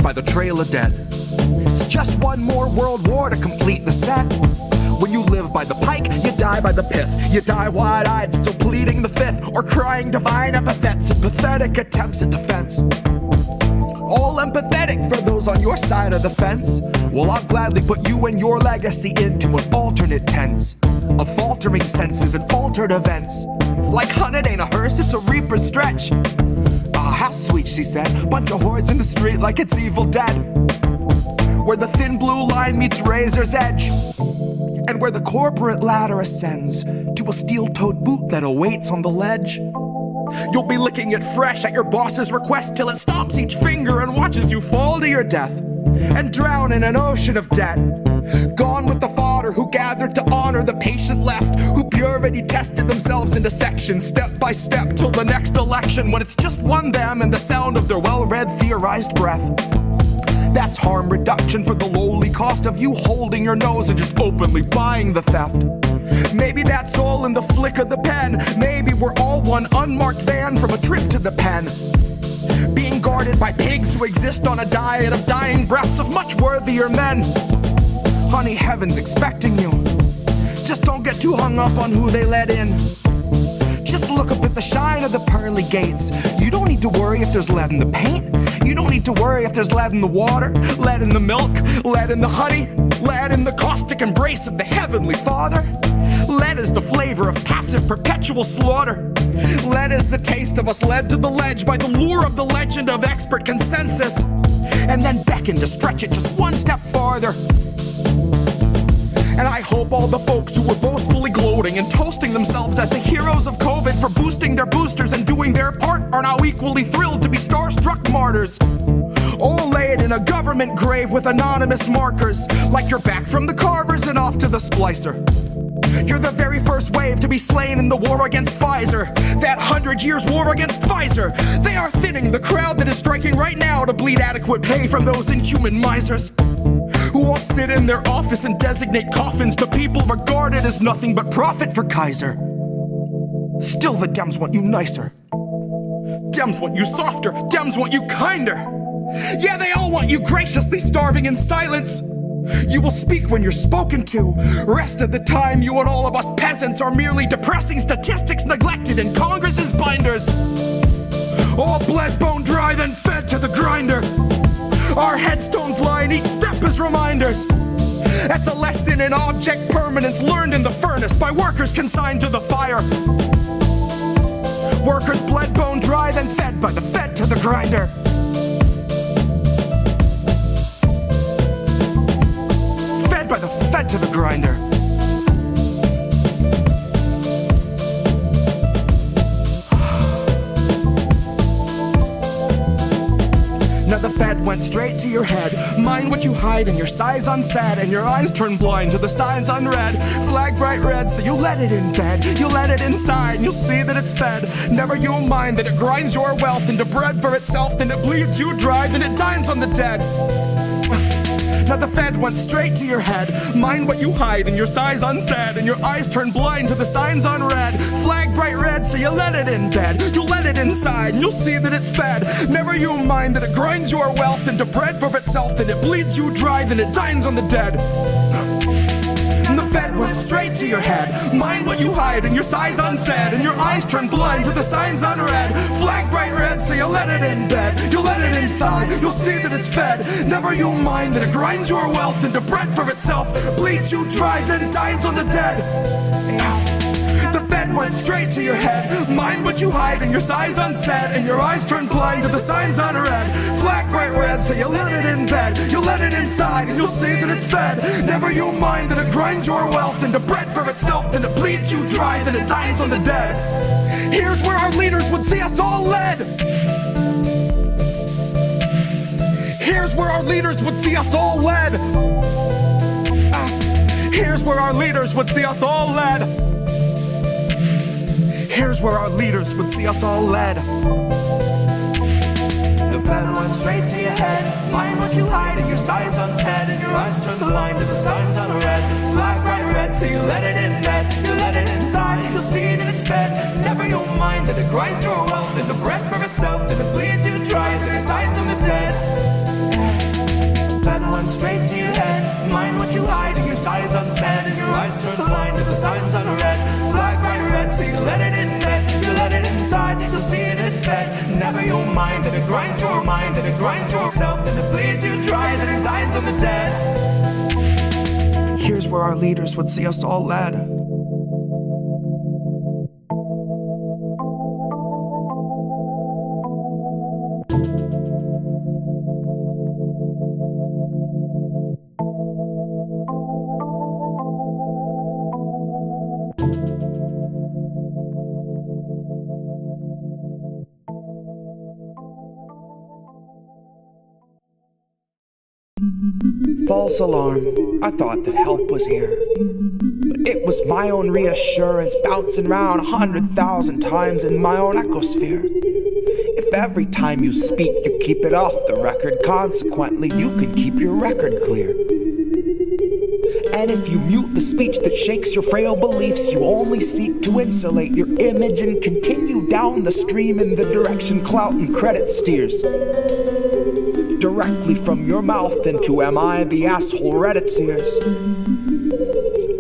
by the trail of dead. It's just one more world war to complete the set. When you live by the pike, you die by the pith. You die wide-eyed, still pleading the fifth, or crying divine epithets and pathetic attempts at defense. All empathetic for those on your side of the fence. Well, I'll gladly put you and your legacy into an alternate tense of faltering senses and altered events. Like hun, it ain't a hearse, it's a reaper's stretch. Ah, how sweet, she said. Bunch of hordes in the street like it's Evil Dead. Where the thin blue line meets razor's edge. And where the corporate ladder ascends to a steel-toed boot that awaits on the ledge. You'll be licking it fresh at your boss's request till it stomps each finger and watches you fall to your death and drown in an ocean of debt. Gone with the fodder who gathered to honor the patient left, who purity tested themselves into sections step by step till the next election, when it's just one them and the sound of their well-read theorized breath. That's harm reduction for the lowly cost of you holding your nose and just openly buying the theft. Maybe that's all in the flick of the pen. Maybe we're all one unmarked van from a trip to the pen, being guarded by pigs who exist on a diet of dying breaths of much worthier men. Honey, heaven's expecting you. Just don't get too hung up on who they let in. Just look up at the shine of the pearly gates. You don't need to worry if there's lead in the paint. You don't need to worry if there's lead in the water, lead in the milk, lead in the honey, lead in the caustic embrace of the Heavenly Father. Lead is the flavor of passive perpetual slaughter. Lead is the taste of us led to the ledge by the lure of the legend of expert consensus, and then beckon to stretch it just one step farther. And I hope all the folks who were boastfully gloating and toasting themselves as the heroes of COVID for boosting their boosters and doing their part are now equally thrilled to be starstruck martyrs, all laid in a government grave with anonymous markers, like you're back from the carvers and off to the splicer. You're the very first wave to be slain in the war against Pfizer, that 100 years war against Pfizer. They are thinning the crowd that is striking right now to bleed adequate pay from those inhuman misers, who all sit in their office and designate coffins to people regarded as nothing but profit for Kaiser. Still the Dems want you nicer. Dems want you softer. Dems want you kinder. Yeah, they all want you graciously starving in silence. You will speak when you're spoken to. Rest of the time, you and all of us peasants are merely depressing statistics neglected in Congress's binders. All bled, bone dry, then fed to the grinder. Our headstones line each step as reminders. That's a lesson in object permanence learned in the furnace by workers consigned to the fire. Workers bled, bone dry, then fed by the fed to the grinder. Fed by the fed to the grinder. Now the Fed went straight to your head. Mind what you hide and your size unsaid, and your eyes turn blind to the signs unread. Flag bright red, so you let it in bed. You let it inside, and you'll see that it's fed. Never you mind that it grinds your wealth into bread for itself, then it bleeds you dry, then it dines on the dead. Now the Fed went straight to your head. Mind what you hide and your size unsaid, and your eyes turn blind to the signs unread. Flag bright red, so you let it in bed. You let it inside, and you'll see that it's fed. Never you mind that it grinds your wealth into bread for itself, then it bleeds you dry, then it dines on the dead. And the Fed went straight to your head. Mind what you hide and your size unsaid, and your eyes turn blind to the signs unread. Flag bright red, so you let it in bed. You let it inside, you'll see that it's fed. Never you mind that it grinds your wealth into bread for itself, bleeds you dry, then dines on the dead. The Fed went straight to your head. Mind what you hide and your size unsaid, and your eyes turn blind to the signs unread. Flag bright red, so you let it in bed. You let it inside, and you'll see that it's fed. Never you mind that it grinds your wealth into bread for itself, then it bleeds you dry, then it dines on the dead. Here's where our leaders would see us all led. Here's where our leaders would see us all led. Here's where our leaders would see us all led. Here's where our leaders would see us all led. The Fed went straight to your head. Mind what you hide and your size unsaid, and your eyes turn blind to the signs unread. Flag bright red, so you let it in bed. You let it inside, and you'll see that it's fed. Never you mind that it grinds your wealth into bread for itself, then it bleeds you dry, then it dines on the dead. mind what you hide, and your sighs unsaid, and your eyes turn blind, and the signs unread. Flag bright red, so you let it in bed, you let it inside, you'll see it, it's fed. Never you'll mind that it grinds your mind, that it grinds yourself, that it bleeds you dry, that it dines on the dead. Here's where our leaders would see us all led. False alarm, I thought that help was here. But it was my own reassurance bouncing round 100,000 times in my own ecosphere. If every time you speak you keep it off the record, consequently you can keep your record clear. And if you mute the speech that shakes your frail beliefs, you only seek to insulate your image and continue down the stream in the direction clout and credit steers. Directly from your mouth into am I the asshole Reddit's ears.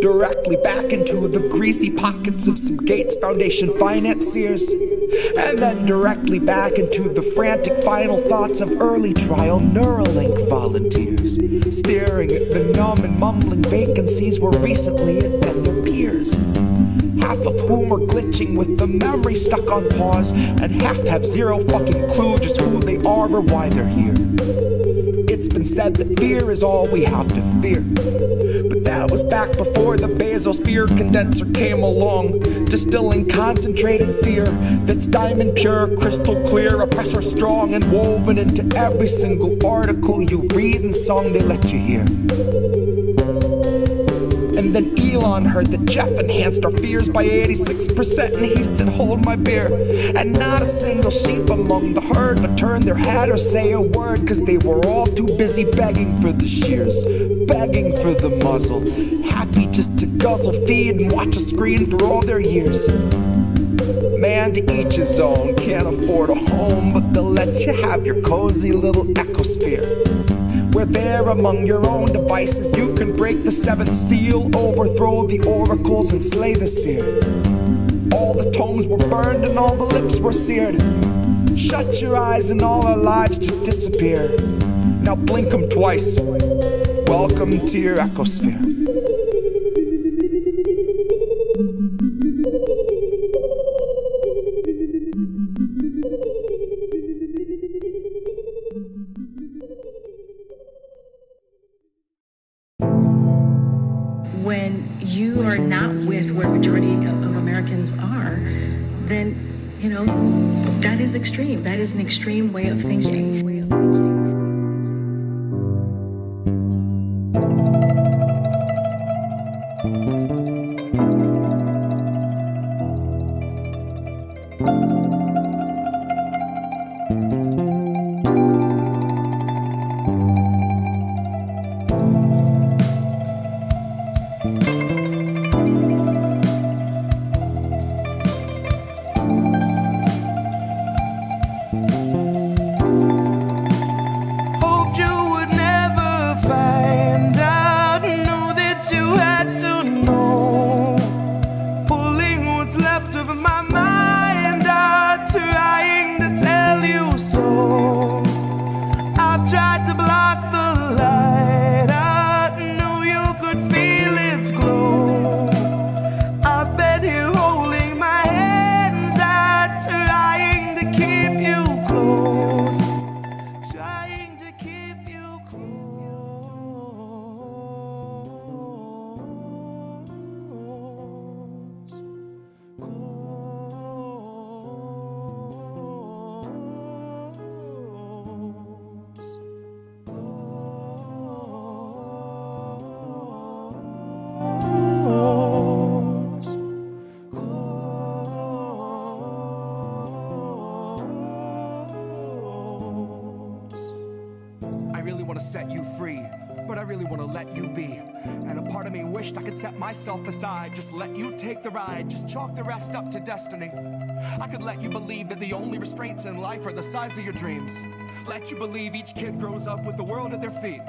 Directly back into the greasy pockets of some Gates Foundation financiers. And then directly back into the frantic final thoughts of early trial Neuralink volunteers, staring at the numb and mumbling vacancies where recently had been their peers. Half of whom are glitching with the memory stuck on pause, and half have zero fucking clue just who they are or why they're here. It's been said that fear is all we have to fear, but that was back before the Basosphere condenser came along, distilling concentrated fear that's diamond pure, crystal clear, oppressor strong, and woven into every single article you read and song they let you hear. And then Elon heard that Jeff enhanced our fears by 86%, and he said, hold my beer. And not a single sheep among the herd would turn their head or say a word, cause they were all too busy begging for the shears, begging for the muzzle, happy just to guzzle, feed, and watch a screen for all their years. Man, to each his own, can't afford a home, but they'll let you have your cozy little ecosphere, where there among your own devices you can break the seventh seal, overthrow the oracles, and slay the seer. All the tomes were burned and all the lips were seared. Shut your eyes and all our lives just disappear. Now blink 'em twice. Welcome to your ecosphere. When you are not with where majority of Americans are, then, you know, that is extreme. That is an extreme way of thinking. Set you free, but I really want to let you be. And a part of me wished I could set myself aside, just let you take the ride, just chalk the rest up to destiny. I could let you believe that the only restraints in life are the size of your dreams. Let you believe each kid grows up with the world at their feet.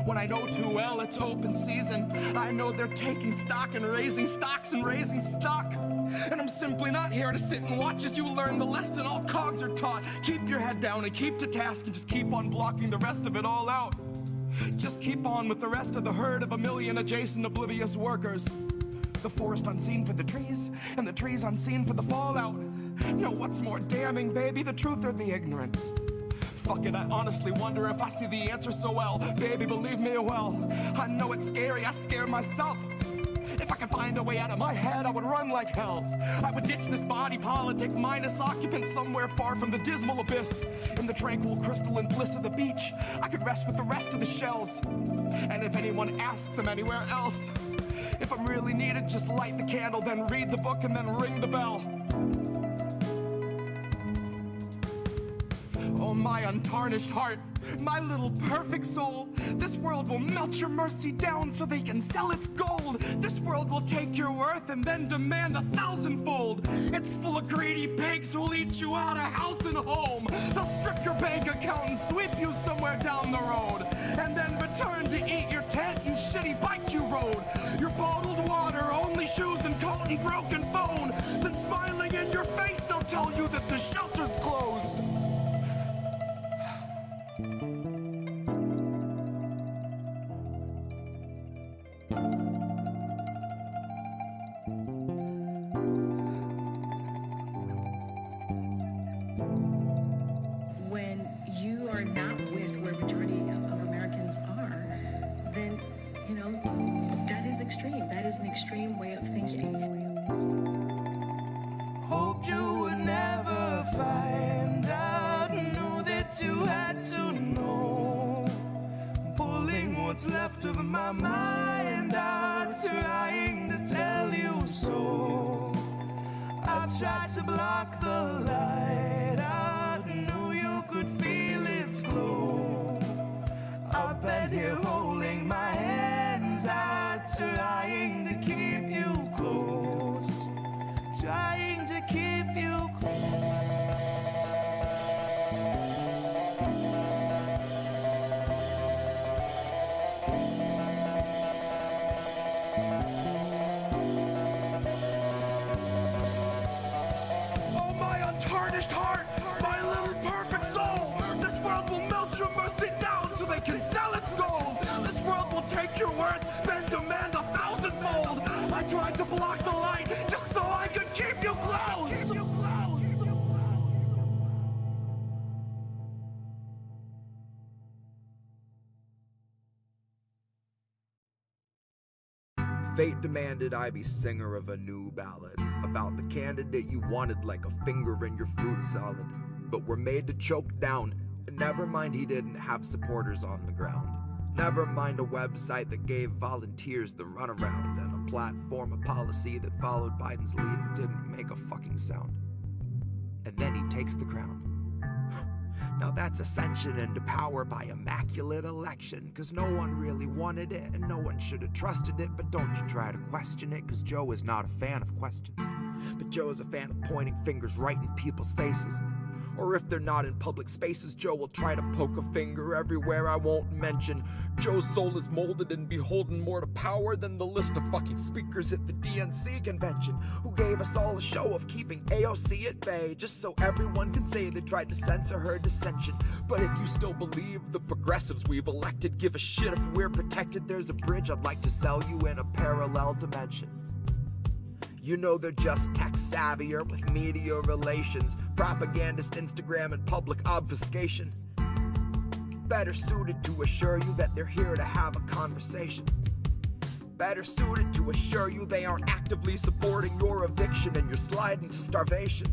When I know too well it's open season, I know they're taking stock and raising stocks and raising stock. And I'm simply not here to sit and watch as you learn the lesson all cogs are taught. Keep your head down and keep to task and just keep on blocking the rest of it all out. Just keep on with the rest of the herd of a million adjacent oblivious workers. The forest unseen for the trees, and the trees unseen for the fallout. No, what's more damning, baby, the truth or the ignorance? Fuck it, I honestly wonder if I see the answer so well. Baby, believe me, well, I know it's scary, I scare myself. If I could find a way out of my head, I would run like hell. I would ditch this body politic, mindless occupant somewhere far from the dismal abyss. In the tranquil crystalline bliss of the beach, I could rest with the rest of the shells. And if anyone asks I'm anywhere else, if I'm really needed, just light the candle, then read the book, and then ring the bell. Oh, my untarnished heart, my little perfect soul, this world will melt your mercy down so they can sell its gold. This world will take your worth and then demand 1,000-fold. It's full of greedy pigs who'll eat you out of house and home. They'll strip your bank account and sweep you somewhere down the road, and then return to eat your tent and shitty bike you rode. Your bottled water, only shoes and coat and broken phone. Then smiling in your face, they'll tell you that the shelter's closed. When you are not with where majority of Americans are, then, you know, that is extreme. That is an extreme way of thinking. Hoped you would never find out, knew that you had to know. Pulling what's left of my mind out, trying to tell you so. I tried to block the light out, knew you could feel its glow. I've been here holding my hands out, trying to keep you close. Trying to keep you close. Oh, my untarnished heart, my little perfect soul. This world will melt your mercy down so they can sell its gold. This world will take your worth, then demand 1,000-fold. I tried to block the light just so I could keep you close. Fate demanded I be singer of a new ballad about the candidate you wanted like a finger in your fruit salad, but were made to choke down. And never mind he didn't have supporters on the ground. Never mind a website that gave volunteers the runaround, and a platform, a policy that followed Biden's lead and didn't make a fucking sound. And then he takes the crown. Now that's ascension into power by immaculate election, cause no one really wanted it and no one should have trusted it. But don't you try to question it, cause Joe is not a fan of questions, but Joe is a fan of pointing fingers right in people's faces. Or if they're not in public spaces, Joe will try to poke a finger everywhere I won't mention. Joe's soul is molded and beholden more to power than the list of fucking speakers at the DNC convention, who gave us all a show of keeping AOC at bay, just so everyone can say they tried to censor her dissension. But if you still believe the progressives we've elected give a shit if we're protected, there's a bridge I'd like to sell you in a parallel dimension. You know they're just tech savvier with media relations, propagandist Instagram and public obfuscation. Better suited to assure you that they're here to have a conversation. Better suited to assure you they aren't actively supporting your eviction and your slide into starvation.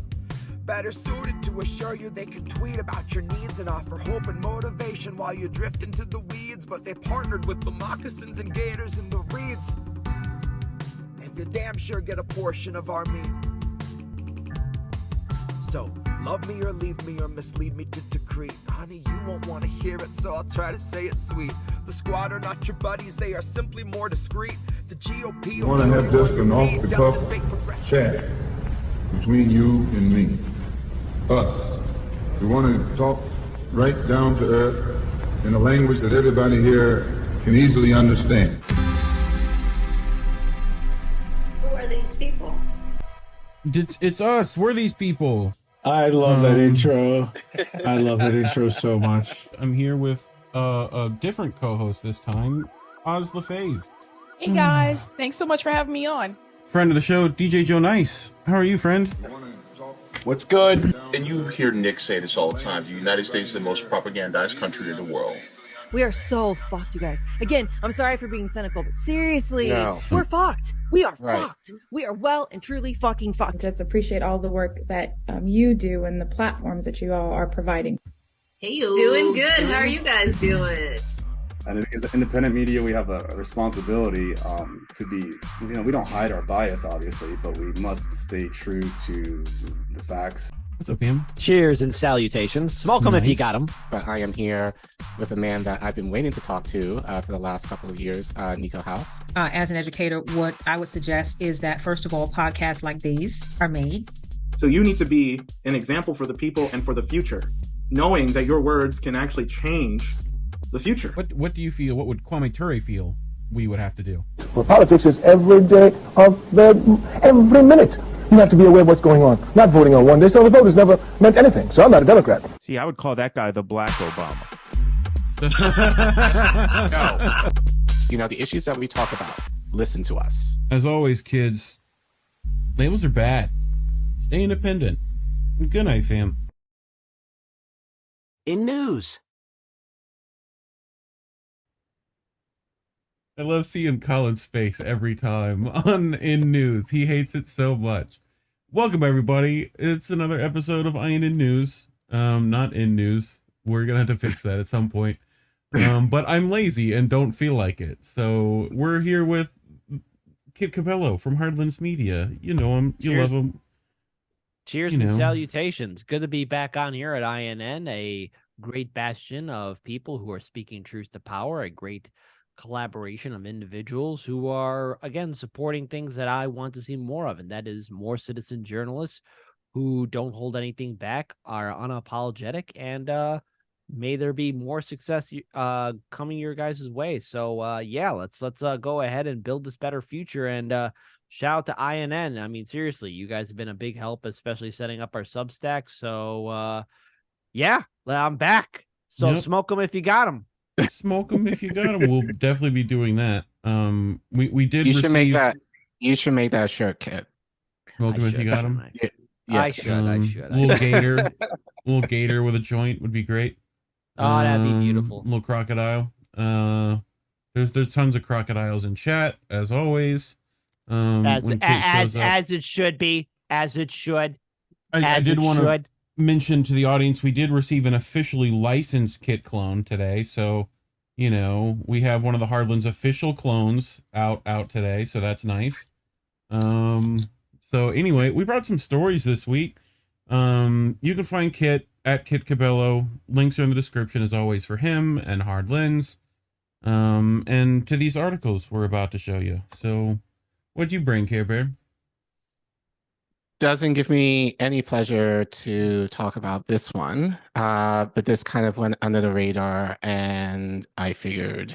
Better suited to assure you they can tweet about your needs and offer hope and motivation while you drift into the weeds, but they partnered with the moccasins and gators and the reeds. You damn sure get a portion of our meat. So, love me or leave me or mislead me to decree. Honey, you won't want to hear it, so I'll try to say it sweet. The squad are not your buddies, they are simply more discreet. The GOP I want to have just an off-the-cuff chat between you and me. Us. We want to talk right down to earth in a language that everybody here can easily understand. Who are these people? It's us. We're these people. I love that intro. I love that intro so much. I'm here with a different co-host this time, Oz LaFave. Hey guys, thanks so much for having me on. Friend of the show, DJ Joe Nice. How are you, friend? What's good? And you hear Nick say this all the time. The United States is the most propagandized country in the world. We are so fucked, you guys. Again, I'm sorry for being cynical, but seriously, we're fucked. We are fucked. We are well and truly fucking fucked. Just appreciate all the work that you do and the platforms that you all are providing. Hey, doing good. How are you guys doing? And as independent media, we have a responsibility to be, we don't hide our bias, obviously, but we must stay true to the facts. What's up, Pam? Cheers and salutations. Smoke them if you got them. But I am here with a man that I've been waiting to talk to for the last couple of years, Nico House. As an educator, what I would suggest is that, first of all, podcasts like these are made. So you need to be an example for the people and for the future, knowing that your words can actually change the future. What do you feel? What would Kwame Ture feel we would have to do? Well, politics is every day of every minute. You have to be aware of what's going on. Not voting on one day, so the vote has never meant anything. So I'm not a Democrat. See, I would call that guy the Black Obama. No. The issues that we talk about, listen to us. As always, kids, labels are bad. Stay independent. Good night, fam. In news. I love seeing Collin's face every time in news. He hates it so much. Welcome, everybody. It's another episode of Iron in News. Not in news. We're going to have to fix that at some point. But I'm lazy and don't feel like it. So we're here with Kit Cabello from Hardlands Media. You know him. You love him. Cheers and salutations. Good to be back on here at INN, a great bastion of people who are speaking truth to power, a great collaboration of individuals who are, again, supporting things that I want to see more of, and that is more citizen journalists who don't hold anything back, are unapologetic, and may there be more success coming your guys' way. So let's go ahead and build this better future, and shout out to INN. I mean, seriously, you guys have been a big help, especially setting up our Substack. So I'm back. So smoke them if you got them. Smoke them if you got them. We'll definitely be doing that. We did. You should make that. You should make that shirt, Kit. Smoke them if you got them. Yeah. I should. Little gator with a joint would be great. Oh, that'd be beautiful. Little crocodile. There's tons of crocodiles in chat as always. As it should be. As it should. I did want to mention to the audience, we did receive an officially licensed Kit clone today, so we have one of the Hardlands official clones out today, so that's nice. So anyway, we brought some stories this week. You can find Kit at Kit Cabello. Links are in the description as always for him and Hardlands, and to these articles we're about to show you. So what'd you bring, Care Bear? Doesn't give me any pleasure to talk about this one, but this kind of went under the radar, and I figured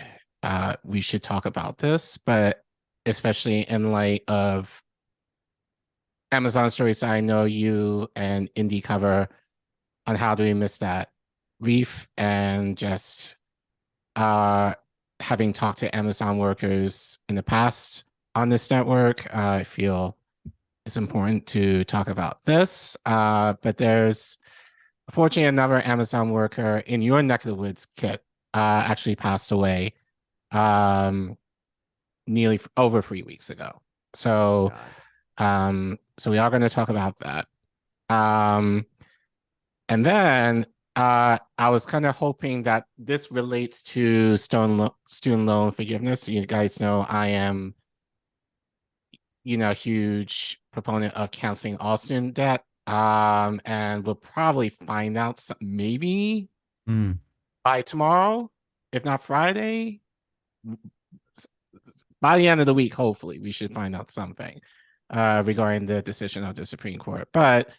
we should talk about this, but especially in light of Amazon stories that I know you and Indy cover on How Do We Miss That Reef, and just having talked to Amazon workers in the past on this network, I feel it's important to talk about this, but there's unfortunately another Amazon worker in your neck of the woods, Kit, actually passed away nearly over 3 weeks ago. So, so we are going to talk about that. And then I was kind of hoping that this relates to student loan forgiveness. You guys know I am, huge proponent of canceling all student debt, and we'll probably find out maybe by tomorrow, if not Friday. By the end of the week, hopefully, we should find out something regarding the decision of the Supreme Court. But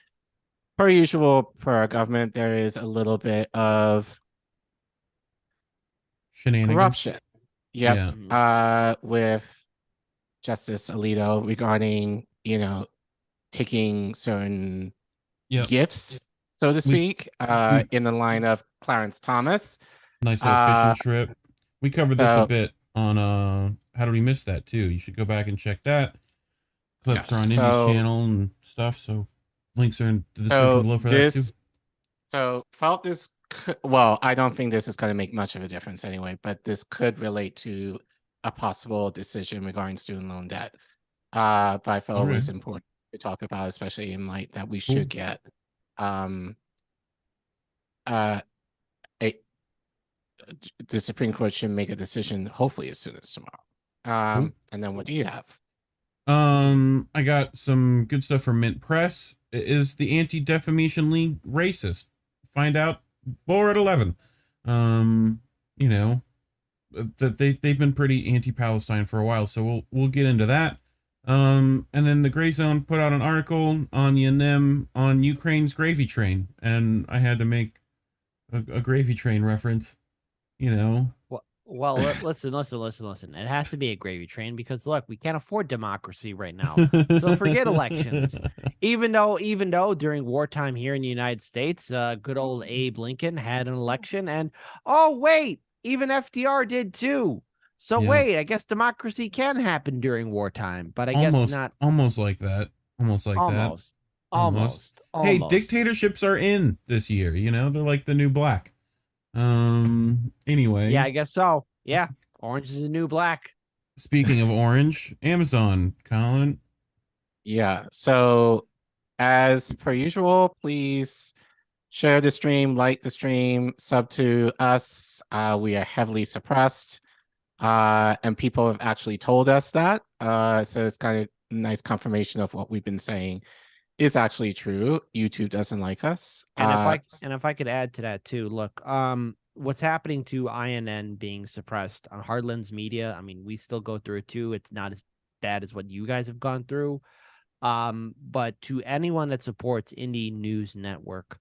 per usual, per our government, there is a little bit of shenanigans. Corruption Yep. With Justice Alito regarding, taking certain gifts, so to speak, in the line of Clarence Thomas. Nice little fishing trip. We covered this a bit on How Did We Miss That too? You should go back and check that. Clips are on Indy's channel and stuff, so links are in the description below for that too. So felt this well, I don't think this is going to make much of a difference anyway, but this could relate to a possible decision regarding student loan debt. But I felt it was important to talk about, especially in light that we should get the Supreme Court should make a decision hopefully as soon as tomorrow. And then what do you have? I got some good stuff from Mint Press. Is the Anti-Defamation League racist? Find out more at 11. That they've been pretty anti-Palestine for a while, so we'll get into that. And then the Grayzone put out an article on Yanem on Ukraine's gravy train, and I had to make a gravy train reference. Well, listen. It has to be a gravy train because look, we can't afford democracy right now. So forget elections. Even though during wartime here in the United States, good old Abe Lincoln had an election, and oh wait, even FDR did too. So wait, I guess democracy can happen during wartime, but I guess not. Almost like that. Almost. Hey, dictatorships are in this year. They're like the new black. Anyway. Yeah, I guess so. Yeah. Orange is the new black. Speaking of orange, Amazon, Collin. Yeah. So as per usual, please share the stream, like the stream, sub to us. We are heavily suppressed. And people have actually told us that. So it's kind of nice confirmation of what we've been saying is actually true. YouTube doesn't like us. And if I could add to that too, look, what's happening to INN being suppressed on Hardlands Media, I mean, we still go through it too. It's not as bad as what you guys have gone through. But to anyone that supports Indie News Network,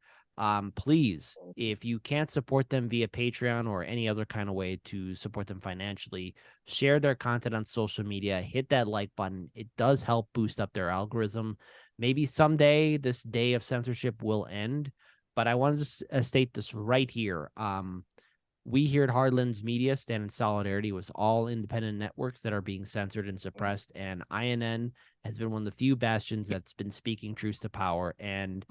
please, if you can't support them via Patreon or any other kind of way to support them financially, share their content on social media, hit that like button. It does help boost up their algorithm. Maybe someday this day of censorship will end, but I wanted to state this right here. We here at Hardlands Media stand in solidarity with all independent networks that are being censored and suppressed, and INN has been one of the few bastions that's been speaking truth to power, and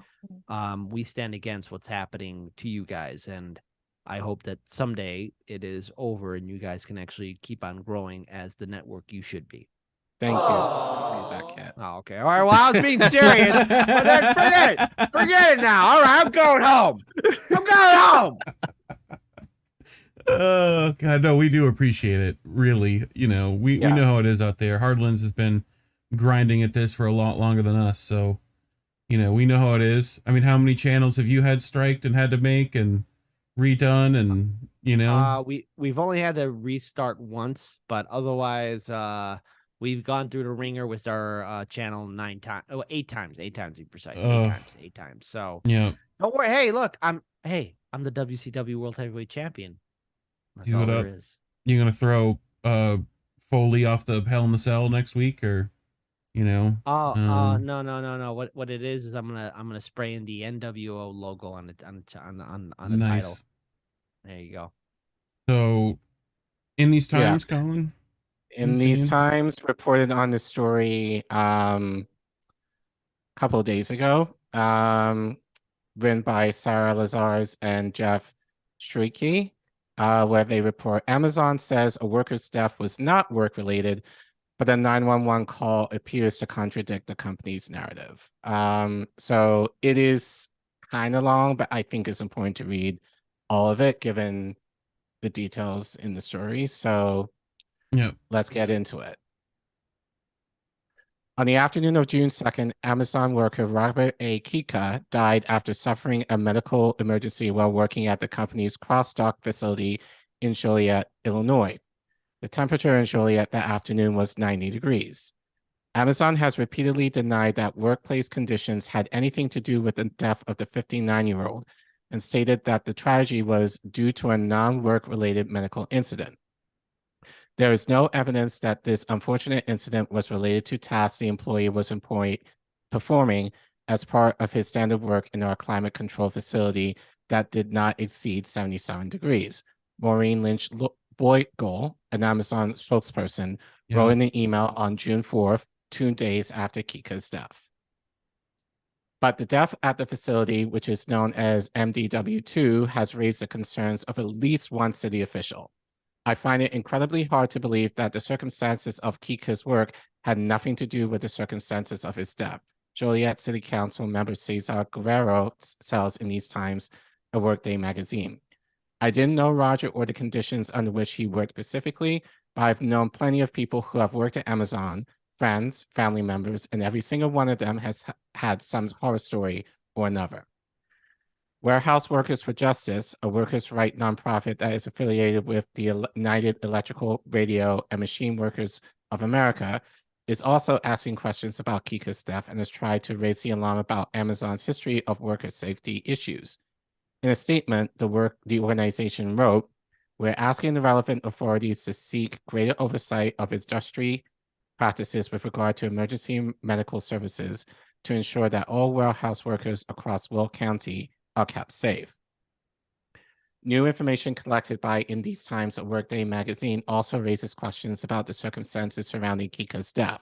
we stand against what's happening to you guys, and I hope that someday it is over and you guys can actually keep on growing as the network you should be. Thank you. Back, Cat. Oh, okay. All right. Well, I was being serious. But then forget it now. All right. I'm going home. Oh God, no, we do appreciate it. Really, we know how it is out there. Hardlands has been grinding at this for a lot longer than us, so we know how it is. I mean, how many channels have you had striked and had to make and redone, and we've only had to restart once, but otherwise, we've gone through the ringer with our channel 8 times to be precise. 8 times. So yeah, don't worry. Hey, look, I'm the WCW World Heavyweight Champion. That's all there is. You gonna throw Foley off the Hell in the Cell next week, or no. What it is I'm gonna spray in the NWO logo on the nice. Title. There you go. So, in these times, Collin. In these times, reported on this story a couple of days ago, written by Sarah Lazars and Jeff Shrieky, where they report Amazon says a worker's death was not work-related, but a 911 call appears to contradict the company's narrative. So it is kind of long, but I think it's important to read all of it, given the details in the story. So yeah, let's get into it. On the afternoon of June 2nd, Amazon worker Robert A. Kika died after suffering a medical emergency while working at the company's cross-dock facility in Joliet, Illinois. The temperature in Joliet that afternoon was 90 degrees. Amazon has repeatedly denied that workplace conditions had anything to do with the death of the 59-year-old and stated that the tragedy was due to a non-work-related medical incident. There is no evidence that this unfortunate incident was related to tasks the employee was performing as part of his standard work in our climate control facility that did not exceed 77 degrees. Maureen Lynch Boyle, an Amazon spokesperson, wrote in an email on June 4th, 2 days after Kika's death. But the death at the facility, which is known as MDW2, has raised the concerns of at least one city official. I find it incredibly hard to believe that the circumstances of Kika's work had nothing to do with the circumstances of his death. Joliet City Council member Cesar Guerrero tells in these times a Workday magazine. I didn't know Roger or the conditions under which he worked specifically, but I've known plenty of people who have worked at Amazon, friends, family members, and every single one of them has had some horror story or another. Warehouse Workers for Justice, a workers' right nonprofit that is affiliated with the United Electrical, Radio, and Machine Workers of America, is also asking questions about Kika's death and has tried to raise the alarm about Amazon's history of worker safety issues. In a statement, the organization wrote, "We're asking the relevant authorities to seek greater oversight of industry practices with regard to emergency medical services to ensure that all warehouse workers across Will County are kept safe." New information collected by In These Times, a Workday magazine, also raises questions about the circumstances surrounding Kika's death.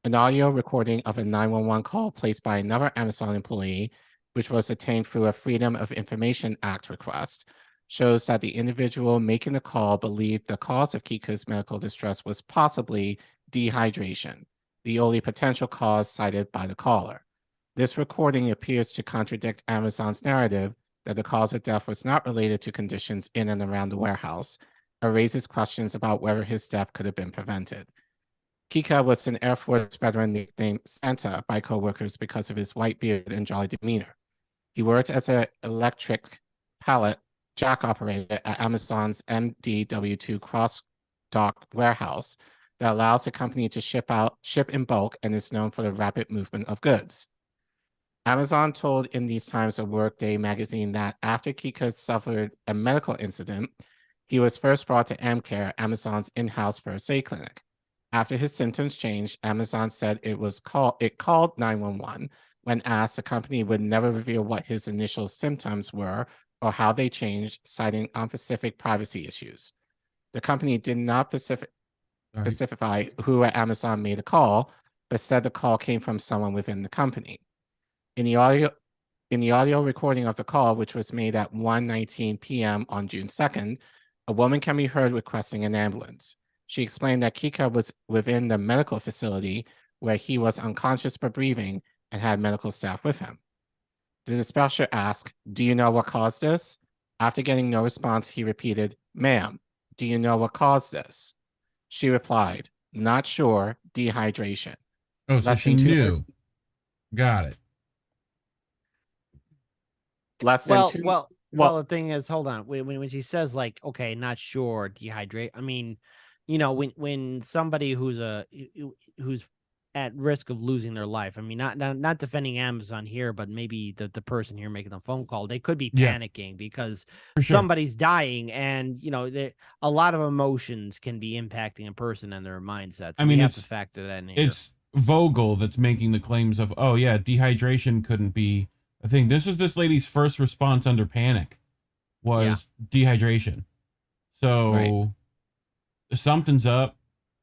An audio recording of a 911 call placed by another Amazon employee, which was obtained through a Freedom of Information Act request, shows that the individual making the call believed the cause of Kika's medical distress was possibly dehydration, the only potential cause cited by the caller. This recording appears to contradict Amazon's narrative that the cause of death was not related to conditions in and around the warehouse, and raises questions about whether his death could have been prevented. Kika was an Air Force veteran nicknamed Santa by coworkers because of his white beard and jolly demeanor. He worked as an electric pallet jack operator at Amazon's MDW2 cross-dock warehouse that allows the company to ship in bulk and is known for the rapid movement of goods. Amazon told In These Times, a Workday magazine, that after Kika suffered a medical incident, he was first brought to AmCare, Amazon's in-house first aid clinic. After his symptoms changed, Amazon said it called 911 when asked. The company would never reveal what his initial symptoms were or how they changed, citing unspecific privacy issues. The company did not specify who at Amazon made a call, but said the call came from someone within the company. In the audio recording of the call, which was made at 1:19 p.m. on June 2nd, a woman can be heard requesting an ambulance. She explained that Kika was within the medical facility where he was unconscious but breathing and had medical staff with him. The dispatcher asked, "Do you know what caused this?" After getting no response, he repeated, "Ma'am, do you know what caused this?" She replied, "Not sure, dehydration." Oh, so she knew. Got it. Well, the thing is, hold on. When she says, like, okay, not sure, dehydrate. I mean, you know, when somebody who's at risk of losing their life. I mean, not defending Amazon here, but maybe the person here making the phone call, they could be panicking because somebody's dying, and you know, a lot of emotions can be impacting a person and their mindset. So I mean, you have to factor that in here. It's Vogel that's making the claims of, oh yeah, dehydration couldn't be a thing. This was this lady's first response under panic was dehydration. So something's up,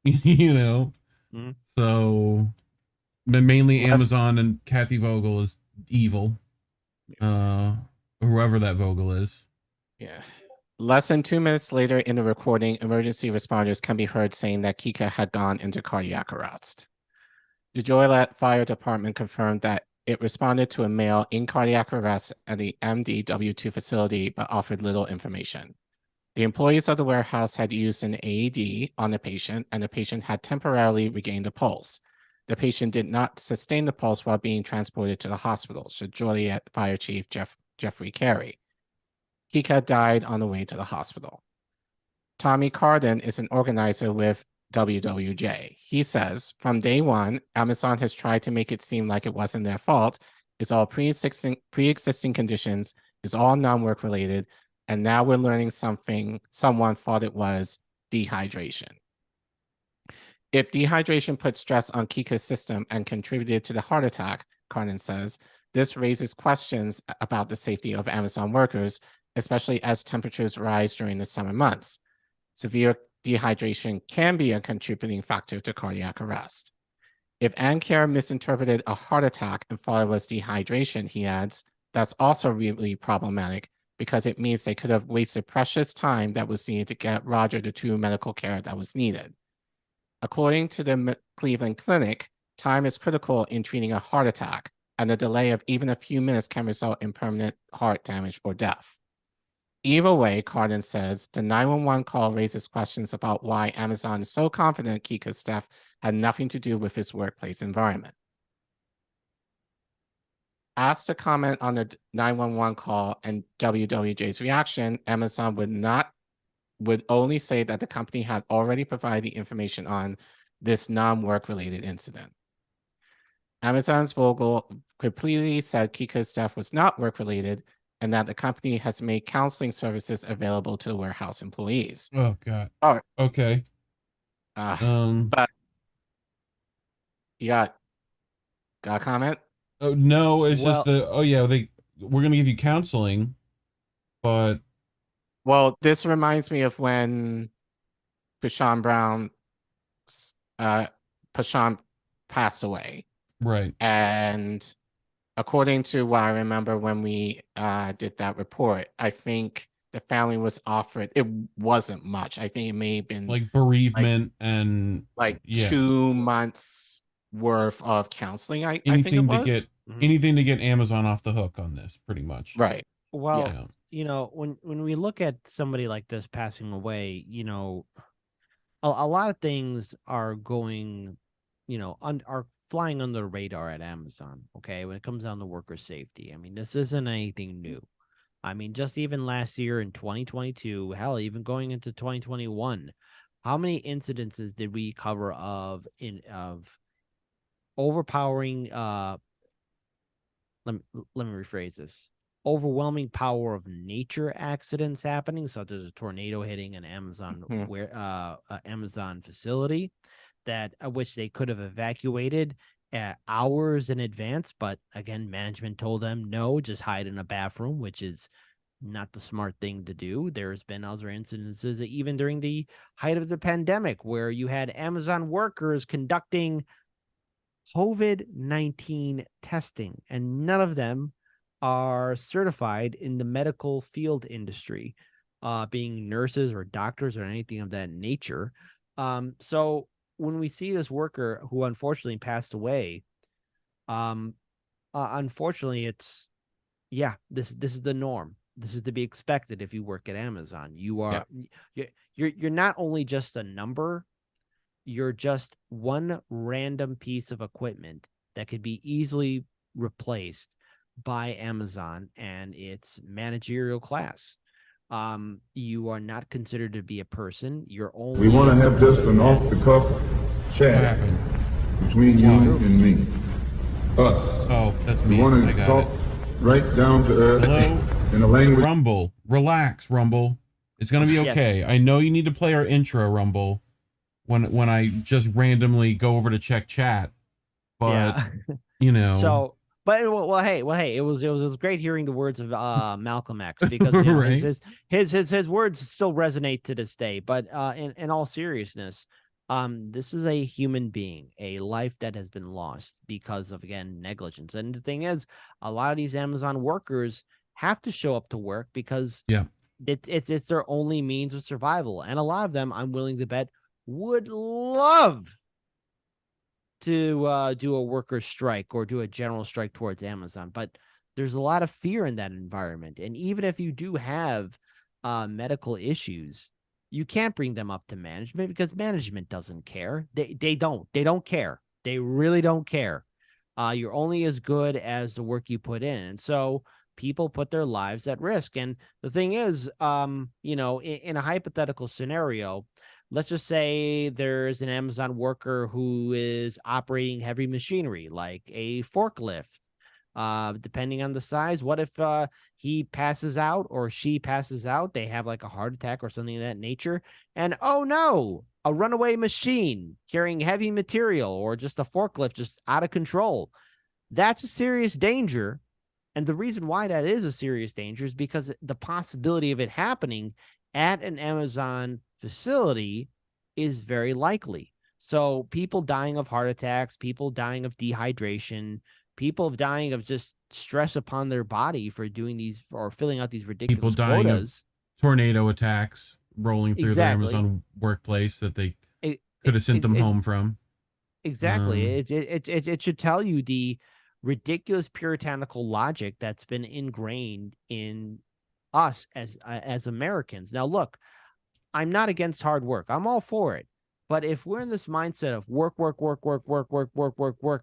you know. Mm-hmm. So, but mainly Amazon and Kathy Vogel is evil. Whoever that Vogel is. Yeah. Less than 2 minutes later in the recording, emergency responders can be heard saying that Kika had gone into cardiac arrest. The Joliet Fire Department confirmed that it responded to a male in cardiac arrest at the MDW2 facility, but offered little information. The employees of the warehouse had used an AED on the patient, and the patient had temporarily regained a pulse. The patient did not sustain the pulse while being transported to the hospital, said Joliet Fire Chief Jeffrey Carey. Kika died on the way to the hospital. Tommy Carden is an organizer with WWJ. He says, from day one, Amazon has tried to make it seem like it wasn't their fault. It's all pre-existing conditions, it's all non-work related, and now we're learning something someone thought it was dehydration. If dehydration put stress on Kika's system and contributed to the heart attack, Collin says, this raises questions about the safety of Amazon workers, especially as temperatures rise during the summer months. Severe dehydration can be a contributing factor to cardiac arrest. If ANCARE misinterpreted a heart attack and thought it was dehydration, he adds, that's also really problematic because it means they could have wasted precious time that was needed to get Roger the true medical care that was needed. According to the Cleveland Clinic, time is critical in treating a heart attack, and a delay of even a few minutes can result in permanent heart damage or death. Either way, Collin says, the 911 call raises questions about why Amazon is so confident Kika's death had nothing to do with his workplace environment. Asked to comment on the 911 call and WWJ's reaction, Amazon would only say that the company had already provided the information on this non-work-related incident. Amazon's Vogel completely said Kika's death was not work-related and that the company has made counseling services available to warehouse employees. Oh, God. Oh, okay. But you got a comment? Oh, no, it's just we're going to give you counseling, but. Well, this reminds me of when Pashan passed away. Right. And according to what I remember when we did that report, I think the family was offered, it wasn't much. I think it may have been like bereavement and 2 months worth of counseling. I think it was. Anything to get Amazon off the hook on this, pretty much. Right. Well, when we look at somebody like this passing away, a lot of things are going, are flying under the radar at Amazon. Okay, when it comes down to worker safety, I mean, this isn't anything new. I mean, just even last year in 2022, hell, even going into 2021, how many incidences did we cover of overpowering? Let me rephrase this. Overwhelming power of nature accidents happening, such as a tornado hitting an Amazon Amazon facility, that which they could have evacuated hours in advance, but again, management told them no, just hide in a bathroom, which is not the smart thing to do. There's been other incidences, even during the height of the pandemic, where you had Amazon workers conducting COVID-19 testing, and none of them are certified in the medical field industry, being nurses or doctors or anything of that nature. So when we see this worker who unfortunately passed away, unfortunately, it's this is the norm. This is to be expected if you work at Amazon. You are you're not only just a number, you're just one random piece of equipment that could be easily replaced by Amazon and its managerial class. You are not considered to be a person. You're only. We want to have just an off-the-cuff chat between you and me. Us. Oh, that's me. We want to talk right down to earth. Hello? In a language. Rumble. Relax, Rumble. It's going to be okay. Yes. I know you need to play our intro, Rumble, when I just randomly go over to check chat. But, So. But hey, it was great hearing the words of Malcolm X, because right. his words still resonate to this day. But in all seriousness, this is a human being, a life that has been lost because of, again, negligence. And the thing is, a lot of these Amazon workers have to show up to work because it's their only means of survival, and a lot of them, I'm willing to bet, would love to do a workers' strike or do a general strike towards Amazon, but there's a lot of fear in that environment. And even if you do have medical issues, you can't bring them up to management because management doesn't care. They don't care. They really don't care. You're only as good as the work you put in. And so people put their lives at risk. And the thing is, in a hypothetical scenario, let's just say there's an Amazon worker who is operating heavy machinery like a forklift, depending on the size. What if he passes out or she passes out? They have like a heart attack or something of that nature. And oh no, a runaway machine carrying heavy material or just a forklift just out of control. That's a serious danger. And the reason why that is a serious danger is because the possibility of it happening at an Amazon facility is very likely. So people dying of heart attacks, people dying of dehydration, people dying of just stress upon their body for doing these or filling out these ridiculous people dying quotas. Of tornado attacks rolling through the Amazon workplace that they could have sent them home from. Exactly. It should tell you the ridiculous puritanical logic that's been ingrained in us as Americans. Now, look, I'm not against hard work. I'm all for it. But if we're in this mindset of work,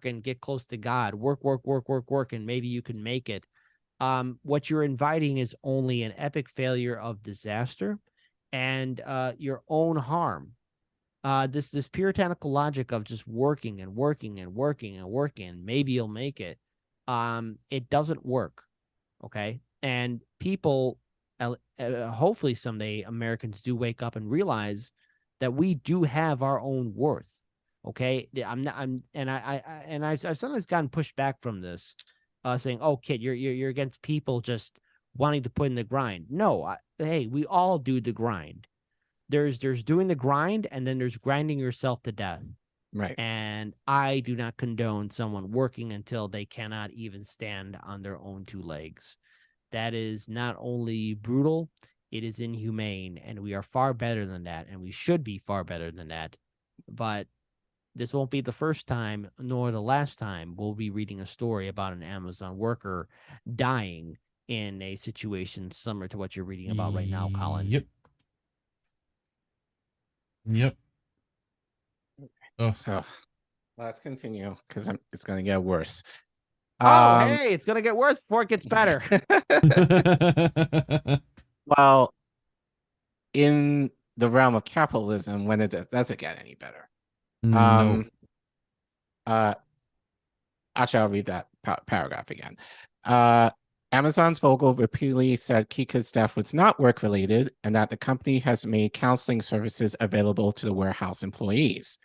and get close to God, work, and maybe you can make it, what you're inviting is only an epic failure of disaster and your own harm. This puritanical logic of just working, maybe you'll make it. It doesn't work. Okay. And people, hopefully someday Americans do wake up and realize that we do have our own worth. Okay. I've sometimes gotten pushed back from this, saying, oh, Kit, you're against people just wanting to put in the grind. No, hey, we all do the grind. There's doing the grind, and then there's grinding yourself to death. Right. And I do not condone someone working until they cannot even stand on their own two legs. That is not only brutal, it is inhumane, and we are far better than that, and we should be far better than that. But this won't be the first time, nor the last time we'll be reading a story about an Amazon worker dying in a situation similar to what you're reading about right now, Collin. Yep. Oh. So let's continue because it's going to get worse. Hey, it's going to get worse before it gets better. Well, in the realm of capitalism, when it doesn't get any better. No. Actually, I'll read that paragraph again. Amazon's Vogel repeatedly said Kika's death was not work-related and that the company has made counseling services available to the warehouse employees.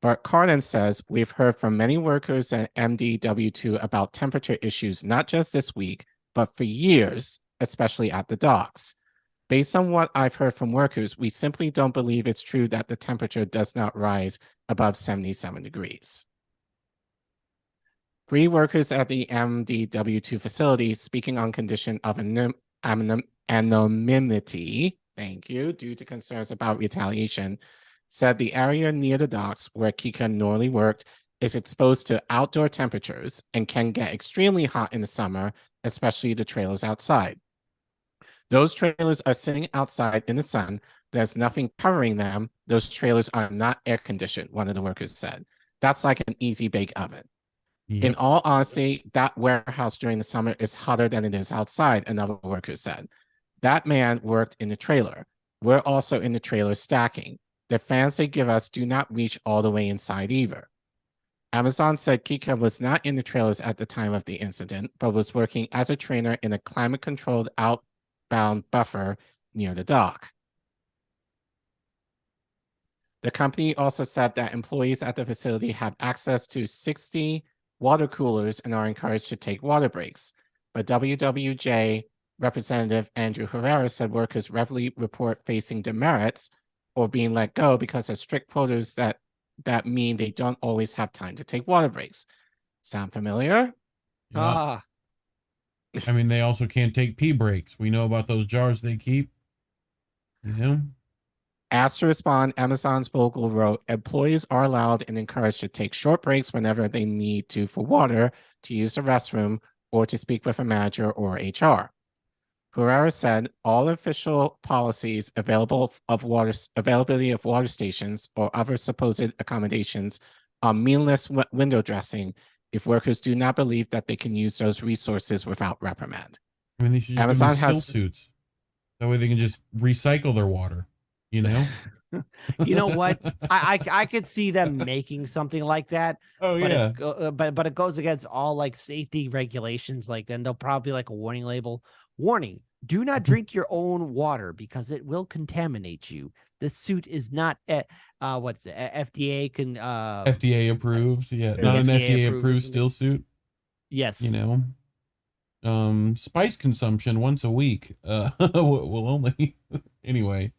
But Collin says, we've heard from many workers at MDW2 about temperature issues, not just this week, but for years, especially at the docks. Based on what I've heard from workers, we simply don't believe it's true that the temperature does not rise above 77 degrees. 3 workers at the MDW2 facility, speaking on condition of anonymity, thank you, due to concerns about retaliation, said the area near the docks where Kika normally worked is exposed to outdoor temperatures and can get extremely hot in the summer, especially the trailers outside. Those trailers are sitting outside in the sun. There's nothing covering them. Those trailers are not air conditioned, one of the workers said. That's like an easy bake oven. Yep. In all honesty, that warehouse during the summer is hotter than it is outside, another worker said. That man worked in the trailer. We're also in the trailer stacking. The fans they give us do not reach all the way inside either. Amazon said Kika was not in the trailers at the time of the incident, but was working as a trainer in a climate-controlled outbound buffer near the dock. The company also said that employees at the facility have access to 60 water coolers and are encouraged to take water breaks. But WWJ Representative Andrew Herrera said workers regularly report facing demerits or being let go because of strict quotas that mean they don't always have time to take water breaks. Sound familiar? Yeah. I mean, they also can't take pee breaks. We know about those jars they keep. You know? Asked to respond, Amazon's Vogel wrote, employees are allowed and encouraged to take short breaks whenever they need to for water, to use the restroom, or to speak with a manager or HR. Herrera said all official policies availability of water stations or other supposed accommodations are meaningless window dressing if workers do not believe that they can use those resources without reprimand. I mean, they should just Amazon have still suits. That way they can just recycle their water. You know? You know what? I could see them making something like that. Oh, but yeah. But it goes against all like safety regulations. Like then they'll probably like a warning label. Warning: do not drink your own water because it will contaminate you. This suit is not what's it, FDA can FDA approved. Yeah, not an FDA approved still suit. Yes. You know, spice consumption once a week will only anyway.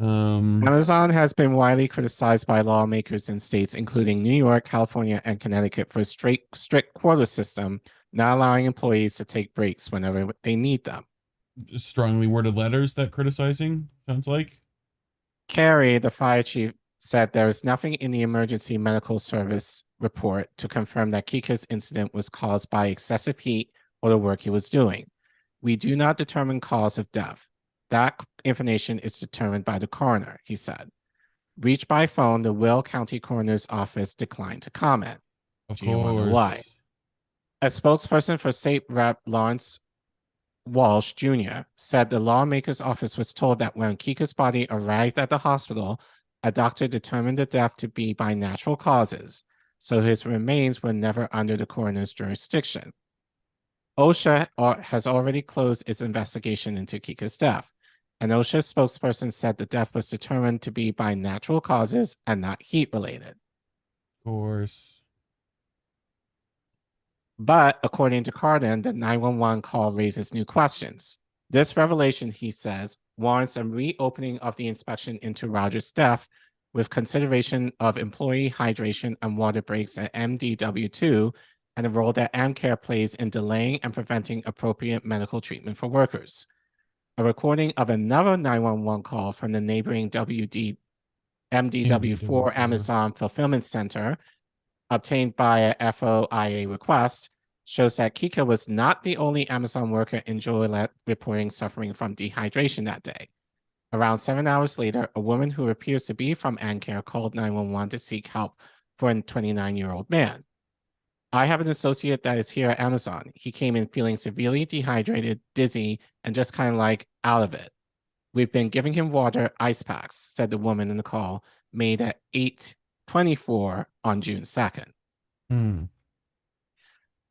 Amazon has been widely criticized by lawmakers in states including New York, California, and Connecticut for a strict quota system, not allowing employees to take breaks whenever they need them. Strongly worded letters that criticizing, sounds like. Carey, the fire chief, said there is nothing in the emergency medical service report to confirm that Kika's incident was caused by excessive heat or the work he was doing. We do not determine cause of death. That information is determined by the coroner, he said. Reached by phone, the Will County Coroner's Office declined to comment. Of Do you wonder course. why? A spokesperson for State Rep Lawrence Walsh Jr. said the lawmaker's office was told that when Kika's body arrived at the hospital, a doctor determined the death to be by natural causes, so his remains were never under the coroner's jurisdiction. OSHA has already closed its investigation into Kika's death. An OSHA spokesperson said the death was determined to be by natural causes and not heat-related. Of course. But according to Carden, the 911 call raises new questions. This revelation, he says, warrants a reopening of the inspection into Rogers' death with consideration of employee hydration and water breaks at MDW2 and the role that AmCare plays in delaying and preventing appropriate medical treatment for workers. A recording of another 911 call from the neighboring MDW4 Amazon Fulfillment Center, obtained by a FOIA request, shows that Kika was not the only Amazon worker in Joliet reporting suffering from dehydration that day. Around 7 hours later, a woman who appears to be from AmCare called 911 to seek help for a 29-year-old man. I have an associate that is here at Amazon. He came in feeling severely dehydrated, dizzy, and just kind of like out of it. We've been giving him water ice packs, said the woman in the call, made at 8:24 on June 2nd.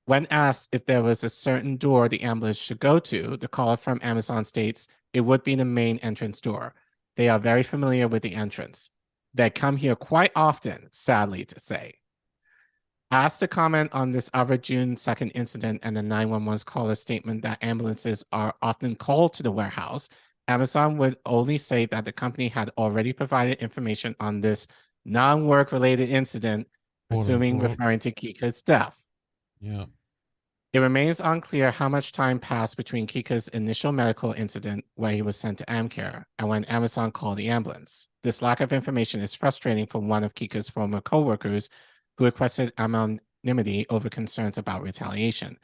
When asked if there was a certain door the ambulance should go to, the caller from Amazon states it would be the main entrance door. They are very familiar with the entrance. They come here quite often, sadly to say. Asked to comment on this other June 2nd incident and the 911's caller's statement that ambulances are often called to the warehouse, Amazon would only say that the company had already provided information on this non-work related incident, presuming referring to Kika's death. Yeah. It remains unclear how much time passed between Kika's initial medical incident, where he was sent to AmCare, and when Amazon called the ambulance. This lack of information is frustrating for one of Kika's former co-workers who requested anonymity over concerns about retaliation.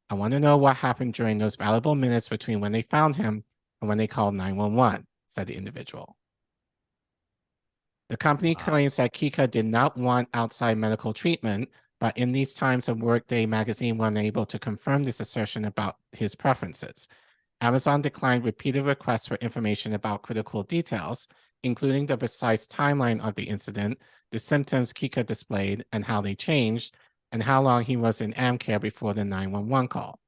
I want to know what happened during those valuable minutes between when they found him and when they called 911, said the individual. The company claims that Kika did not want outside medical treatment, but in these times of Workday magazine were unable to confirm this assertion about his preferences. Amazon declined repeated requests for information about critical details, including the precise timeline of the incident, the symptoms Kika displayed and how they changed, and how long he was in AmCare before the 911 call.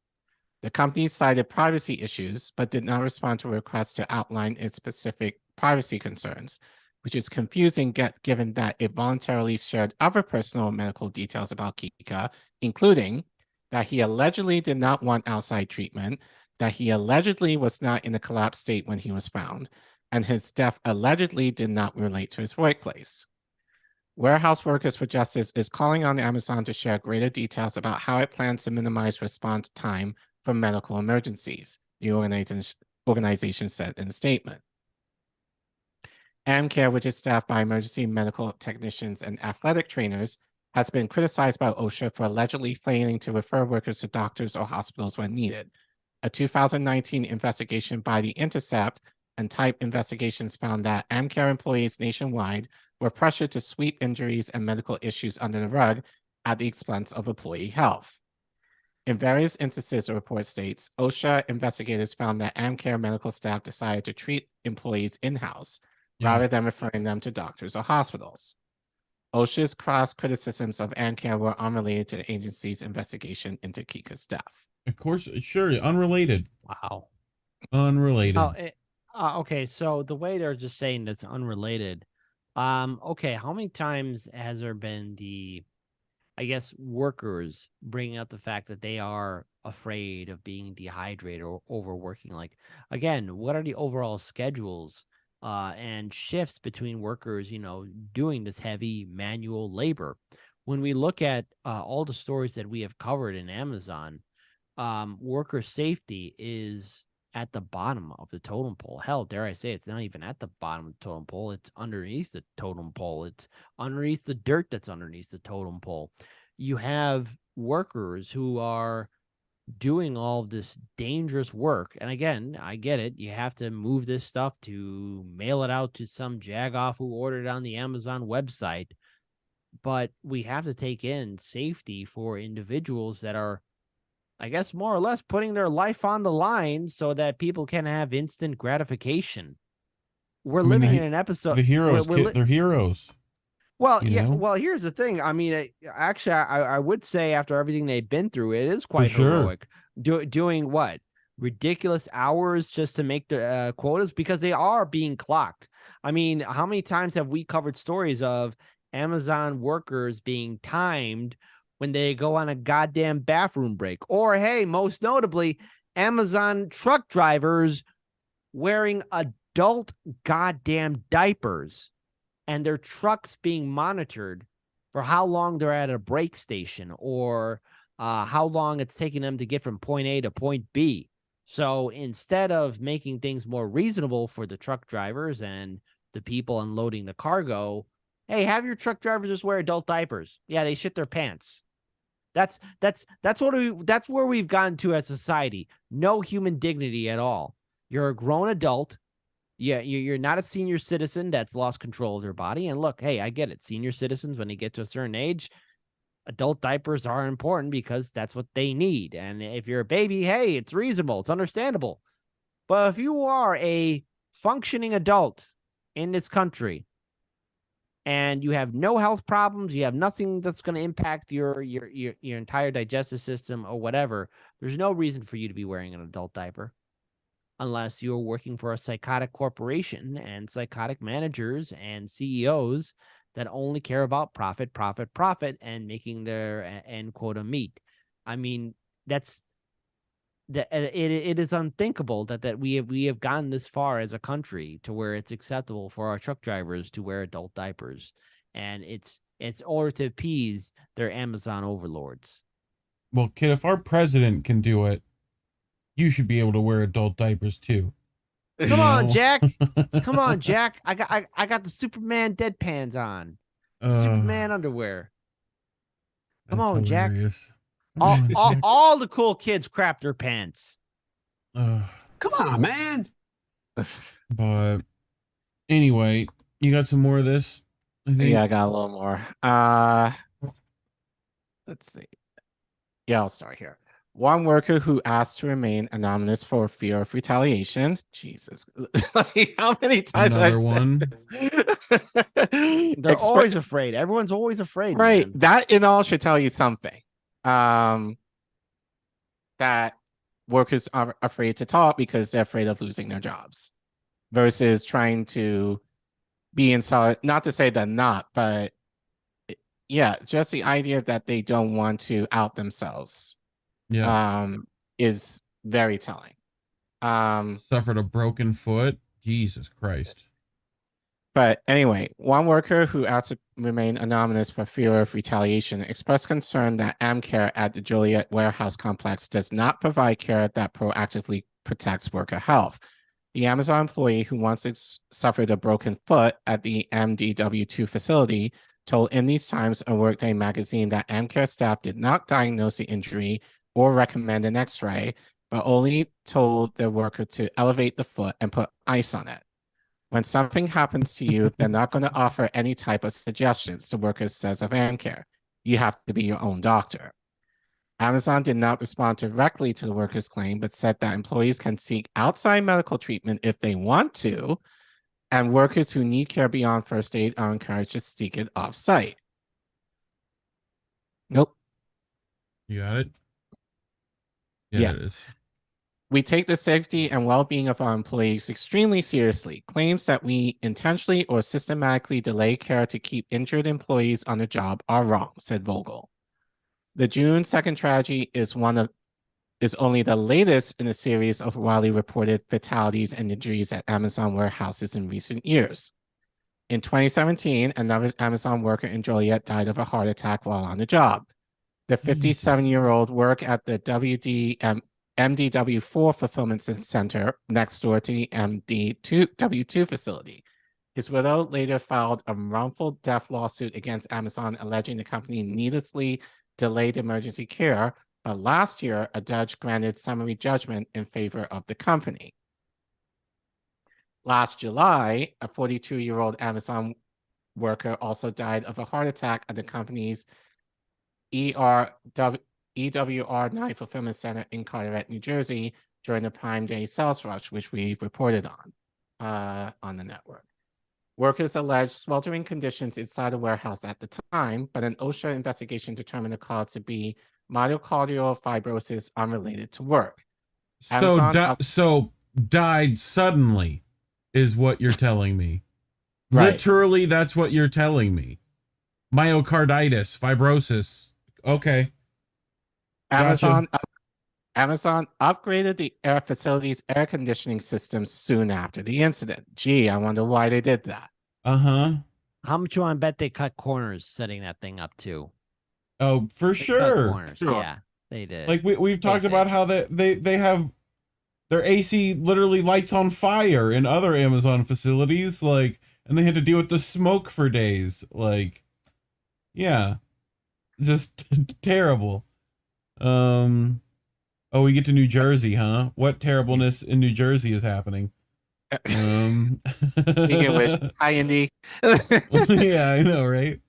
The company cited privacy issues, but did not respond to requests to outline its specific privacy concerns, which is confusing given that it voluntarily shared other personal medical details about Kika, including that he allegedly did not want outside treatment, that he allegedly was not in a collapsed state when he was found, and his death allegedly did not relate to his workplace. Warehouse Workers for Justice is calling on Amazon to share greater details about how it plans to minimize response time for medical emergencies, the organization said in a statement. AmCare, which is staffed by emergency medical technicians and athletic trainers, has been criticized by OSHA for allegedly failing to refer workers to doctors or hospitals when needed. A 2019 investigation by The Intercept and Type Investigations found that AmCare employees nationwide were pressured to sweep injuries and medical issues under the rug at the expense of employee health. In various instances, the report states, OSHA investigators found that AmCare medical staff decided to treat employees in-house, rather than referring them to doctors or hospitals. OSHA's cross criticisms of AmCare were unrelated to the agency's investigation into Kika's death. Of course, sure, unrelated. Wow. Unrelated. Okay, so the way they're just saying that's unrelated. Okay, how many times has there been workers bringing up the fact that they are afraid of being dehydrated or overworking? Like, again, what are the overall schedules and shifts between workers, doing this heavy manual labor? When we look at all the stories that we have covered in Amazon, worker safety is at the bottom of the totem pole. Hell, dare I say, it's not even at the bottom of the totem pole. It's underneath the totem pole. It's underneath the dirt that's underneath the totem pole. You have workers who are doing all of this dangerous work. And again, I get it. You have to move this stuff to mail it out to some jagoff who ordered it on the Amazon website. But we have to take in safety for individuals that are, I guess, more or less putting their life on the line so that people can have instant gratification. We're living in an episode. The heroes, they're heroes. Well, well, here's the thing. I mean, actually, I would say after everything they've been through, it is quite heroic. Doing what? Ridiculous hours just to make the quotas, because they are being clocked. I mean, how many times have we covered stories of Amazon workers being timed when they go on a goddamn bathroom break? Or, hey, most notably, Amazon truck drivers wearing adult goddamn diapers and their trucks being monitored for how long they're at a break station or how long it's taking them to get from point A to point B. So instead of making things more reasonable for the truck drivers and the people unloading the cargo, hey, have your truck drivers just wear adult diapers. Yeah, they shit their pants. That's where we've gotten to as society. No human dignity at all. You're a grown adult. Yeah, you're not a senior citizen that's lost control of their body. And look, hey, I get it. Senior citizens, when they get to a certain age, adult diapers are important because that's what they need. And if you're a baby, hey, it's reasonable. It's understandable. But if you are a functioning adult in this country and you have no health problems, you have nothing that's going to impact your entire digestive system or whatever, there's no reason for you to be wearing an adult diaper. Unless you're working for a psychotic corporation and psychotic managers and CEOs that only care about profit, and making their end quota meet. I mean, it is unthinkable that we have gotten this far as a country to where it's acceptable for our truck drivers to wear adult diapers, and it's order to appease their Amazon overlords. Well, kid, if our president can do it, you should be able to wear adult diapers too. Come on, Jack. Come on, Jack. I got the Superman deadpans on. Superman underwear. Come on, hilarious. Jack. All the cool kids crap their pants. Come on, man. But anyway, you got some more of this? Yeah, I got a little more. Let's see. Yeah, I'll start here. One worker who asked to remain anonymous for fear of retaliation. Jesus. Like, how many times Another one. They're always afraid. Everyone's always afraid. Right. Man. That in all should tell you something. That workers are afraid to talk because they're afraid of losing their jobs versus trying to be in solid. Not to say they're not, but yeah, just the idea that they don't want to out themselves. Yeah. Is very telling. Suffered a broken foot. Jesus Christ. But anyway, one worker who asked to remain anonymous for fear of retaliation expressed concern that AmCare at the Joliet warehouse complex does not provide care that proactively protects worker health. The Amazon employee who once suffered a broken foot at the MDW2 facility told In These Times and Workday magazine that AmCare staff did not diagnose the injury or recommend an x-ray, but only told the worker to elevate the foot and put ice on it. When something happens to you, they're not going to offer any type of suggestions, the worker says of AmCare. You have to be your own doctor. Amazon did not respond directly to the worker's claim, but said that employees can seek outside medical treatment if they want to, and workers who need care beyond first aid are encouraged to seek it off-site. Nope. You got it? Yeah. It is. We take the safety and well-being of our employees extremely seriously. Claims that we intentionally or systematically delay care to keep injured employees on the job are wrong, said Vogel. The June 2nd tragedy is only the latest in a series of widely reported fatalities and injuries at Amazon warehouses in recent years. In 2017, another Amazon worker in Joliet died of a heart attack while on the job. The 57-year-old worked at the MDW4 fulfillment center next door to the MDW2 facility. His widow later filed a wrongful death lawsuit against Amazon, alleging the company needlessly delayed emergency care, but last year, a judge granted summary judgment in favor of the company. Last July, a 42-year-old Amazon worker also died of a heart attack at the company's EWR9 fulfillment center in Carteret, New Jersey, during the Prime Day sales rush, which we reported on the network. Workers alleged sweltering conditions inside the warehouse at the time, but an OSHA investigation determined the cause to be myocardial fibrosis unrelated to work. So died suddenly is what you're telling me. Right. Literally, that's what you're telling me. Myocarditis, fibrosis. Okay. Amazon upgraded the facility's air conditioning system soon after the incident. Gee, I wonder why they did that. Uh-huh. How much you want to bet they cut corners setting that thing up too? Oh, for sure. Yeah, they did. Like we've talked about how they have their AC literally lights on fire in other Amazon facilities, like, and they had to deal with the smoke for days. Like, yeah, just terrible. Oh, we get to New Jersey, huh? What terribleness in New Jersey is happening? Speaking of which, hi, Indy. Yeah, I know, right?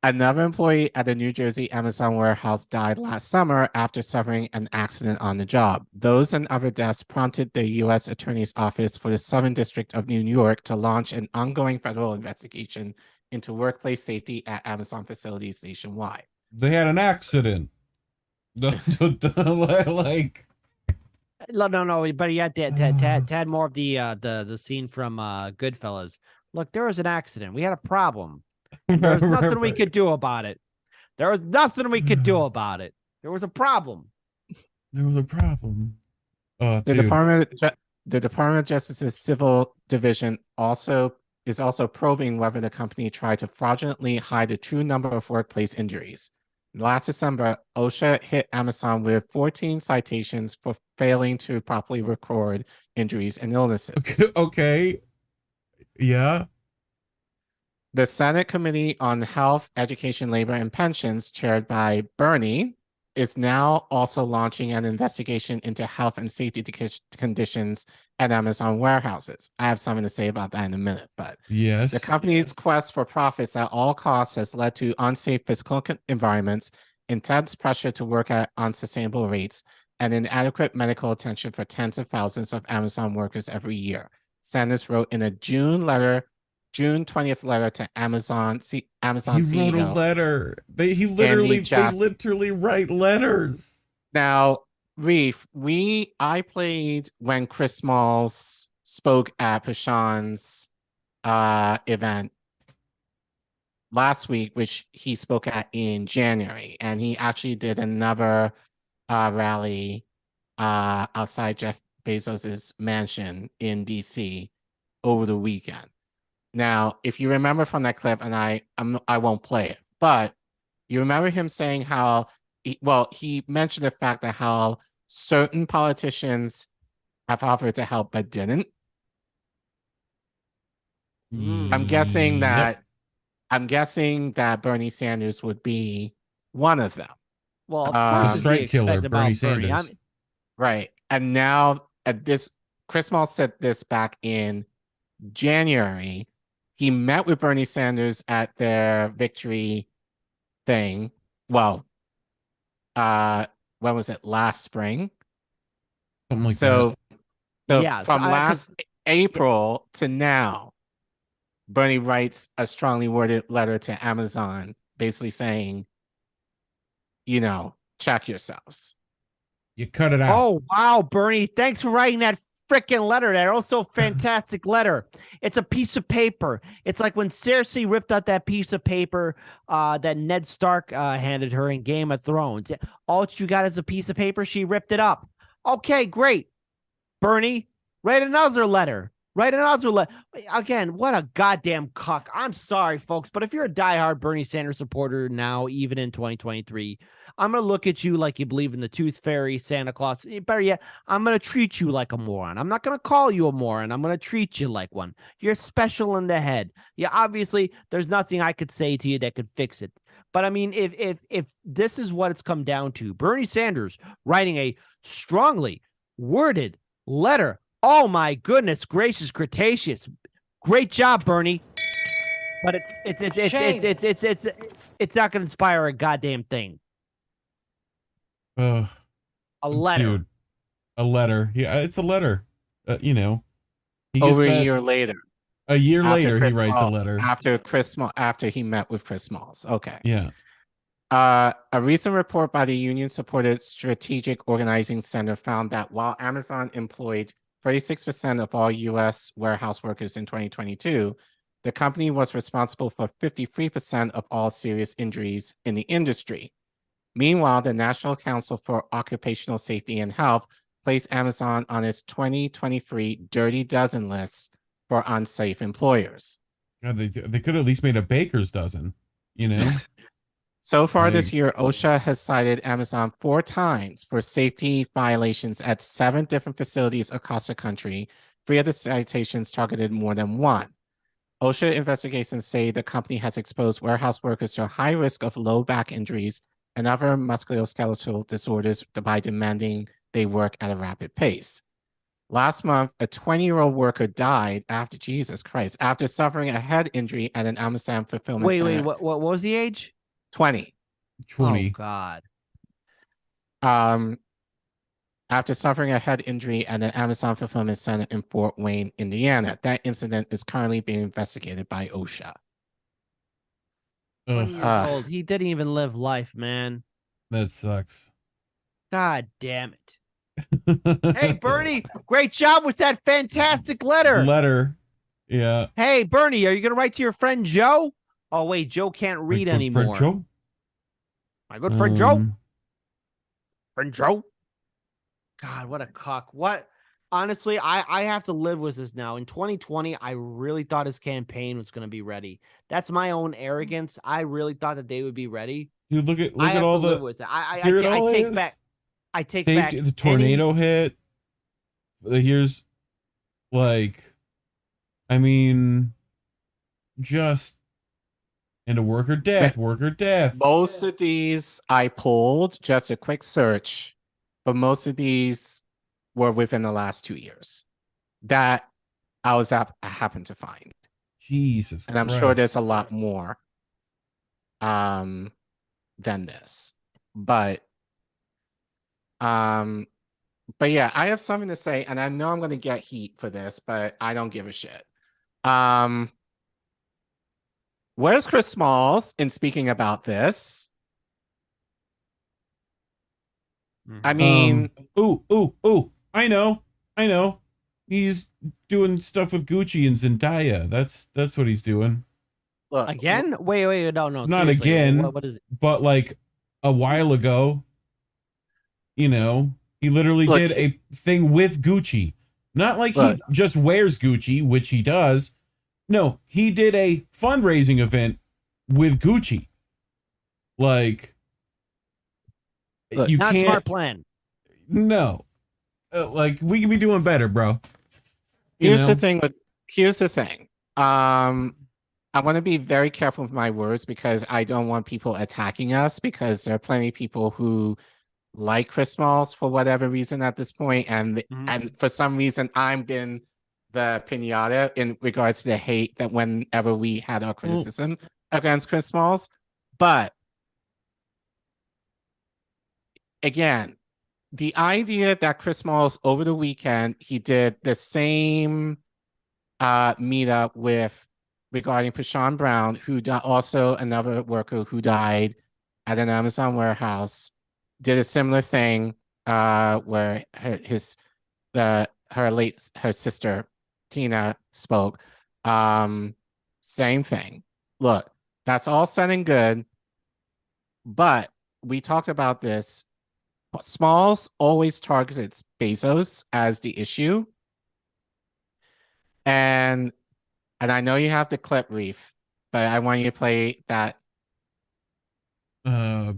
Another employee at a New Jersey Amazon warehouse died last summer after suffering an accident on the job. Those and other deaths prompted the U.S. Attorney's Office for the Southern District of New York to launch an ongoing federal investigation into workplace safety at Amazon facilities nationwide. They had an accident. Like, no, but yeah, Tad more of the scene from Goodfellas. Look, there was an accident. We had a problem. There was nothing we could do about it. There was nothing we could do about it. There was a problem. There was a problem. The Department of Justice's Civil Division is also probing whether the company tried to fraudulently hide the true number of workplace injuries. Last December, OSHA hit Amazon with 14 citations for failing to properly record injuries and illnesses. Okay. Yeah. The Senate Committee on Health, Education, Labor, and Pensions, chaired by Bernie, is now also launching an investigation into health and safety conditions at Amazon warehouses. I have something to say about that in a minute, but yes, the company's quest for profits at all costs has led to unsafe physical environments, intense pressure to work at unsustainable rates, and inadequate medical attention for tens of thousands of Amazon workers every year. Sanders wrote in a June 20th letter to Amazon CEO. He wrote a letter. They literally write letters. Now, Reef, I played when Chris Smalls spoke at Petition's event last week, which he spoke at in January, and he actually did another rally outside Jeff Bezos's mansion in DC over the weekend. Now, if you remember from that clip, and I won't play it, but you remember him saying how, he mentioned the fact that how certain politicians have offered to help but didn't. I'm guessing that Bernie Sanders would be one of them. Well, of course, strike killer Bernie Sanders. Right, and now Chris Moll said this back in January. He met with Bernie Sanders at their victory thing. Well, when was it? Last spring. Something like that. So yeah, from April to now, Bernie writes a strongly worded letter to Amazon, basically saying, check yourselves. You cut it out. Oh, wow, Bernie. Thanks for writing that freaking letter. That also fantastic letter. It's a piece of paper. It's like when Cersei ripped out that piece of paper that Ned Stark handed her in Game of Thrones. All you got is a piece of paper. She ripped it up. Okay, great. Bernie, write another letter. Again, what a goddamn cuck. I'm sorry, folks, but if you're a diehard Bernie Sanders supporter now, even in 2023, I'm going to look at you like you believe in the Tooth Fairy, Santa Claus. Better yet, I'm going to treat you like a moron. I'm not going to call you a moron. I'm going to treat you like one. You're special in the head. Yeah, obviously, there's nothing I could say to you that could fix it. But I mean, if this is what it's come down to, Bernie Sanders writing a strongly worded letter. Oh my goodness gracious Cretaceous. Great job, Bernie. But it's not gonna inspire a goddamn thing. A letter. Dude, a letter. Yeah, it's a letter. Over a year later. A year later, he writes a letter. After he met with Chris Smalls. Okay. Yeah. A recent report by the union-supported Strategic Organizing Center found that while Amazon employed 36% of all U.S. warehouse workers in 2022, the company was responsible for 53% of all serious injuries in the industry. Meanwhile, the National Council for Occupational Safety and Health placed Amazon on its 2023 Dirty Dozen list for unsafe employers. God, they could have at least made a baker's dozen, So far this year, OSHA has cited Amazon 4 times for safety violations at 7 different facilities across the country. 3 of the citations targeted more than 1. OSHA investigations say the company has exposed warehouse workers to a high risk of low back injuries and other musculoskeletal disorders by demanding they work at a rapid pace. Last month, a 20-year-old worker died after suffering a head injury at an Amazon fulfillment center. What was the age? 20. Oh, God. After suffering a head injury at an Amazon fulfillment center in Fort Wayne, Indiana. That incident is currently being investigated by OSHA. 20 years old. He didn't even live life, man. That sucks. God damn it. Hey, Bernie, great job with that fantastic letter. Yeah. Hey, Bernie, are you going to write to your friend Joe? Oh, wait, Joe can't read anymore. Joe? My good friend Joe? Friend Joe? God, what a cock. What? Honestly, I have to live with this now. In 2020, I really thought his campaign was going to be ready. That's my own arrogance. I really thought that they would be ready. Dude, look at all the... Live with that. I take back the tornado hit. Here's just... And a worker death. Most of these I pulled, just a quick search, but most of these were within the last 2 years that I happened to find. Jesus And I'm Christ. sure there's a lot more than this. But yeah, I have something to say, and I know I'm going to get heat for this, but I don't give a shit. Where's Chris Smalls in speaking about this? I mean... I know. He's doing stuff with Gucci and Zendaya. That's what he's doing. Look, again? Wait, no. Not seriously. again. What is it? But a while ago, he literally did a thing with Gucci. Not he just wears Gucci, which he does. No, he did a fundraising event with Gucci. You not can't. Smart plan. No, we can be doing better, bro. Here's the thing. I want to be very careful with my words because I don't want people attacking us because there are plenty of people who like Chris Smalls for whatever reason at this point, and for some reason I've been the pinata in regards to the hate that whenever we had our criticism against Chris Smalls. But again, the idea that Chris Smalls over the weekend, he did the same meet up with regarding Pashan Brown, who also another worker who died at an Amazon warehouse, did a similar thing where her sister Tina spoke. Same thing. Look, that's all said and good, but we talked about this. Smalls always targets Bezos as the issue. And I know you have the clip, Reef, but I want you to play that. I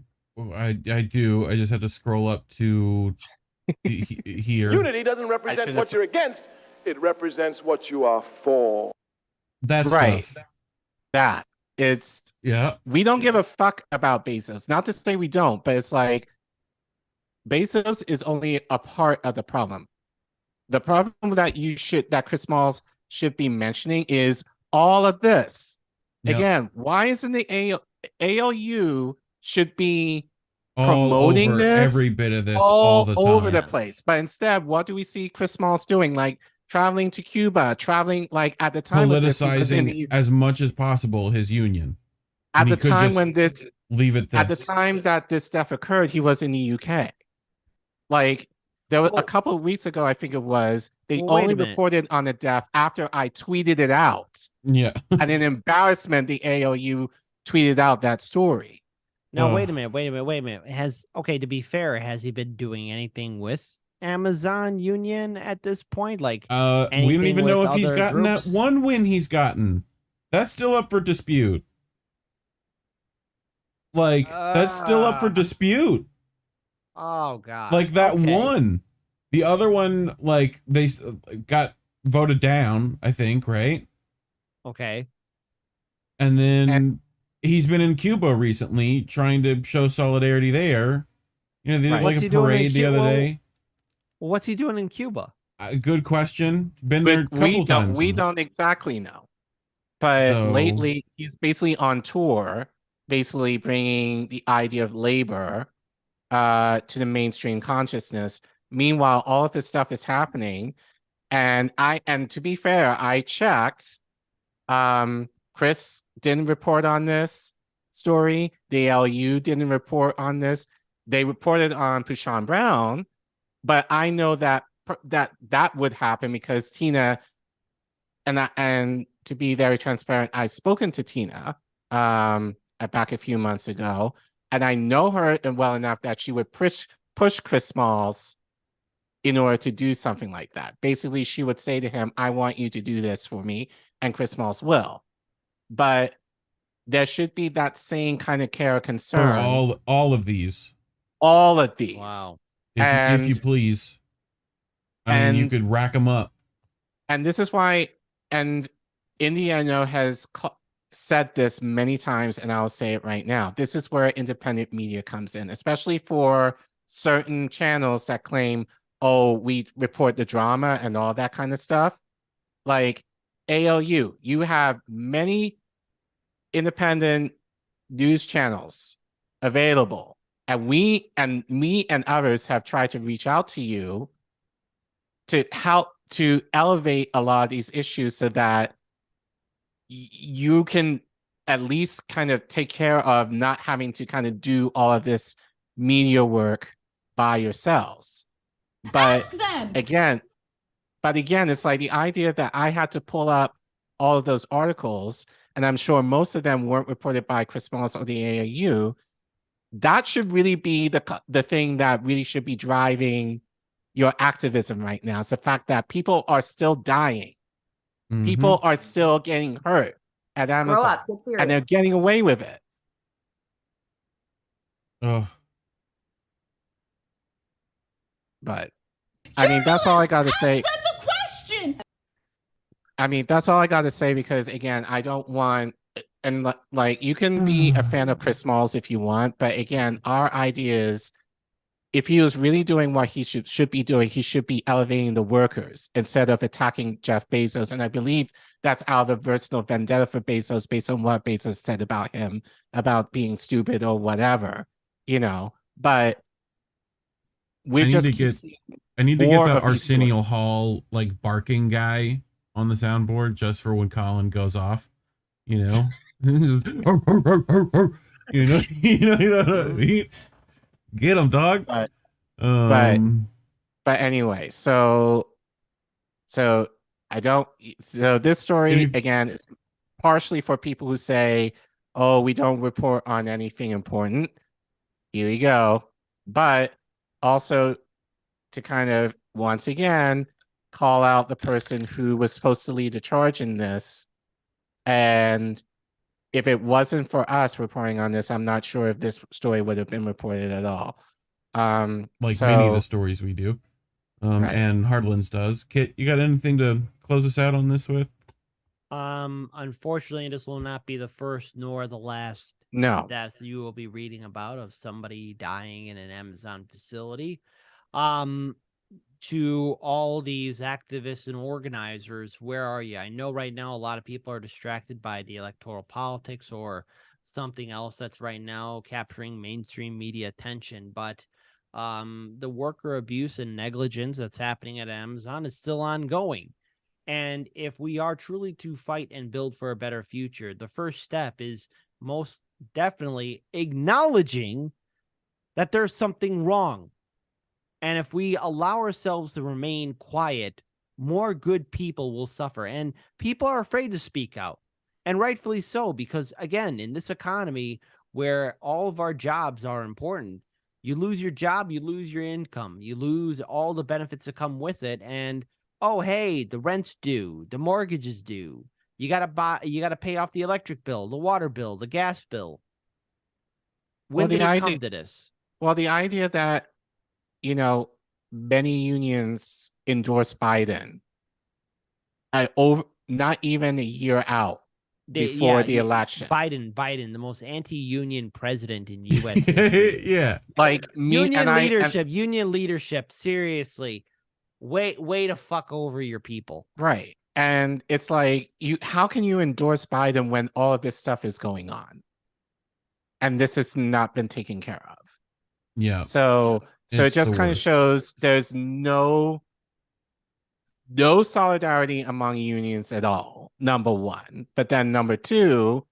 do. I just have to scroll up to here. Unity doesn't represent what you're against. It represents what you are for. That's right. Stuff. That it's we don't give a fuck about Bezos. Not to say we don't, but it's like Bezos is only a part of the problem. The problem that Chris Smalls should be mentioning is all of this. Again, why isn't the ALU should be promoting this? Every bit of this all the time. Over the place. But instead, what do we see Chris Smalls doing? Like traveling to Cuba, traveling like at the time politicizing as much as possible his union. At the time when leave it at the time that this stuff occurred, he was in the UK. Like there was a couple of weeks ago, I think it was, they only reported on the death after I tweeted it out. Yeah. And in embarrassment, the ALU tweeted out that story. Now, wait a minute. To be fair, has he been doing anything with Amazon Union at this point? Like, we don't even know if he's gotten groups? that one win he's gotten. That's still up for dispute. Like, that's still up for dispute. Oh, God. Like that one. The other one, like, they got voted down, I think, right? Okay. And then he's been in Cuba recently trying to show solidarity there. You know, they did like a parade the other day. Well, what's he doing in Cuba? Good question. Been there a couple times. We don't exactly know. But lately, he's basically on tour, basically bringing the idea of labor to the mainstream consciousness. Meanwhile, all of this stuff is happening. And to be fair, I checked. Chris didn't report on this story. The LU didn't report on this. They reported on Pashan Brown, but I know that would happen because Tina and to be very transparent, I've spoken to Tina back a few months ago, and I know her well enough that she would push Chris Smalls in order to do something like that. Basically, she would say to him, "I want you to do this for me," and Chris Smalls will. But there should be that same kind of care or concern. For all of these. All of these. Wow. If you please. I mean, you could rack them up. And this is why, and India, I know, has said this many times, and I'll say it right now. This is where independent media comes in, especially for certain channels that claim, oh, we report the drama and all that kind of stuff. Like ALU, you have many independent news channels available. And me and others have tried to reach out to you to help to elevate a lot of these issues so that you can at least kind of take care of not having to kind of do all of this media work by yourselves. But again, it's like the idea that I had to pull up all of those articles, and I'm sure most of them weren't reported by Chris Smalls or the AAU. That should really be the thing that really should be driving your activism right now. It's the fact that people are still dying. Mm-hmm. People are still getting hurt at Amazon. Grow up, get serious. And they're getting away with it. Oh. But I mean, that's all I got to say. The question. I mean, that's all I got to say because again, I don't want, and like you can be a fan of Chris Smalls if you want, but again, our idea is if he was really doing what he should be doing, he should be elevating the workers instead of attacking Jeff Bezos. And I believe that's out of personal vendetta for Bezos based on what Bezos said about him, about being stupid or whatever, you know. But I need to get that Arsenio Hall like barking guy on the soundboard just for when Collin goes off. You know, just, you know, get him, dog. But anyway, so I don't. So this story again is partially for people who say, "Oh, we don't report on anything important." Here we go. But also to kind of once again call out the person who was supposed to lead the charge in this. And if it wasn't for us reporting on this, I'm not sure if this story would have been reported at all. Like many of the stories we do. Right. And Hardlands does. Kit, you got anything to close us out on this with? Unfortunately, this will not be the first nor the last death you will be reading about of somebody dying in an Amazon facility. To all these activists and organizers, where are you? I know right now a lot of people are distracted by the electoral politics or something else that's right now capturing mainstream media attention, but the worker abuse and negligence that's happening at Amazon is still ongoing. And if we are truly to fight and build for a better future, the first step is most definitely acknowledging that there's something wrong. And if we allow ourselves to remain quiet, more good people will suffer. And people are afraid to speak out. And rightfully so, because again, in this economy where all of our jobs are important, you lose your job, you lose your income, you lose all the benefits that come with it. And oh, hey, the rent's due, the mortgage is due. You gotta pay off the electric bill, the water bill, the gas bill. When did it come to this? Well, the idea that, you know, many unions endorsed Biden not even a year out before the election. Biden, the most anti-union president in U.S. history. Yeah. Like union leadership, seriously. Way to fuck over your people. Right. And it's like, how can you endorse Biden when all of this stuff is going on? And this has not been taken care of. Yeah. So it just kind of shows there's no solidarity among unions at all, number one. But then number two,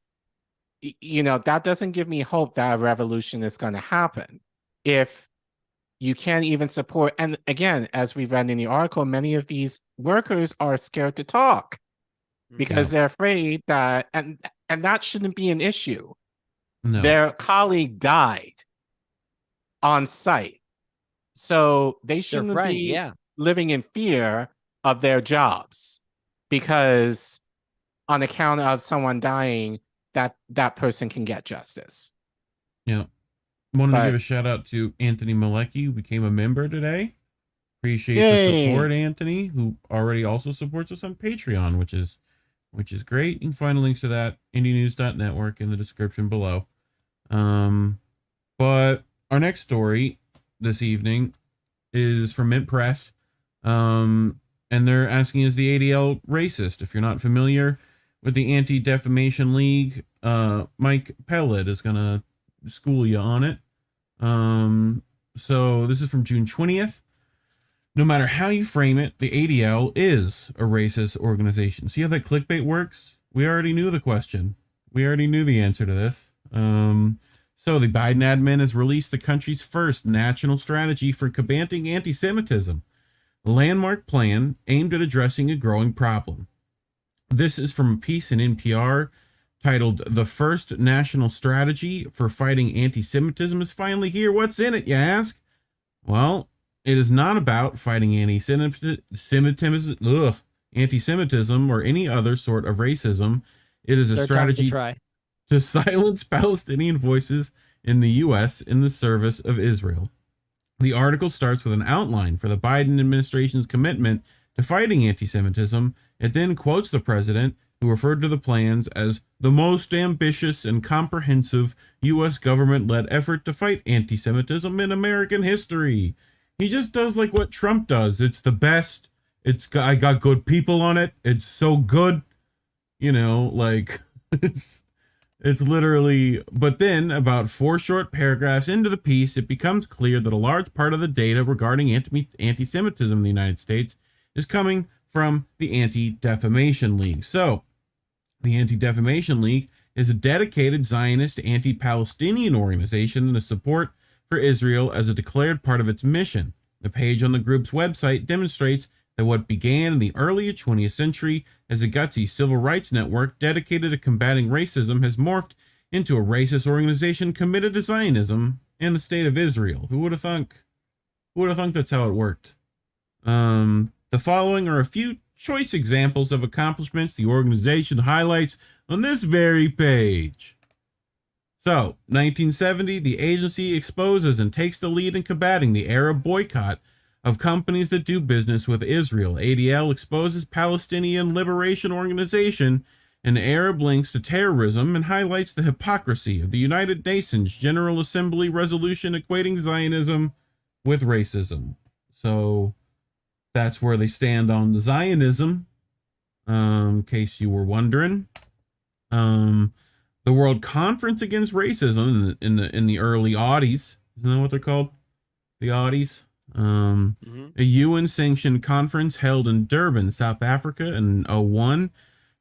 you know, that doesn't give me hope that a revolution is going to happen. If you can't even support, and again, as we read in the article, many of these workers are scared to talk because they're afraid that, and that shouldn't be an issue. No. Their colleague died on site. So they shouldn't be living in fear of their jobs because on account of someone dying, that person can get justice. Yeah. Wanted to give a shout out to Anthony Malecki, who became a member today. Appreciate the support, Anthony, who already also supports us on Patreon, which is great. You can find links to that, indienews.network, in the description below. But our next story this evening is from Mint Press. And they're asking, is the ADL racist? If you're not familiar with the Anti-Defamation League, Mike Pellet is going to school you on it. So this is from June 20th. No matter how you frame it, the ADL is a racist organization. See how that clickbait works? We already knew the question. We already knew the answer to this. So the Biden admin has released the country's first national strategy for combating anti-Semitism, a landmark plan aimed at addressing a growing problem. This is from a piece in NPR titled "The First National Strategy for Fighting Anti-Semitism is Finally Here. What's in it, you ask?" Well, it is not about fighting anti-Semitism or any other sort of racism. It is a strategy to silence Palestinian voices in the U.S. in the service of Israel. The article starts with an outline for the Biden administration's commitment to fighting anti-Semitism. It then quotes the president, who referred to the plans as the most ambitious and comprehensive U.S. government-led effort to fight anti-Semitism in American history. He just does like what Trump does. It's the best. I got good people on it. It's so good. You know, like, it's literally, but then about 4 short paragraphs into the piece, it becomes clear that a large part of the data regarding anti-Semitism in the United States is coming from the Anti-Defamation League. So, the Anti-Defamation League is a dedicated Zionist anti-Palestinian organization that has support for Israel as a declared part of its mission. The page on the group's website demonstrates that what began in the early 20th century as a gutsy civil rights network dedicated to combating racism has morphed into a racist organization committed to Zionism and the state of Israel. Who would have thunk? Who would have thunk that's how it worked? The following are a few choice examples of accomplishments the organization highlights on this very page. So, 1970, the agency exposes and takes the lead in combating the Arab boycott of companies that do business with Israel. ADL exposes Palestinian Liberation Organization and Arab links to terrorism and highlights the hypocrisy of the United Nations General Assembly resolution equating Zionism with racism. So that's where they stand on the Zionism, in case you were wondering. The World Conference Against Racism in the early Audis, isn't that what they're called? The Audis. A UN-sanctioned conference held in Durban, South Africa in 2001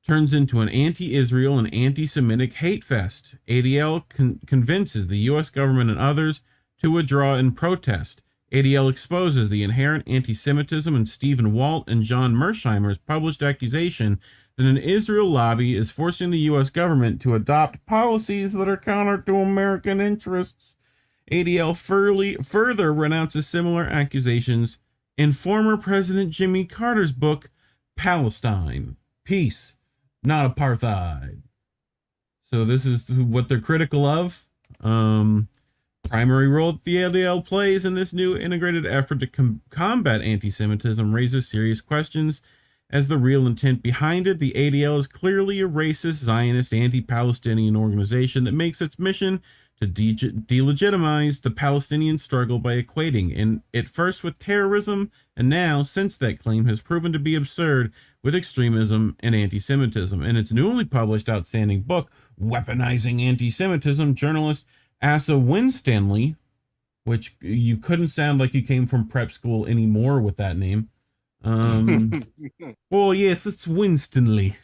turns into an anti-Israel and anti-Semitic hate fest. ADL convinces the U.S. government and others to withdraw in protest. ADL exposes the inherent anti-Semitism in Stephen Walt and John Mersheimer's published accusation that an Israel lobby is forcing the U.S. government to adopt policies that are counter to American interests. ADL further renounces similar accusations in former President Jimmy Carter's book, Palestine, Peace, Not Apartheid. So this is what they're critical of. Primary role that the ADL plays in this new integrated effort to combat anti-Semitism raises serious questions as the real intent behind it. The ADL is clearly a racist, Zionist, anti-Palestinian organization that makes its mission to delegitimize the Palestinian struggle by equating it first with terrorism, and now, since that claim has proven to be absurd, with extremism and anti-Semitism. In its newly published outstanding book, Weaponizing Anti-Semitism, journalist Asa Winstanley, which you couldn't sound like you came from prep school anymore with that name. Well, yes, it's Winstanley.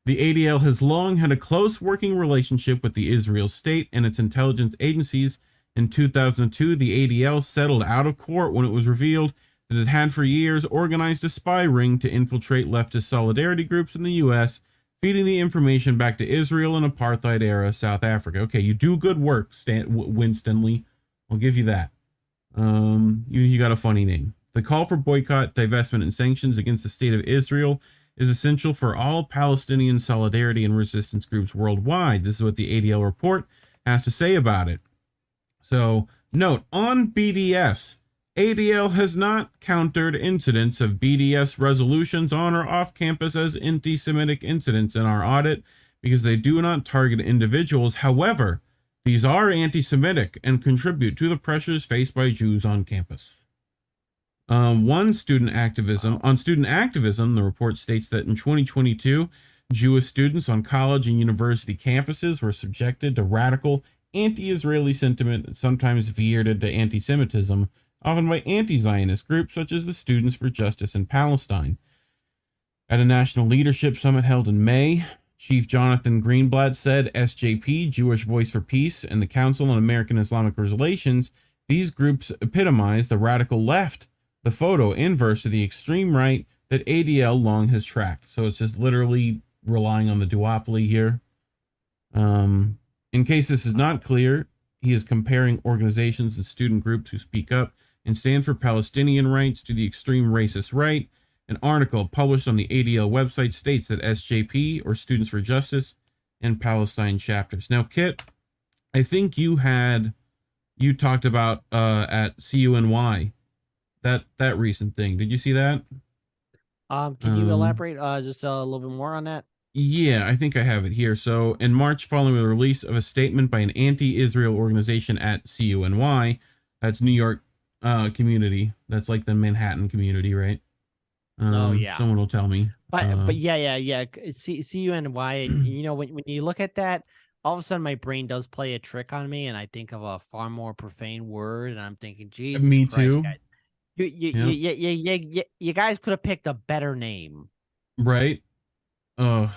The ADL has long had a close working relationship with the Israel state and its intelligence agencies. In 2002, the ADL settled out of court when it was revealed that it had for years organized a spy ring to infiltrate leftist solidarity groups in the U.S., feeding the information back to Israel and apartheid-era South Africa. Okay, you do good work, Winstanley. I'll give you that. You got a funny name. The call for boycott, divestment, and sanctions against the state of Israel is essential for all Palestinian solidarity and resistance groups worldwide. This is what the ADL report has to say about it. So, note, on BDS, ADL has not countered incidents of BDS resolutions on or off campus as anti-Semitic incidents in our audit because they do not target individuals. However, these are anti-Semitic and contribute to the pressures faced by Jews on campus. On student activism, the report states that in 2022, Jewish students on college and university campuses were subjected to radical anti-Israeli sentiment that sometimes veered into anti-Semitism, often by anti-Zionist groups such as the Students for Justice in Palestine. At a national leadership summit held in May, Chief Jonathan Greenblatt said SJP, Jewish Voice for Peace, and the Council on American Islamic Relations, these groups epitomize the radical left, the photo inverse of the extreme right that ADL long has tracked. So it's just literally relying on the duopoly here. In case this is not clear, he is comparing organizations and student groups who speak up and stand for Palestinian rights to the extreme racist right. An article published on the ADL website states that SJP, or Students for Justice, and Palestine chapters. Now, Kit, I think you talked about at CUNY that recent thing. Did you see that? Can you elaborate just a little bit more on that? Yeah, I think I have it here. So in March, following the release of a statement by an anti-Israel organization at CUNY, that's New York community. That's like the Manhattan community, right? Oh, yeah. Someone will tell me. But yeah. CUNY, you know, when you look at that, all of a sudden my brain does play a trick on me, and I think of a far more profane word, and I'm thinking, Jesus Me Christ, too. guys. You guys could have picked a better name, right? It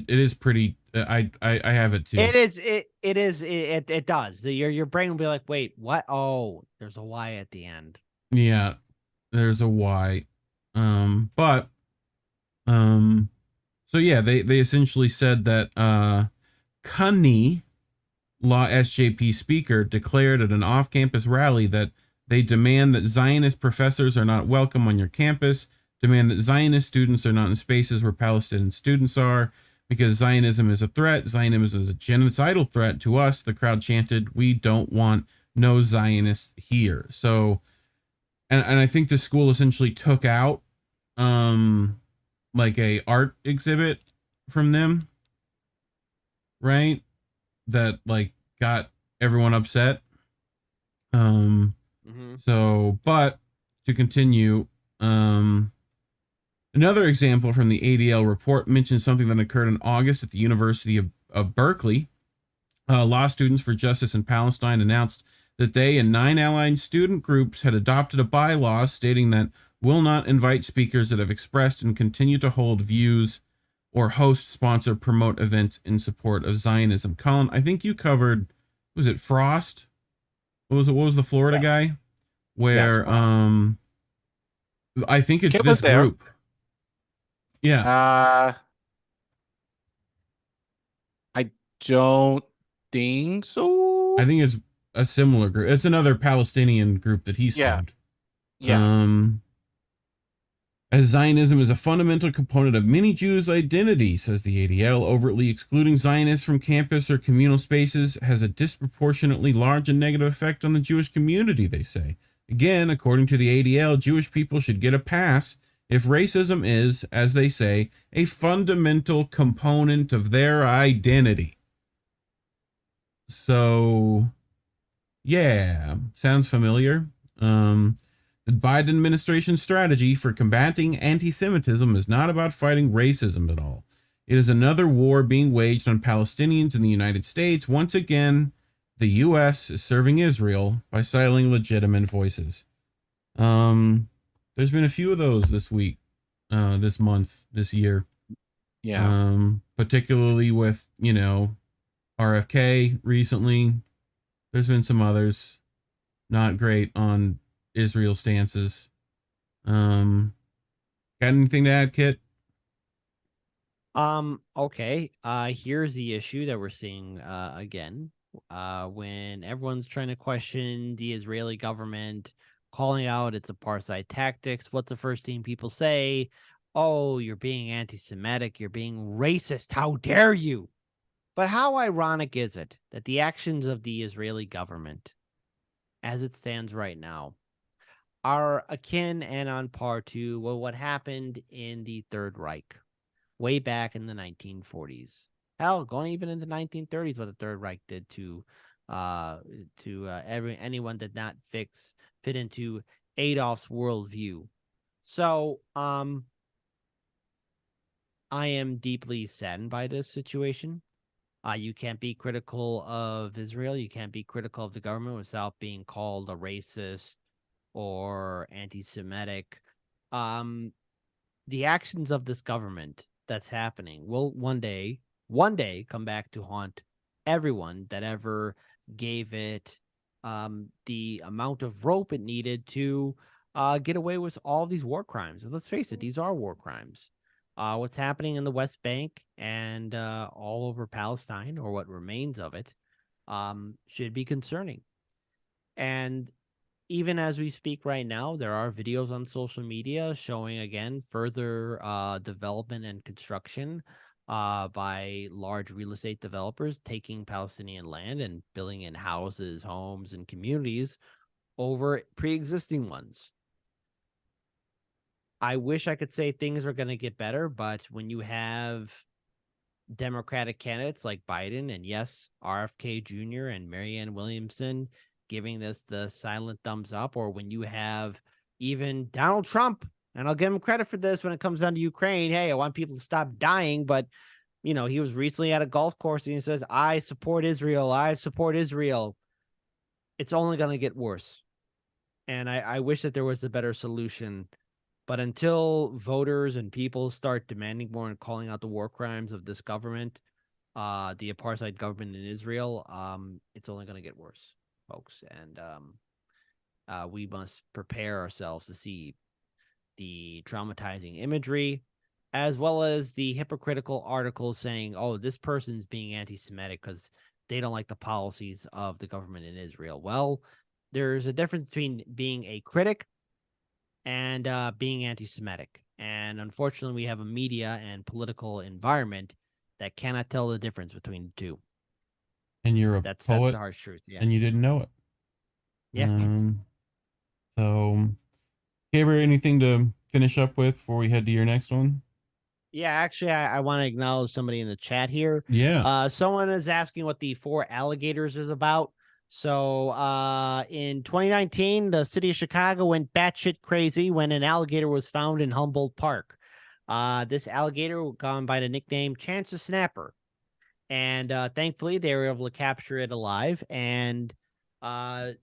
is pretty. I have it too. It does. Your brain will be like, wait, what? Oh, there's a Y at the end. Yeah, there's a Y. So yeah, they essentially said that Cunny, Law SJP speaker, declared at an off-campus rally that they demand that Zionist professors are not welcome on your campus, demand that Zionist students are not in spaces where Palestinian students are, because Zionism is a threat. Zionism is a genocidal threat to us. The crowd chanted, "We don't want no Zionists here." So, and I think the school essentially took out like a art exhibit from them, right? That like got everyone upset. So, but to continue, another example from the ADL report mentions something that occurred in August at the University of Berkeley. Law Students for Justice in Palestine announced that they and 9 allied student groups had adopted a bylaw stating that will not invite speakers that have expressed and continue to hold views or host, sponsor, promote events in support of Zionism. Collin, I think you covered, was it Frost? What was the Florida guy? Where I think it's this group. Yeah. I don't think so. I think it's a similar group. It's another Palestinian group that he's formed. Yeah. As Zionism is a fundamental component of many Jews' identity, says the ADL, overtly excluding Zionists from campus or communal spaces has a disproportionately large and negative effect on the Jewish community, they say. Again, according to the ADL, Jewish people should get a pass if racism is, as they say, a fundamental component of their identity. So, yeah, sounds familiar. The Biden administration's strategy for combating anti-Semitism is not about fighting racism at all. It is another war being waged on Palestinians in the United States. Once again, the U.S. is serving Israel by silencing legitimate voices. There's been a few of those this week, this month, this year. Yeah. Particularly with, RFK recently. There's been some others not great on Israel stances. Got anything to add, Kit? Okay. Here's the issue that we're seeing again. When everyone's trying to question the Israeli government, calling out its apartheid tactics, what's the first thing people say? Oh, you're being anti-Semitic, you're being racist, how dare you? But how ironic is it that the actions of the Israeli government, as it stands right now, are akin and on par to what happened in the Third Reich way back in the 1940s. Hell, going even in the 1930s, what the Third Reich did to anyone that did not fit into Adolf's worldview. So, I am deeply saddened by this situation. You can't be critical of Israel. You can't be critical of the government without being called a racist or anti-Semitic. The actions of this government that's happening will one day come back to haunt everyone that ever gave it the amount of rope it needed to get away with all these war crimes. And let's face it, these are war crimes. What's happening in the West Bank and all over Palestine, or what remains of it, should be concerning. And even as we speak right now, there are videos on social media showing, again, further development and construction by large real estate developers taking Palestinian land and building in houses, homes, and communities over pre-existing ones. I wish I could say things are going to get better, but when you have Democratic candidates like Biden and, yes, RFK Jr. and Marianne Williamson giving this the silent thumbs up, or when you have even Donald Trump, and I'll give him credit for this when it comes down to Ukraine. Hey, I want people to stop dying, but, he was recently at a golf course and he says, I support Israel. I support Israel. It's only going to get worse. And I wish that there was a better solution. But until voters and people start demanding more and calling out the war crimes of this government, the apartheid government in Israel, it's only going to get worse, folks. And we must prepare ourselves to see the traumatizing imagery, as well as the hypocritical articles saying, oh, this person's being anti-Semitic because they don't like the policies of the government in Israel. Well, there's a difference between being a critic and being anti-Semitic. And unfortunately, we have a media and political environment that cannot tell the difference between the two. And you're a that's poet, the harsh truth. Yeah. and you didn't know it. Yeah. So, Gabriel, anything to finish up with before we head to your next one? Yeah, actually, I want to acknowledge somebody in the chat here. Yeah. Someone is asking what the 4 alligators is about. So in 2019, the city of Chicago went batshit crazy when an alligator was found in Humboldt Park. This alligator gone by the nickname Chance the Snapper. And thankfully, they were able to capture it alive. And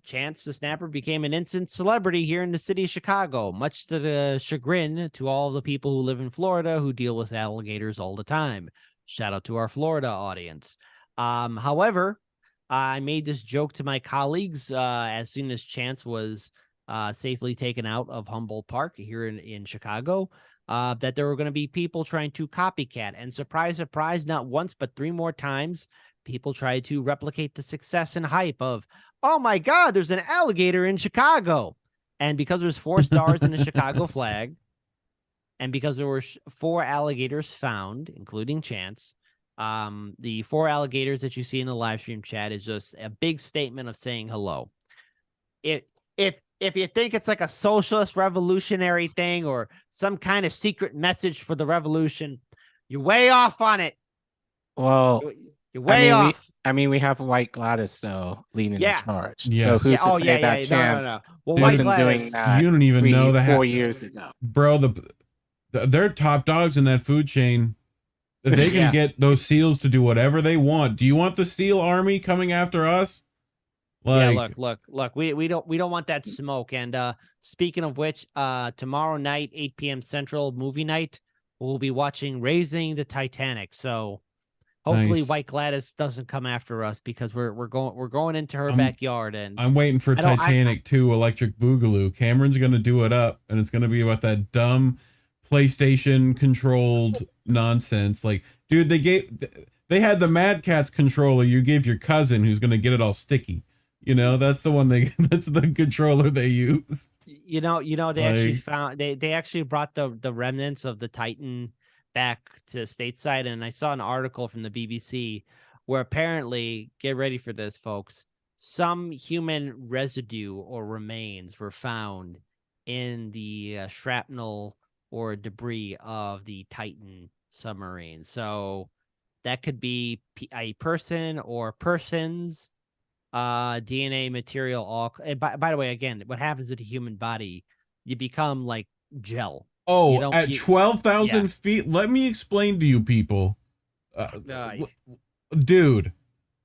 Chance the Snapper became an instant celebrity here in the city of Chicago, much to the chagrin to all the people who live in Florida who deal with alligators all the time. Shout out to our Florida audience. However, I made this joke to my colleagues as soon as Chance was safely taken out of Humboldt Park here in Chicago, that there were going to be people trying to copycat. And surprise, surprise, not once, but 3 more times, people tried to replicate the success and hype of, oh my God, there's an alligator in Chicago. And because there's 4 stars in the Chicago flag, and because there were 4 alligators found, including Chance, the 4 alligators that you see in the live stream chat is just a big statement of saying hello. If you think it's like a socialist revolutionary thing or some kind of secret message for the revolution, you're way off on it. Well, you're way off. We have White Gladys though leading the charge. Yes. So who's to say that Chance Well, wasn't doing that? You don't even know that 4 years ago, bro. They're top dogs in that food chain. They can get those SEALs to do whatever they want. Do you want the SEAL army coming after us? Like, Look. We don't want that smoke. And speaking of which, tomorrow night, 8 p.m. Central, movie night, we'll be watching Raising the Titanic. So hopefully, nice. White Gladys doesn't come after us because we're going into her backyard. And I'm waiting for Titanic 2 Electric Boogaloo. Cameron's gonna do it up, and it's gonna be about that dumb PlayStation controlled nonsense. Like, dude, they had the Mad Catz controller you gave your cousin who's gonna get it all sticky. You know, that's the one that's the controller they use. You know, they actually found they actually brought the remnants of the Titan back to stateside, and I saw an article from the BBC where apparently, get ready for this, folks, some human residue or remains were found in the shrapnel or debris of the Titan submarine. So that could be a person or persons, DNA material. All. And by the way, again, what happens to the human body? You become like gel. Oh, at 12,000 feet? Let me explain to you people. Dude,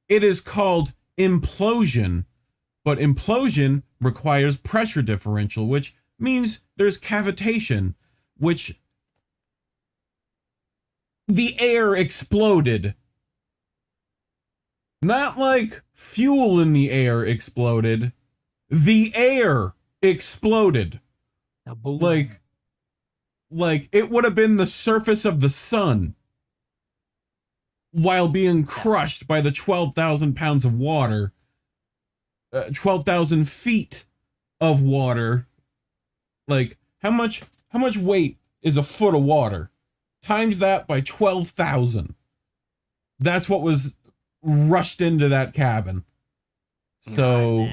it is called implosion, but implosion requires pressure differential, which means there's cavitation, which the air exploded. Not like fuel in the air exploded. The air exploded. Like it would have been the surface of the sun while being crushed by the 12,000 pounds of water, 12,000 feet of water. Like how much weight is a foot of water? Times that by 12,000. That's what was rushed into that cabin. So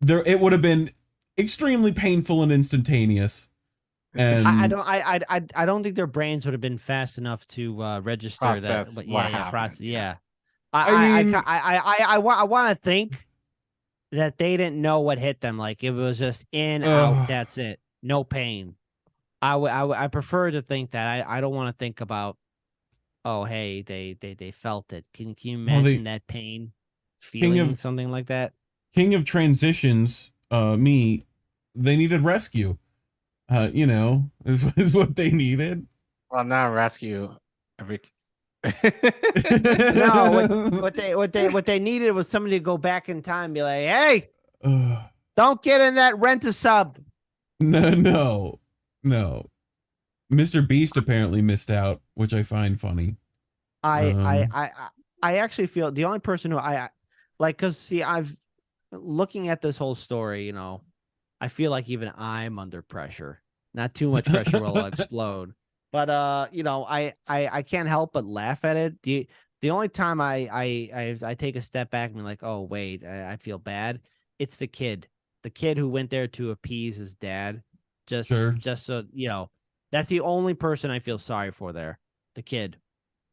it would have been extremely painful and instantaneous. And I don't think their brains would have been fast enough to register process that. What happened. Process. Yeah. I I want to think that they didn't know what hit them. Like it was just in out. That's it. No pain. I prefer to think that. I don't want to think about. Oh, hey, they felt it. Can you imagine that pain? Feeling something like that. King of Transitions, me they needed rescue. Is what they needed. Well, not rescue. No, what they needed was somebody to go back in time and be like, hey, don't get in that rent-a-sub. No. Mr. Beast apparently missed out, which I find funny. I actually feel the only person who I like, because see, I've looking at this whole story, I feel like even I'm under pressure. Not too much pressure will explode. But I can't help but laugh at it. The only time I take a step back and be like, oh wait, I feel bad. It's the kid who went there to appease his dad. Just so that's the only person I feel sorry for there. The kid,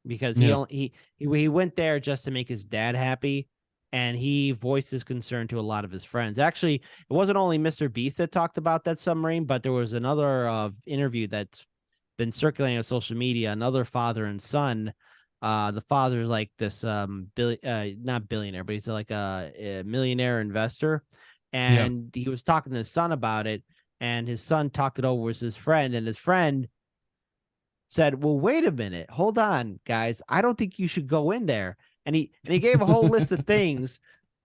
because he went there just to make his dad happy. And he voiced his concern to a lot of his friends. Actually, it wasn't only Mr. Beast that talked about that submarine, but there was another interview that's been circulating on social media. Another father and son. The father's like this not billionaire, but he's like a millionaire investor. And he was talking to his son about it. And his son talked it over with his friend. And his friend said, well, wait a minute. Hold on, guys. I don't think you should go in there. And he gave a whole list of things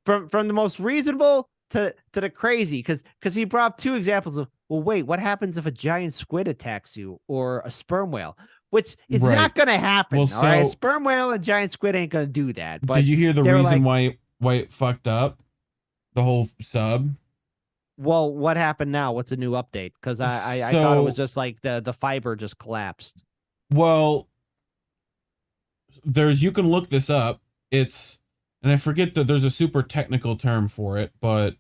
from the most reasonable to the crazy, because he brought up two examples of, well, wait, what happens if a giant squid attacks you or a sperm whale, which is not going to happen. Well, all right, a sperm whale and a giant squid ain't going to do that. But did you hear the reason why it fucked up the whole sub? Well, what happened now? What's a new update? Because I thought it was just like the fiber just collapsed. Well, you can look this up. And I forget that there's a super technical term for it, but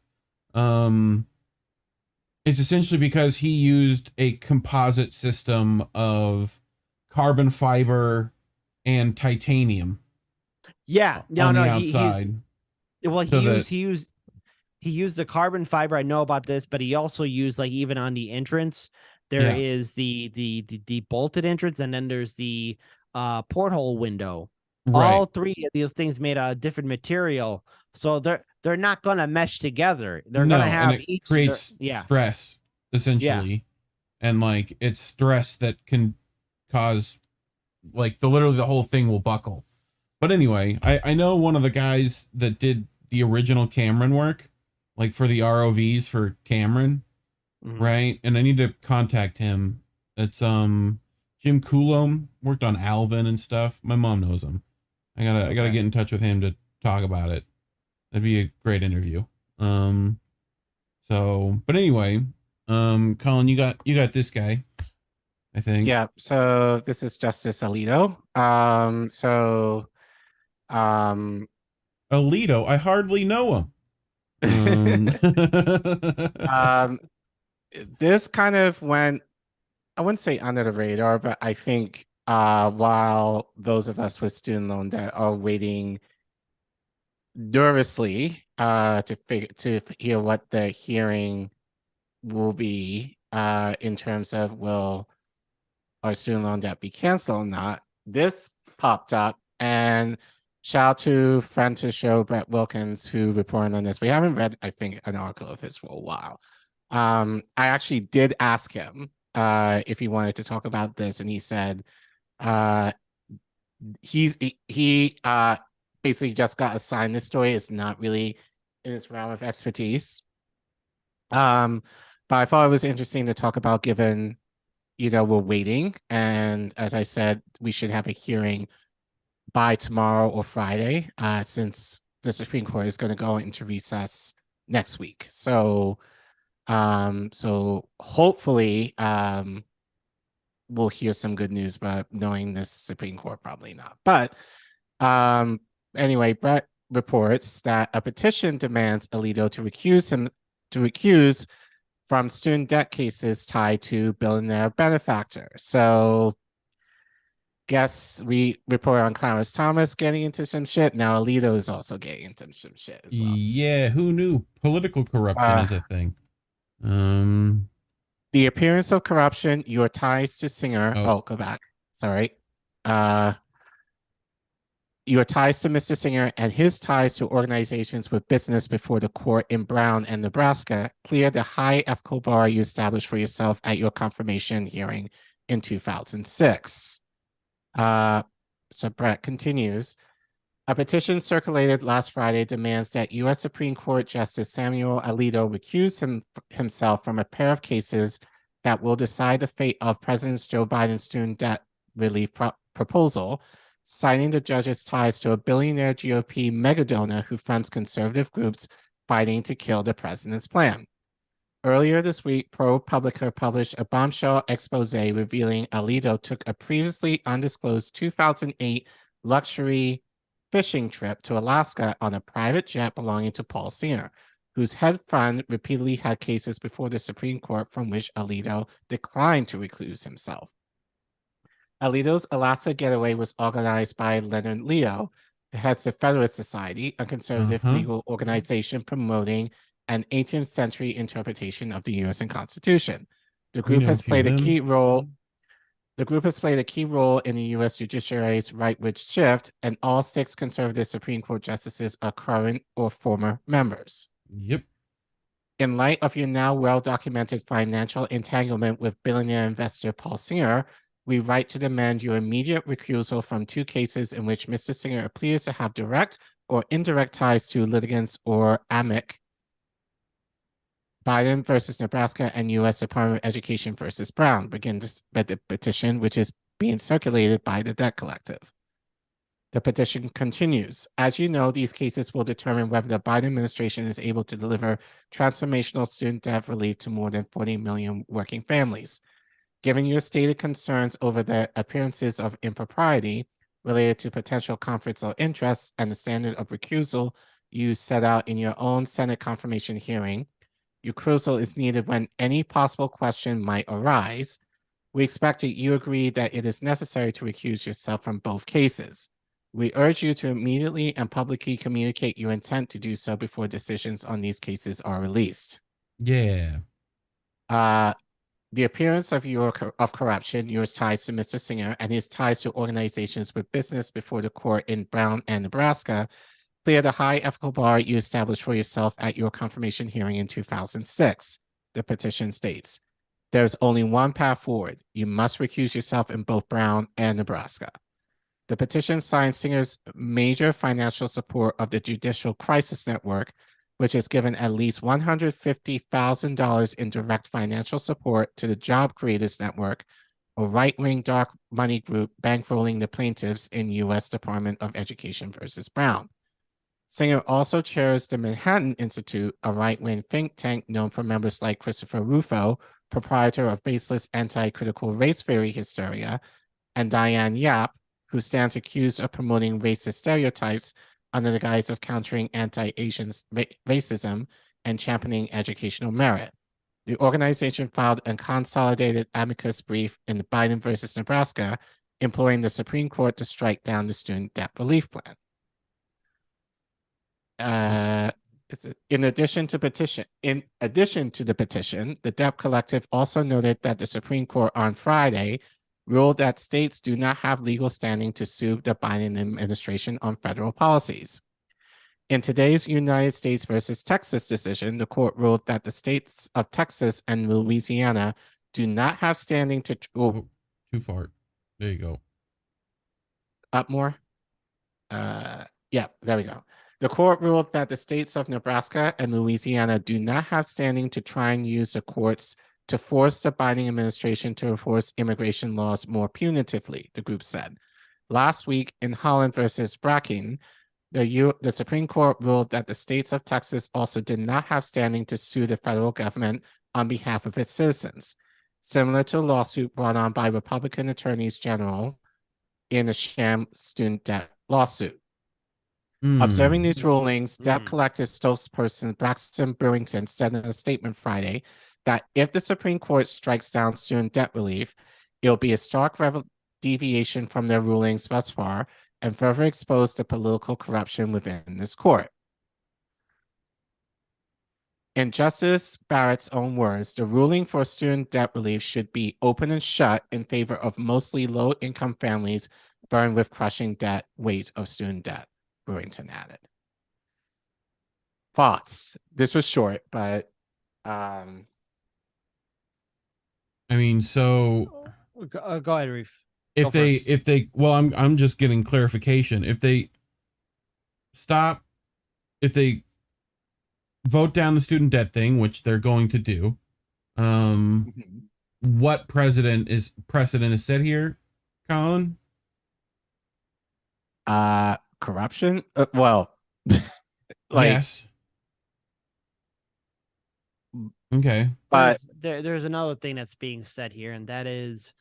it's essentially because he used a composite system of carbon fiber and titanium. Yeah, on the outside. He used the carbon fiber. I know about this, but he also used, like, even on the entrance, there is the bolted entrance, and then there's the porthole window. Right. All three of these things made out of different material, so they're not going to mesh together. They're going to have each creates stress essentially, and like it's stress that can cause like literally the whole thing will buckle. But anyway, I know one of the guys that did the original Cameron work, like for the ROVs for Cameron, right? And I need to contact him. It's Jim Coulomb, worked on Alvin and stuff. My mom knows him. I gotta get in touch with him to talk about it. That'd be a great interview. But anyway, Collin, you got this guy, I think. Yeah. So this is Justice Alito. Alito, I hardly know him. This kind of went, I wouldn't say under the radar, but I think while those of us with student loan debt are waiting nervously to hear what the hearing will be in terms of will our student loan debt be canceled or not, this popped up, and shout out to friend to the show, Brett Wilkins, who reported on this. We haven't read, I think, an article of his for a while. I actually did ask him if he wanted to talk about this, and he said he basically just got assigned this story. It's not really in his realm of expertise. But I thought it was interesting to talk about, given, we're waiting. And as I said, we should have a hearing by tomorrow or Friday, since the Supreme Court is going to go into recess next week. So hopefully we'll hear some good news, but knowing this Supreme Court, probably not. But anyway, Brett reports that a petition demands Alito to recuse from student debt cases tied to Billionaire Benefactor. So guess we report on Clarence Thomas getting into some shit. Now Alito is also getting into some shit as well. Yeah, who knew political corruption is a thing? The appearance of corruption, your ties to singer. Oh, go back. Sorry. Your ties to Mr. Singer and his ties to organizations with business before the court in Brown and Nebraska clear the high ethical bar you established for yourself at your confirmation hearing in 2006. So Brett continues. A petition circulated last Friday demands that U.S. Supreme Court Justice Samuel Alito recuse himself from a pair of cases that will decide the fate of President Joe Biden's student debt relief proposal, citing the judge's ties to a billionaire GOP megadonor who funds conservative groups fighting to kill the president's plan. Earlier this week, ProPublica published a bombshell expose revealing Alito took a previously undisclosed 2008 luxury fishing trip to Alaska on a private jet belonging to Paul Singer, whose head fund repeatedly had cases before the Supreme Court from which Alito declined to recuse himself. Alito's Alaska getaway was organized by Leonard Leo, who heads the Federalist Society, a conservative legal organization promoting an 18th century interpretation of the U.S. Constitution. The group has played a key role. The group has played a key role in the U.S. judiciary's rightward shift, and all 6 conservative Supreme Court justices are current or former members. Yep. In light of your now well-documented financial entanglement with billionaire investor Paul Singer, we write to demand your immediate recusal from 2 cases in which Mr. Singer appears to have direct or indirect ties to litigants or amic, Biden versus Nebraska and U.S. Department of Education versus Brown. Begin the petition, which is being circulated by the Debt Collective. The petition continues. As you know, these cases will determine whether the Biden administration is able to deliver transformational student debt relief to more than 40 million working families. Given your stated concerns over the appearances of impropriety related to potential conflicts of interest and the standard of recusal you set out in your own Senate confirmation hearing, your recusal is needed when any possible question might arise. We expect that you agree that it is necessary to recuse yourself from both cases. We urge you to immediately and publicly communicate your intent to do so before decisions on these cases are released. Yeah. The appearance of corruption, your ties to Mr. Singer, and his ties to organizations with business before the court in Brown and Nebraska clear the high ethical bar you established for yourself at your confirmation hearing in 2006. The petition states, there's only one path forward. You must recuse yourself in both Brown and Nebraska. The petition signs Singer's major financial support of the Judicial Crisis Network, which has given at least $150,000 in direct financial support to the Job Creators Network, a right-wing dark money group bankrolling the plaintiffs in U.S. Department of Education versus Brown. Singer also chairs the Manhattan Institute, a right-wing think tank known for members like Christopher Rufo, proprietor of baseless anti-critical race theory hysteria, and Diane Yap, who stands accused of promoting racist stereotypes under the guise of countering anti-Asian racism and championing educational merit. The organization filed a consolidated amicus brief in the Biden versus Nebraska, imploring the Supreme Court to strike down the student debt relief plan. In addition to the petition, the Debt Collective also noted that the Supreme Court on Friday ruled that states do not have legal standing to sue the Biden administration on federal policies. In today's United States versus Texas decision, the court ruled that the states of Texas and Louisiana do not have standing to... Oh, too far. There you go. Up more? Yeah, there we go. The court ruled that the states of Nebraska and Louisiana do not have standing to try and use the courts to force the Biden administration to enforce immigration laws more punitively, the group said. Last week in Collin versus Bracken, the Supreme Court ruled that the states of Texas also did not have standing to sue the federal government on behalf of its citizens, similar to a lawsuit brought on by Republican attorneys general in a sham student debt lawsuit. Observing these rulings, Debt Collective spokesperson Braxton Brewington said in a statement Friday that if the Supreme Court strikes down student debt relief, it'll be a stark deviation from their rulings thus far and further expose the political corruption within this court. In Justice Barrett's own words, the ruling for student debt relief should be open and shut in favor of mostly low-income families burn with crushing debt weight of student debt, Brewington added. Thoughts? This was short, but I mean, so go ahead, Reef. If they well, I'm just getting clarification. If they vote down the student debt thing, which they're going to do, what precedent is set here, Collin? Corruption? Well, yes. Okay. But there's another thing that's being said here, and that is,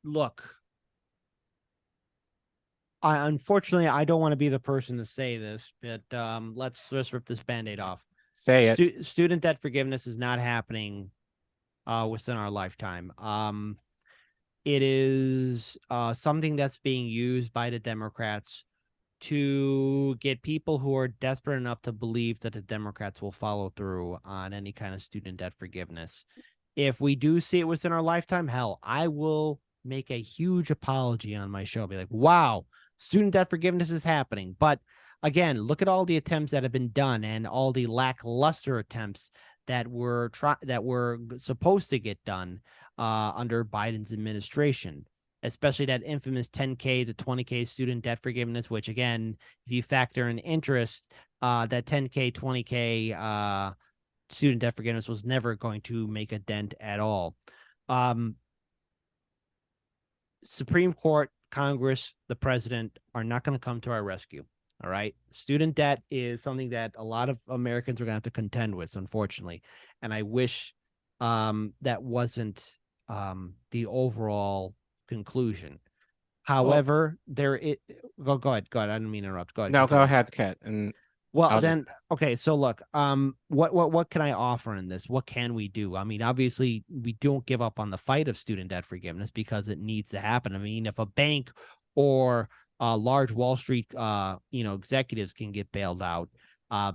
look, unfortunately, I don't want to be the person to say this, but let's just rip this Band-Aid off. Say it. Student debt forgiveness is not happening within our lifetime. It is something that's being used by the Democrats to get people who are desperate enough to believe that the Democrats will follow through on any kind of student debt forgiveness. If we do see it within our lifetime, hell, I will make a huge apology on my show. Be like, wow, student debt forgiveness is happening. But again, look at all the attempts that have been done and all the lackluster attempts that were supposed to get done under Biden's administration, especially that infamous 10K to 20K student debt forgiveness, which again, if you factor in interest, that 10K, 20K student debt forgiveness was never going to make a dent at all. Supreme Court, Congress, the president are not going to come to our rescue. All right. Student debt is something that a lot of Americans are going to have to contend with, unfortunately. And I wish that wasn't the overall conclusion. However, go ahead. I didn't mean to interrupt. Go ahead. No, go ahead, Kit. And okay. So look, what can I offer in this? What can we do? I mean, obviously, we don't give up on the fight of student debt forgiveness because it needs to happen. I mean, if a bank or large Wall Street, executives can get bailed out,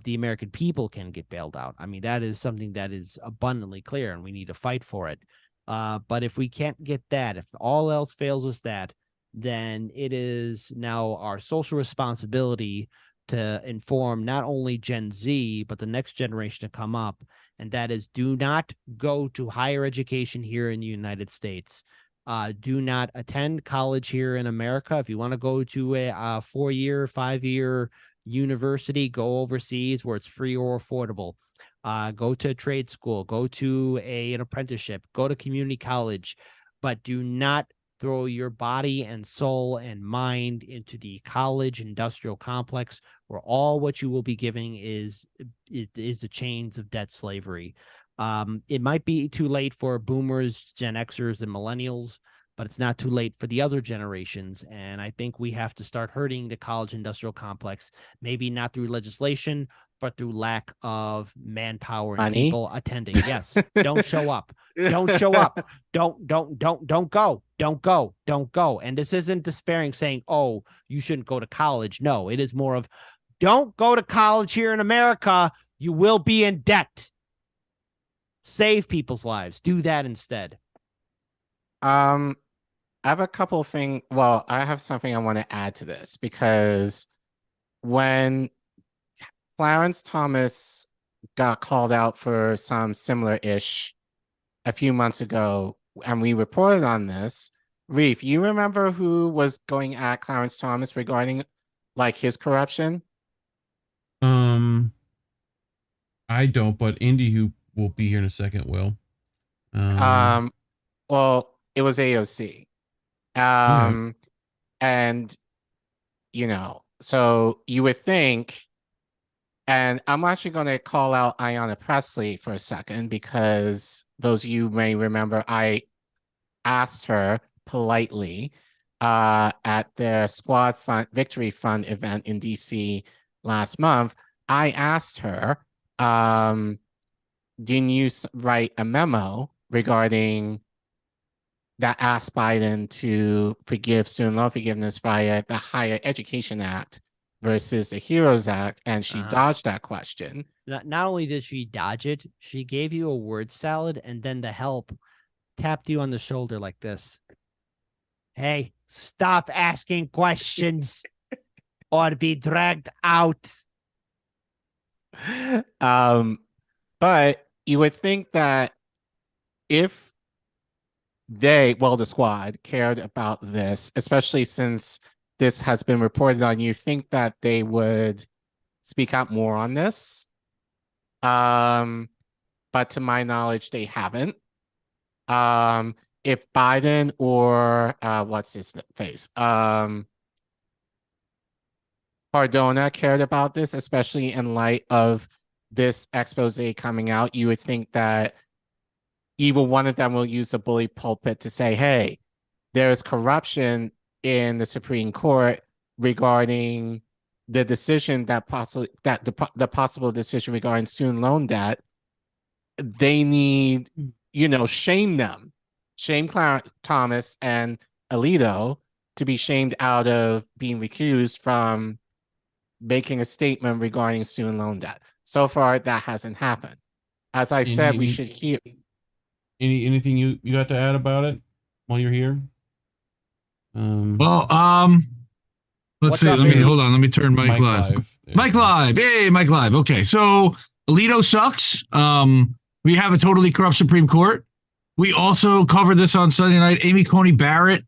the American people can get bailed out. I mean, that is something that is abundantly clear, and we need to fight for it. But if we can't get that, if all else fails us that, then it is now our social responsibility to inform not only Gen Z, but the next generation to come up. And that is, do not go to higher education here in the United States. Do not attend college here in America. If you want to go to a 4-year, 5-year university, go overseas where it's free or affordable. Go to a trade school, go to an apprenticeship, go to community college, but do not throw your body and soul and mind into the college industrial complex, where all what you will be giving is the chains of debt slavery. It might be too late for boomers, Gen Xers, and millennials, but it's not too late for the other generations. And I think we have to start hurting the college industrial complex, maybe not through legislation, but through lack of manpower and people attending. Yes. Don't show up. Don't show up. Don't go. And this isn't despairing saying, oh, you shouldn't go to college. No, it is more of, don't go to college here in America. You will be in debt. Save people's lives. Do that instead. I have a couple of things. Well, I have something I want to add to this, because when Clarence Thomas got called out for some similar-ish a few months ago, and we reported on this, Reef, you remember who was going at Clarence Thomas regarding his corruption? I don't, but Indy, who will be here in a second, will. Well, it was AOC. And so you would think, and I'm actually going to call out Ayanna Pressley for a second, because those of you may remember, I asked her politely at their Squad Fund Victory Fund event in DC last month. I asked her, didn't you write a memo regarding that asked Biden to forgive student loan forgiveness via the Higher Education Act versus the HEROES Act? And she dodged that question. Not only did she dodge it, she gave you a word salad, and then the help tapped you on the shoulder like this. Hey, stop asking questions or be dragged out. But you would think that if the squad cared about this, especially since this has been reported on, you think that they would speak out more on this. But to my knowledge, they haven't. If Biden or what's his face? Cardona cared about this, especially in light of this expose coming out, you would think that either one of them will use the bully pulpit to say, hey, there's corruption in the Supreme Court regarding the decision the possible decision regarding student loan debt. They need, shame them. Shame Thomas and Alito to be shamed out of being recused from making a statement regarding student loan debt. So far, that hasn't happened. As I said, we should hear. Anything you got to add about it while you're here? Let's see. Hold on. Let me turn Mike live. Mike live. Hey, Mike live. Okay, so Alito sucks. We have a totally corrupt Supreme Court. We also covered this on Sunday night. Amy Coney Barrett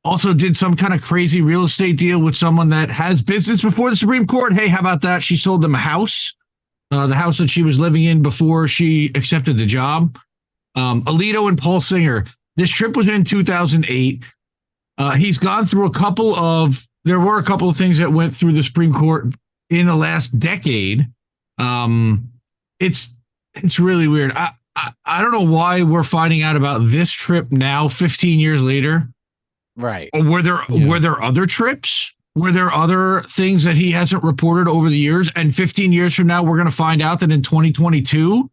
also did some kind of crazy real estate deal with someone that has business before the Supreme Court. Hey, how about that? She sold them a house, the house that she was living in before she accepted the job. Alito and Paul Singer. This trip was in 2008. He's gone through there were a couple of things that went through the Supreme Court in the last decade. It's really weird. I don't know why we're finding out about this trip now, 15 years later. Right. Or were there other trips? Were there other things that he hasn't reported over the years? And 15 years from now, we're going to find out that in 2022,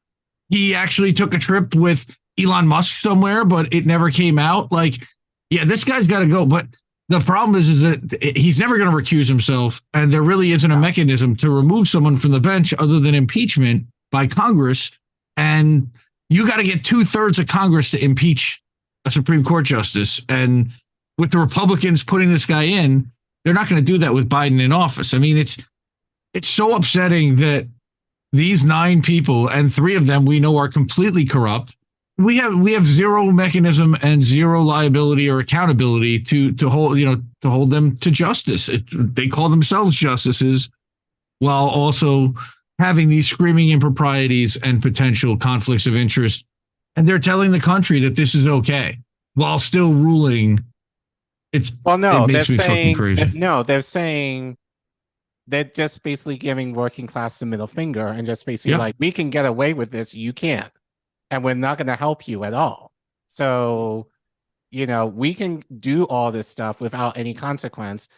he actually took a trip with Elon Musk somewhere, but it never came out. Like, yeah, this guy's got to go. But the problem is that he's never going to recuse himself. And there really isn't a mechanism to remove someone from the bench other than impeachment by Congress. And you got to get 2/3 of Congress to impeach a Supreme Court justice. And with the Republicans putting this guy in, they're not going to do that with Biden in office. I mean, it's so upsetting that these 9 people, and 3 of them we know are completely corrupt. We have zero mechanism and zero liability or accountability to hold them to justice. They call themselves justices while also having these screaming improprieties and potential conflicts of interest. And they're telling the country that this is okay while still ruling. It makes me fucking crazy. They're saying they're just basically giving working class the middle finger and just basically like, we can get away with this, you can't. And we're not going to help you at all. So, we can do all this stuff without any consequence,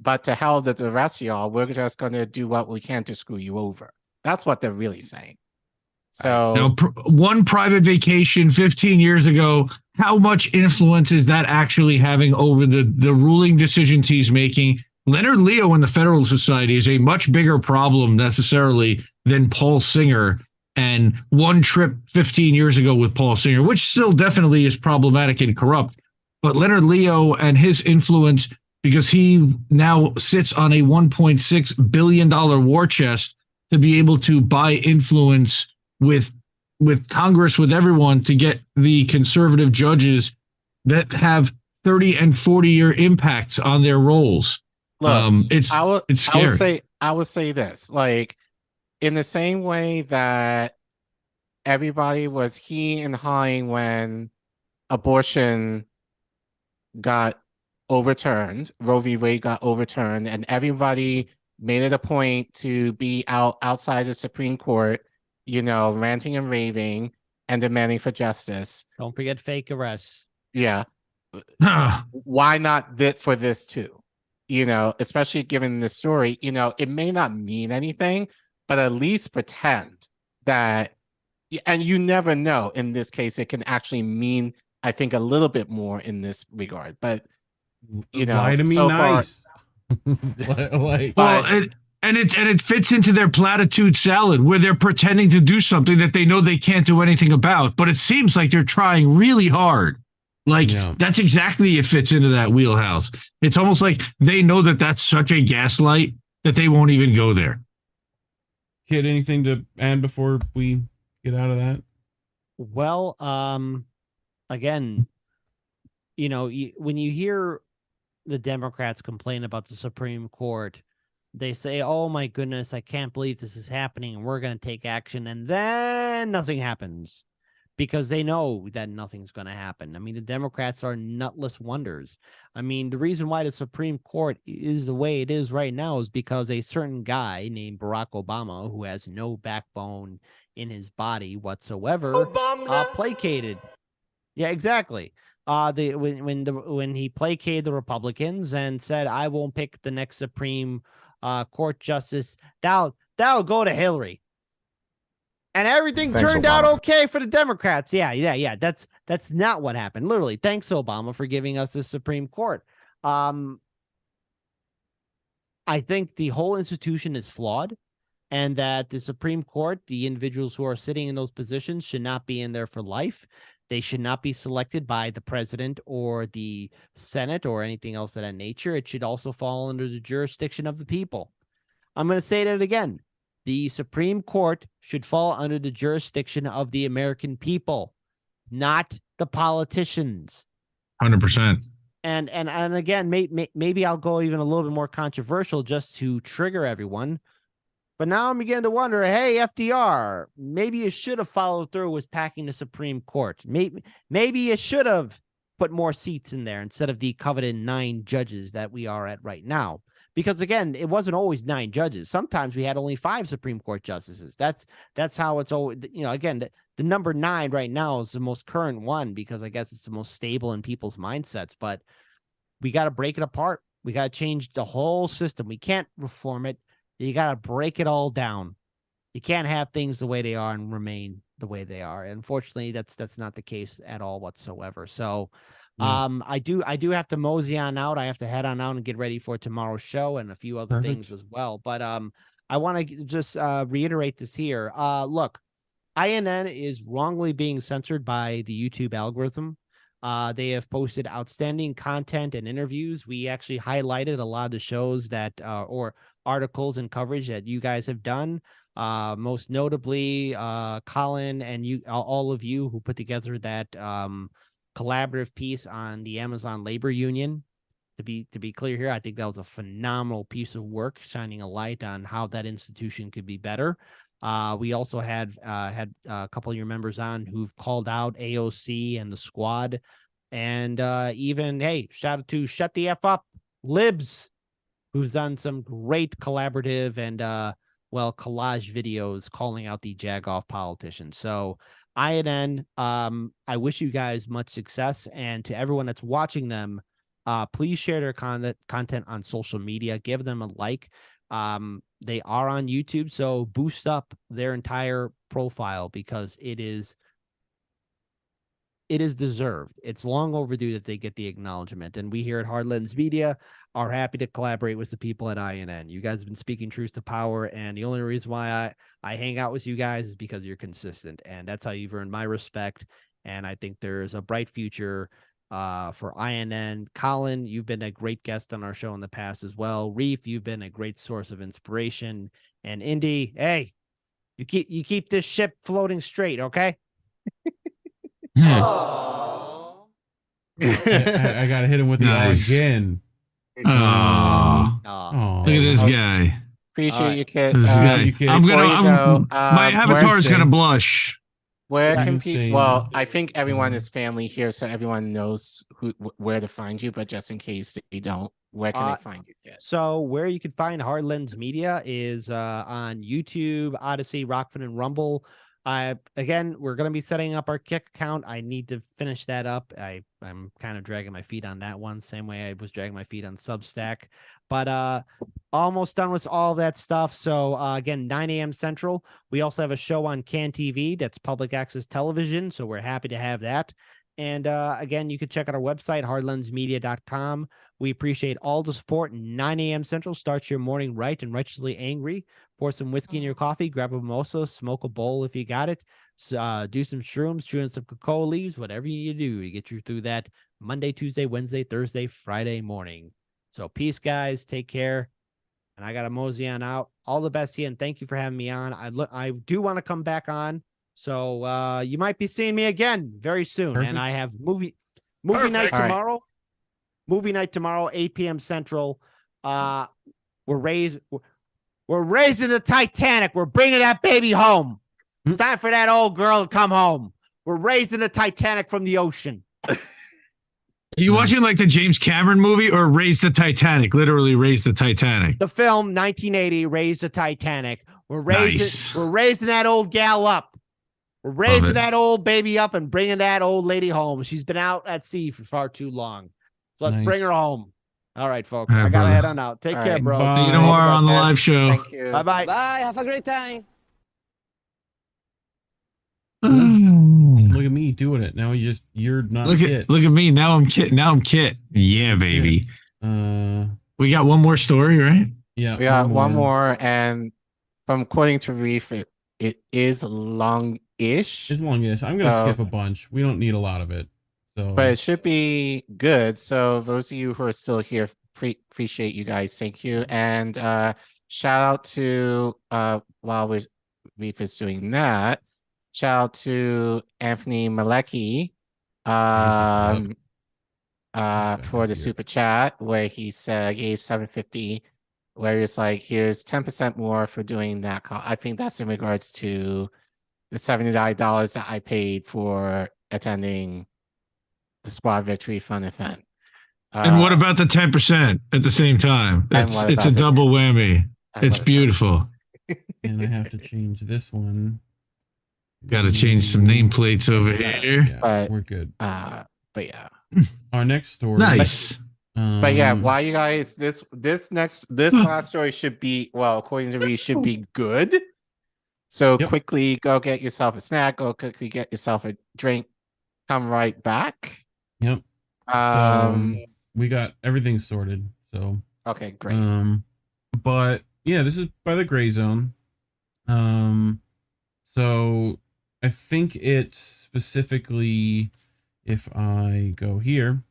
but to hell with the rest of y'all, we're just going to do what we can to screw you over. That's what they're really saying. So one private vacation 15 years ago, how much influence is that actually having over the ruling decisions he's making? Leonard Leo in the Federalist Society is a much bigger problem necessarily than Paul Singer and one trip 15 years ago with Paul Singer, which still definitely is problematic and corrupt. But Leonard Leo and his influence, because he now sits on a $1.6 billion war chest to be able to buy influence with Congress, with everyone, to get the conservative judges that have 30 and 40-year impacts on their roles. Look, it's scary. I would say this, like, in the same way that everybody was he and hawing when abortion got overturned, Roe v. Wade got overturned, and everybody made it a point to be outside the Supreme Court, ranting and raving and demanding for justice. Don't forget fake arrests. Yeah. Why not for this too? Especially given this story, it may not mean anything, but at least pretend that, and you never know, in this case, it can actually mean, I think, a little bit more in this regard. But, lie to me so nice. It fits into their platitude salad where they're pretending to do something that they know they can't do anything about, but it seems like they're trying really hard Like that's exactly, it fits into that wheelhouse. It's almost like they know that that's such a gaslight that they won't even go there. Kid, anything to add before we get out of that? Well, again, you know, when you hear the Democrats complain about the Supreme Court, they say, oh my goodness, I can't believe this is happening and we're going to take action. And then nothing happens because they know that nothing's going to happen. I mean, the Democrats are nutless wonders. I mean, the reason why the Supreme Court is the way it is right now is because a certain guy named Barack Obama, who has no backbone in his body whatsoever, placated. Yeah, exactly. When he placated the Republicans and said, I won't pick the next Supreme Court justice, that'll go to Hillary. And everything turned out okay for the Democrats. Yeah. That's not what happened. Literally, thanks, Obama, for giving us the Supreme Court. I think the whole institution is flawed, and that the Supreme Court, the individuals who are sitting in those positions, should not be in there for life. They should not be selected by the president or the Senate or anything else of that nature. It should also fall under the jurisdiction of the people. I'm going to say that again. The Supreme Court should fall under the jurisdiction of the American people, not the politicians. 100%. And again, maybe I'll go even a little bit more controversial just to trigger everyone. But now I'm beginning to wonder, hey, FDR, maybe you should have followed through with packing the Supreme Court. Maybe you should have put more seats in there instead of the coveted 9 judges that we are at right now. Because again, it wasn't always 9 judges. Sometimes we had only 5 Supreme Court justices. That's how it's always, you know, again, the number 9 right now is the most current one because I guess it's the most stable in people's mindsets. But we got to break it apart. We got to change the whole system. We can't reform it. You got to break it all down. You can't have things the way they are and remain the way they are. And unfortunately, that's not the case at all whatsoever. So I do have to mosey on out. I have to head on out and get ready for tomorrow's show and a few other things as well. But I want to just reiterate this here. Look, INN is wrongly being censored by the YouTube algorithm. They have posted outstanding content and interviews. We actually highlighted a lot of the shows that or articles and coverage that you guys have done. Most notably, Collin and you, all of you who put together that collaborative piece on the Amazon labor union. To be clear here, I think that was a phenomenal piece of work, shining a light on how that institution could be better. We also had a couple of your members on who've called out AOC and the squad, and even, hey, shout out to Shut the F Up Libs, who's done some great collaborative and collage videos calling out the jagoff politicians. So INN, I wish you guys much success, and to everyone that's watching them, please share their content on social media. Give them a like. They are on YouTube, so boost up their entire profile because it is deserved. It's long overdue that they get the acknowledgement. And we here at Hardlands Media are happy to collaborate with the people at INN. You guys have been speaking truth to power, and the only reason why I hang out with you guys is because you're consistent, and that's how you've earned my respect. And I think there's a bright future for INN. Collin, you've been a great guest on our show in the past as well. Reef, you've been a great source of inspiration. And Indy, hey, you keep this ship floating straight, okay? I gotta hit him with the again. Look at this guy. Appreciate you, Kit. My avatar is gonna blush. Where can people? Well, I think everyone is family here, so everyone knows where to find you. But just in case they don't, where can they find you, Kit? So where you can find Hardlands Media is on YouTube, Odyssey, Rockfin, and Rumble. Again, we're going to be setting up our Kick account. I need to finish that up. I'm kind of dragging my feet on that one, same way I was dragging my feet on Substack. But almost done with all that stuff. So again, 9 a.m. Central. We also have a show on Can TV that's public access television, so we're happy to have that. And again, you can check out our website, hardlandsmedia.com. We appreciate all the support. 9 a.m. Central. Start your morning right and righteously angry. Pour some whiskey in your coffee. Grab a mimosa. Smoke a bowl if you got it. do some shrooms, chew on some cocoa leaves, whatever you do to get you through that Monday, Tuesday, Wednesday, Thursday, Friday morning. So peace, guys. Take care. And I got to mosey on out. All the best to you, and thank you for having me on. I do want to come back on. So you might be seeing me again very soon. Perfect. And I have movie night tomorrow. Right. Movie night tomorrow, 8 p.m. Central. We're raising the Titanic. We're bringing that baby home. It's time for that old girl to come home. We're raising the Titanic from the ocean. Are you watching like the James Cameron movie or Raise the Titanic? Literally Raise the Titanic. The film 1980, Raise the Titanic. We're raising that old gal up. We're raising that old baby up and bringing that old lady home. She's been out at sea for far too long. So let's bring her home. All right, folks. I got to head on out. Take care, bro. Bye. See you tomorrow on the live show. Thank you. Bye-bye. Bye. Have a great time. Look at me doing it. Now you're not Kit. Look at me. Now I'm Kit. Yeah, baby. We got one more story, right? Yeah. We got one more, and from according to Reef, it is long-ish. It's long-ish. I'm gonna skip a bunch. We don't need a lot of it. So but it should be good. So those of you who are still here, appreciate you guys. Thank you. And shout out to while Reef is doing that, shout out to Anthony Malecki for the super chat where he said gave $7.50, where it's like, here's 10% more for doing that call. I think that's in regards to the $79 that I paid for attending the Squad Victory Fun event. And what about the 10% at the same time? It's a double whammy. It's beautiful. And I have to change this one. Got to change some nameplates over here. Yeah, but we're good. But yeah. Our next story. Nice. But yeah, why you guys this last story should be, well, according to me, should be good. So quickly go get yourself a snack, go quickly get yourself a drink, come right back. Yep. We got everything sorted. So okay, great. But yeah, this is by the Grayzone. So I think it's specifically, if I go here,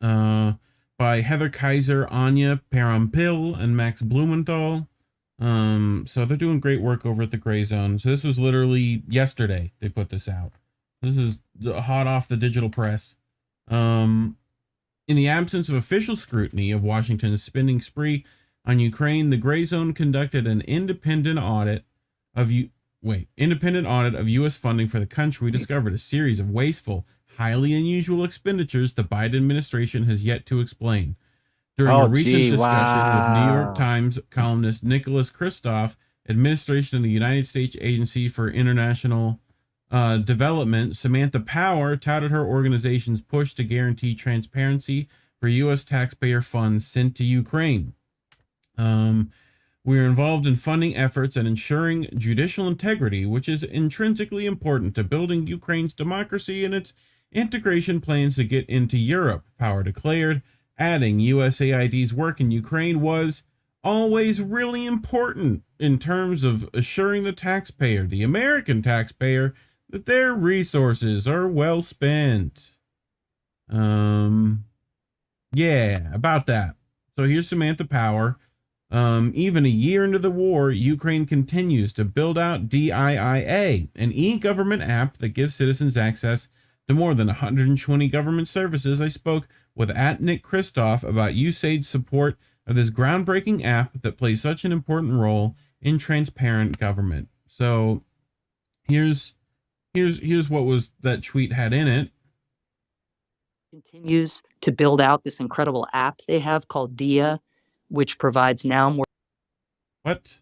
by Heather Kaiser, Anya Parampil, and Max Blumenthal. So they're doing great work over at the Grayzone. So this was literally yesterday they put this out. This is hot off the digital press. In the absence of official scrutiny of Washington's spending spree on Ukraine, the Grayzone conducted an independent audit of U.S. funding for the country. We discovered a series of wasteful, highly unusual expenditures the Biden administration has yet to explain. During a recent discussion with New York Times columnist Nicholas Kristof, administration of the United States Agency for International Development, Samantha Power touted her organization's push to guarantee transparency for U.S. taxpayer funds sent to Ukraine. We are involved in funding efforts and ensuring judicial integrity, which is intrinsically important to building Ukraine's democracy and its integration plans to get into Europe, Power declared, adding USAID's work in Ukraine was always really important in terms of assuring the taxpayer, the American taxpayer, that their resources are well spent. Yeah, about that. So here's Samantha Power. Even a year into the war, Ukraine continues to build out DIIA, an e-government app that gives citizens access to more than 120 government services. I spoke with Nick Kristof about USAID's support of this groundbreaking app that plays such an important role in transparent government. So here's what was that tweet had in it. Continues to build out this incredible app they have called DIA, which provides now more. What?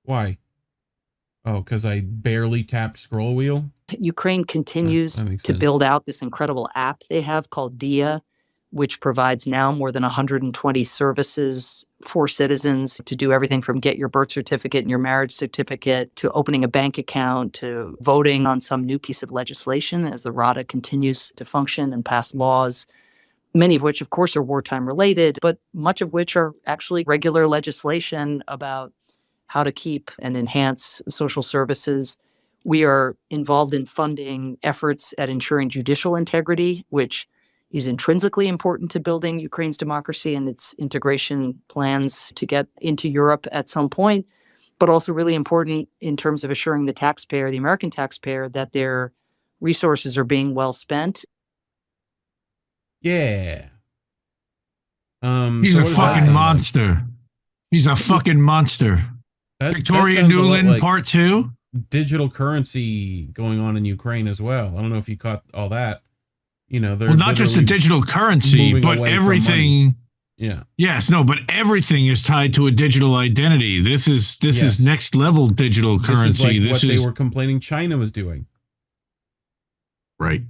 Why? Oh, because I barely tapped scroll wheel? Ukraine continues to build out this incredible app they have called DIA, which provides now more than 120 services for citizens to do everything from get your birth certificate and your marriage certificate to opening a bank account to voting on some new piece of legislation as the RADA continues to function and pass laws, many of which, of course, are wartime related, but much of which are actually regular legislation about how to keep and enhance social services. We are involved in funding efforts at ensuring judicial integrity, which is intrinsically important to building Ukraine's democracy and its integration plans to get into Europe at some point, but also really important in terms of assuring the taxpayer, the American taxpayer, that their resources are being well spent. Yeah. He's a fucking monster. He's a fucking monster. Victoria Nuland like Part 2. Digital currency going on in Ukraine as well. I don't know if you caught all that. You know, they're not just the digital currency, but everything. Yeah. Yes, no, but everything is tied to a digital identity. This is next level digital currency. This is what they were complaining China was doing. Right.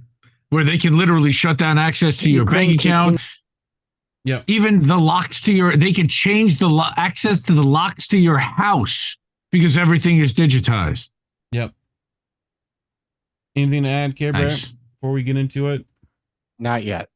Where they can literally shut down access to your bank account. Yeah. Even the locks to they can change the access to the locks to your house because everything is digitized. Yep. Anything to add, Care Bear, Nice. before we get into it? Not yet.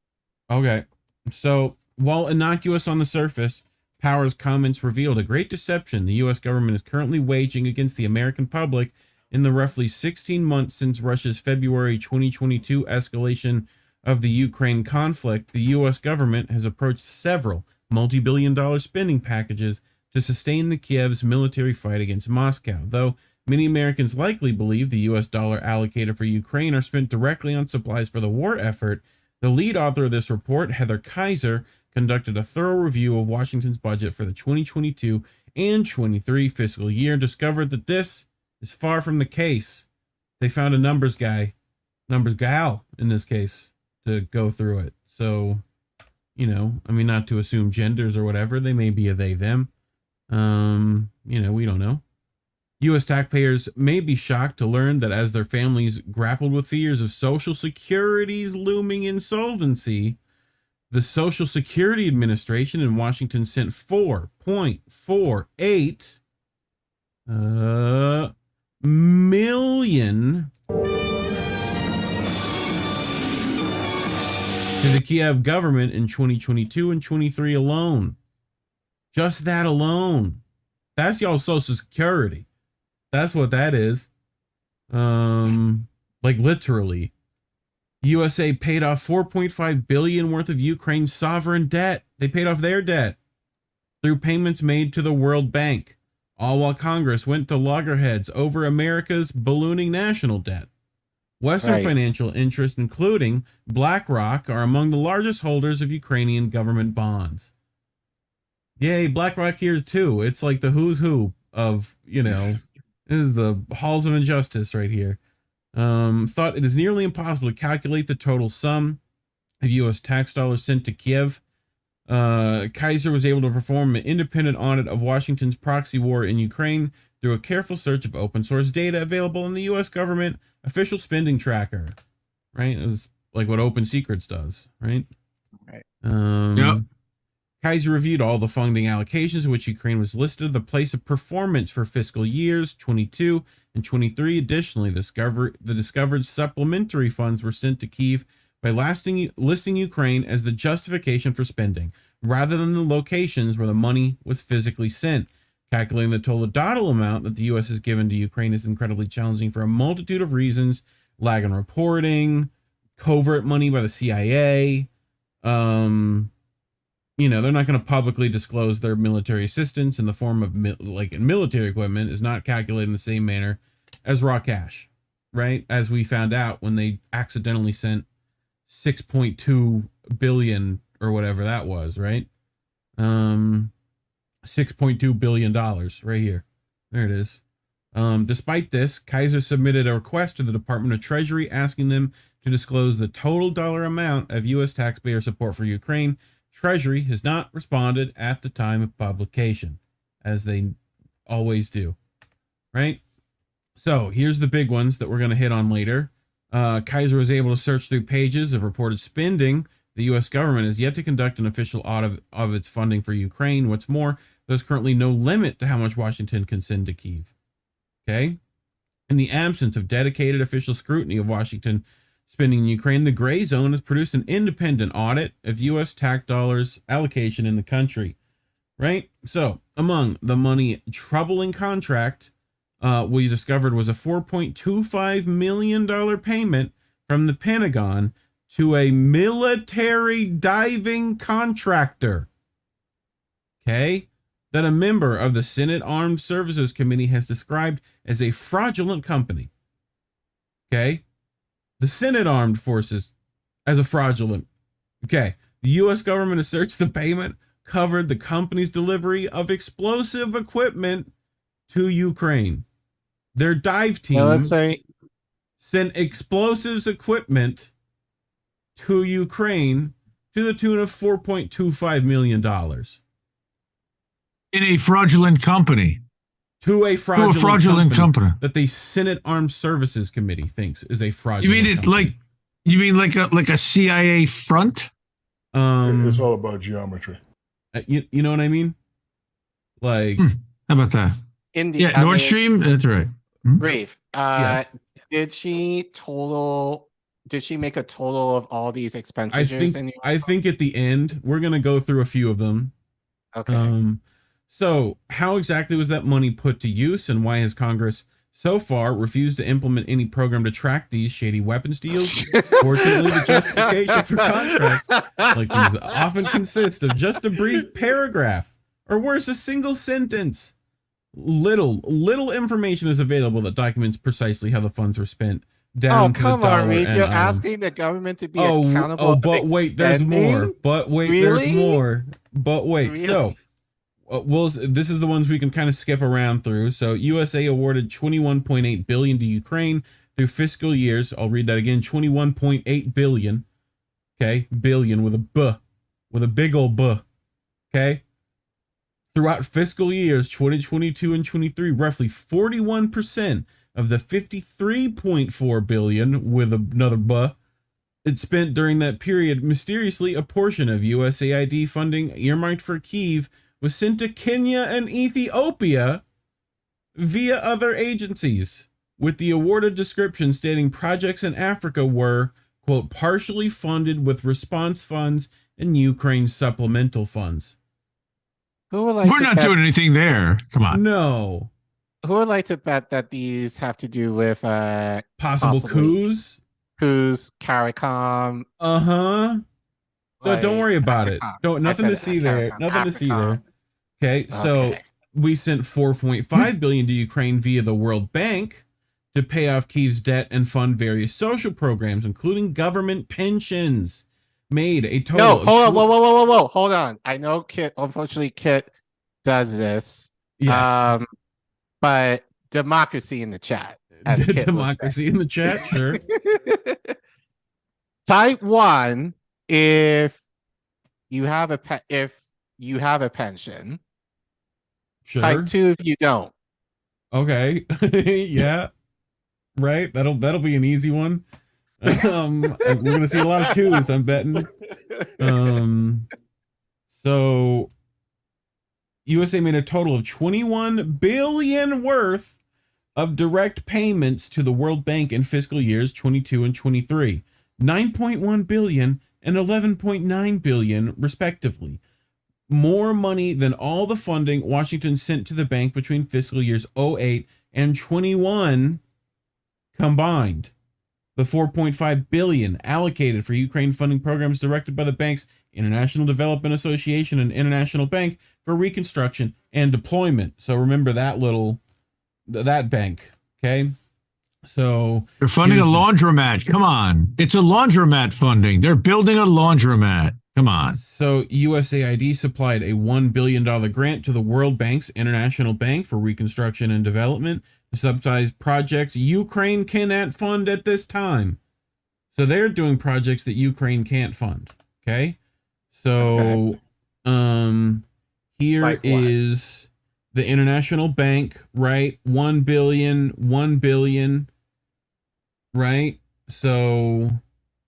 Okay. So, while innocuous on the surface, Power's comments revealed a great deception the U.S. government is currently waging against the American public in the roughly 16 months since Russia's February 2022 escalation of the Ukraine conflict. The U.S. government has approached several multi-billion-dollar spending packages to sustain the Kiev's military fight against Moscow, though many Americans likely believe the U.S. dollar allocated for Ukraine are spent directly on supplies for the war effort. The lead author of this report, Heather Kaiser, conducted a thorough review of Washington's budget for the 2022 and 23 fiscal year and discovered that this is far from the case. They found a numbers gal in this case, to go through it. So, you know, I mean, not to assume genders or whatever. They may be a they, them. You know, we don't know. U.S. taxpayers may be shocked to learn that as their families grappled with fears of Social Security's looming insolvency, the Social Security Administration in Washington sent $4.48 million to the Kiev government in 2022 and 23 alone. Just that alone. That's y'all Social Security. That's what that is. Like literally. USA paid off $4.5 billion worth of Ukraine's sovereign debt. They paid off their debt through payments made to the World Bank, all while Congress went to loggerheads over America's ballooning national debt. Western financial interests, including BlackRock, are among the largest holders of Ukrainian government bonds. Yay, BlackRock here too. It's like the who's who of, you know, this is the halls of injustice right here. Thought it is nearly impossible to calculate the total sum of U.S. tax dollars sent to Kiev. Kaiser was able to perform an independent audit of Washington's proxy war in Ukraine through a careful search of open source data available in the U.S. government official spending tracker. Right? It was like what Open Secrets does, right? Right. Yep. Kaiser reviewed all the funding allocations in which Ukraine was listed, the place of performance for fiscal years 22 and 23. Additionally, the discovered supplementary funds were sent to Kyiv by listing Ukraine as the justification for spending, rather than the locations where the money was physically sent. Calculating the total amount that the U.S. has given to Ukraine is incredibly challenging for a multitude of reasons: lag in reporting, covert money by the CIA. You know, they're not going to publicly disclose their military assistance in the form of military equipment is not calculated in the same manner as raw cash, right? As we found out when they accidentally sent 6.2 billion or whatever that was, right? $6.2 billion right here. There it is. Despite this, Kaiser submitted a request to the Department of Treasury asking them to disclose the total dollar amount of U.S. taxpayer support for Ukraine. Treasury has not responded at the time of publication, as they always do, right? So here's the big ones that we're going to hit on later. Kaiser was able to search through pages of reported spending. The U.S. government has yet to conduct an official audit of its funding for Ukraine. What's more, there's currently no limit to how much Washington can send to Kyiv. Okay? In the absence of dedicated official scrutiny of Washington spending in Ukraine, the Grayzone has produced an independent audit of U.S. tax dollars allocation in the country. Right? So, among the money troubling contract we discovered was a $4.25 million payment from the Pentagon to a military diving contractor. Okay? That a member of the Senate Armed Services Committee has described as a fraudulent company. Okay? The Senate Armed Forces as a fraudulent. Okay. The U.S. government asserts the payment covered the company's delivery of explosive equipment to Ukraine. Their dive team sent explosives equipment to Ukraine to the tune of $4.25 million. In a fraudulent company. To a fraudulent company that the Senate Armed Services Committee thinks is a fraudulent. You mean it company. like a CIA front? It's all about geometry. You know what I mean? Like, how about that? Nord Stream. That's right. Reef. Yes. Did she make a total of all these expenditures? I think at the end we're gonna go through a few of them. Okay. So how exactly was that money put to use, and why has Congress so far refused to implement any program to track these shady weapons deals? Fortunately, the justification for contracts like these often consist of just a brief paragraph, or worse, a single sentence. Little information is available that documents precisely how the funds were spent. Down to come the dollar on, Reed. You're and asking the government to be accountable. but wait, there's more. But wait, there's more. But wait, Really? so this is the ones we can kind of skip around through. So USA awarded $21.8 billion to Ukraine through fiscal years. I'll read that again: $21.8 billion. Okay, billion with a B, with a big old B. Okay. Throughout fiscal years 2022 and 23, roughly 41% of the $53.4 billion with another B it spent during that period. Mysteriously, a portion of USAID funding earmarked for Kyiv was sent to Kenya and Ethiopia via other agencies, with the awarded description stating projects in Africa were, quote, partially funded with response funds and Ukraine supplemental funds. We're not doing anything there. Come on. No. Who would like to bet that these have to do with possible coups? Coups, CARICOM. So Like, don't worry about it. Africa. Nothing to see there. Nothing to see there. Okay, so we sent $4.5 billion to Ukraine via the World Bank to pay off Kyiv's debt and fund various social programs, including government pensions. Made a total. No, hold on, whoa, hold on. I know unfortunately, Kit does this. Yes. But democracy in the chat. Democracy in the chat, sure. Type 1 if you have a pension. Sure. Type 2 if you don't. Okay. Yeah. Right. That'll be an easy one. We're gonna see a lot of twos, I'm betting. So USA made a total of $21 billion worth of direct payments to the World Bank in fiscal years 22 and 23, $9.1 billion and $11.9 billion respectively. More money than all the funding Washington sent to the bank between fiscal years 08 and 21 combined. The $4.5 billion allocated for Ukraine funding programs directed by the bank's International Development Association and International Bank for Reconstruction and Deployment. So remember that bank, okay? So they're funding a laundromat. Come on. It's a laundromat funding. They're building a laundromat. Come on. So USAID supplied a $1 billion grant to the World Bank's International Bank for Reconstruction and Development to subsidize projects Ukraine cannot fund at this time. So they're doing projects that Ukraine can't fund. Okay. So here is the International Bank, right? 1 billion, right? So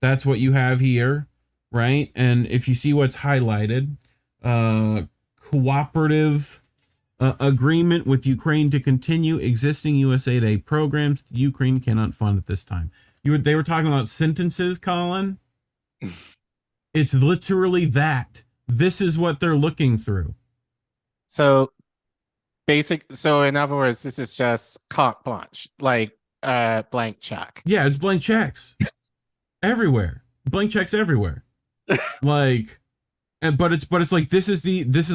that's what you have here, right? And if you see what's highlighted, cooperative agreement with Ukraine to continue existing USAID programs Ukraine cannot fund at this time. They were talking about sentences, Collin. It's literally that. This is what they're looking through. So So in other words, this is just carte blanche, like blank check. Yeah, it's blank checks everywhere. Blank checks everywhere. Like, but it's like this is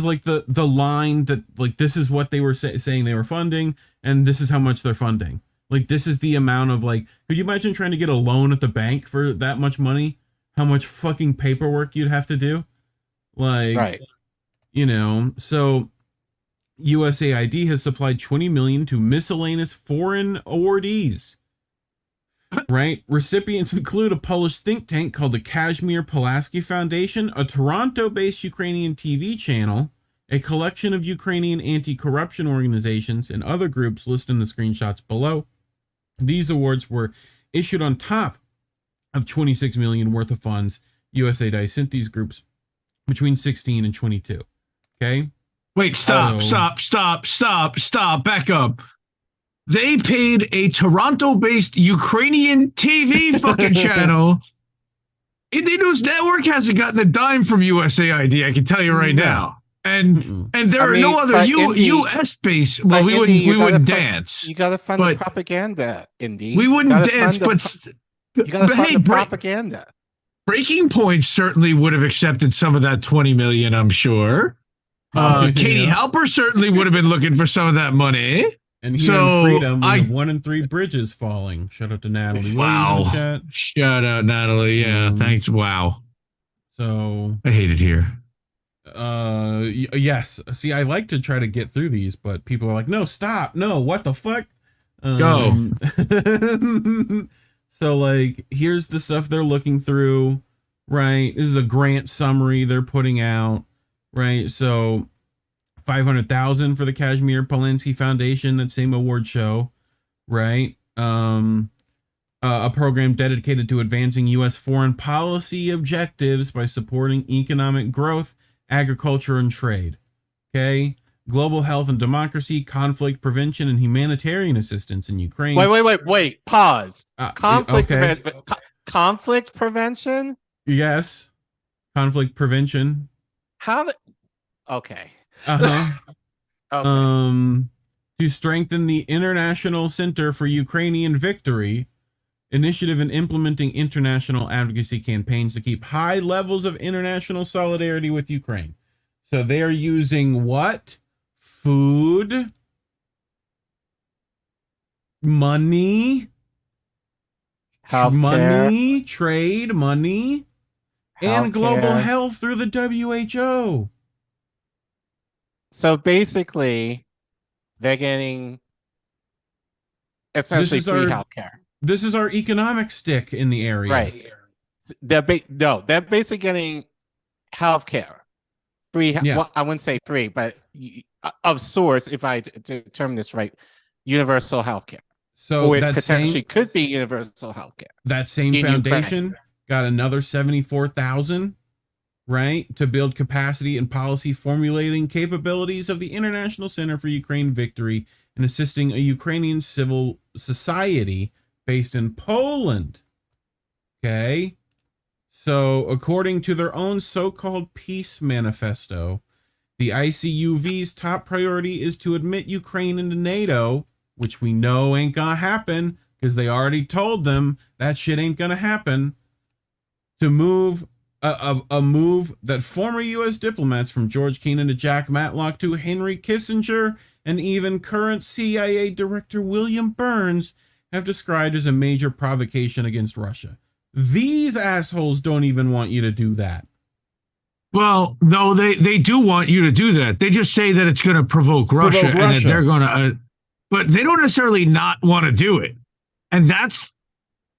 like the line that, like, this is what they were saying they were funding, and this is how much they're funding. Like, this is the amount of, like, could you imagine trying to get a loan at the bank for that much money? How much fucking paperwork you'd have to do? Like, right. You know, so USAID has supplied $20 million to miscellaneous foreign awardees. Right? Recipients include a Polish think tank called the Kazimierz Pulaski Foundation, a Toronto-based Ukrainian TV channel, a collection of Ukrainian anti-corruption organizations, and other groups listed in the screenshots below. These awards were issued on top of $26 million worth of funds USAID sent these groups between 16 and 22. Okay? Wait, stop, back up. They paid a Toronto-based Ukrainian TV fucking channel. Indie News Network hasn't gotten a dime from USAID, I can tell you right now. And there are no other U.S.-based. Well, we wouldn't dance. You got to fund the propaganda, Indy. We wouldn't dance, you got to fund the propaganda. Breaking Point certainly would have accepted some of that $20 million, I'm sure. Katie Halper certainly would have been looking for some of that money. And here in Freedom, we have 1 in 3 bridges falling. Shout out to Natalie. Wow. Shout out, Natalie. Yeah, thanks. Wow. So I hate it here. Yes. See, I like to try to get through these, but people are like, no, stop. No, what the fuck? Go. So, like, here's the stuff they're looking through, right? This is a grant summary they're putting out, right? So, $500,000 for the Kazimierz Pulaski Foundation, that same award show, right? A program dedicated to advancing U.S. foreign policy objectives by supporting economic growth, agriculture, and trade. Okay? Global health and democracy, conflict prevention, and humanitarian assistance in Ukraine. Wait. Pause. Conflict prevention? Yes. Conflict prevention. Okay. Uh-huh. Okay. To strengthen the International Center for Ukrainian Victory initiative and implementing international advocacy campaigns to keep high levels of international solidarity with Ukraine. So they are using what? Food, money, money, trade, money, and global health through the WHO. So basically, they're getting essentially free healthcare. This is our economic stick in the area. Right. They're basically getting healthcare. Free. Yeah. Well, I wouldn't say free, but of sorts, if I determine this right, universal healthcare. So or it potentially could be universal healthcare. That same foundation got another $74,000, right, to build capacity and policy formulating capabilities of the International Center for Ukraine Victory and assisting a Ukrainian civil society based in Poland. Okay. So, according to their own so-called peace manifesto, the ICUV's top priority is to admit Ukraine into NATO, which we know ain't gonna happen because they already told them that shit ain't gonna happen. To move a move that former U.S. diplomats from George Kennan to Jack Matlock to Henry Kissinger and even current CIA Director William Burns have described as a major provocation against Russia. These assholes don't even want you to do that. Well, no, they do want you to do that. They just say that it's going to provoke Russia and that they're going to, but they don't necessarily not want to do it. And that's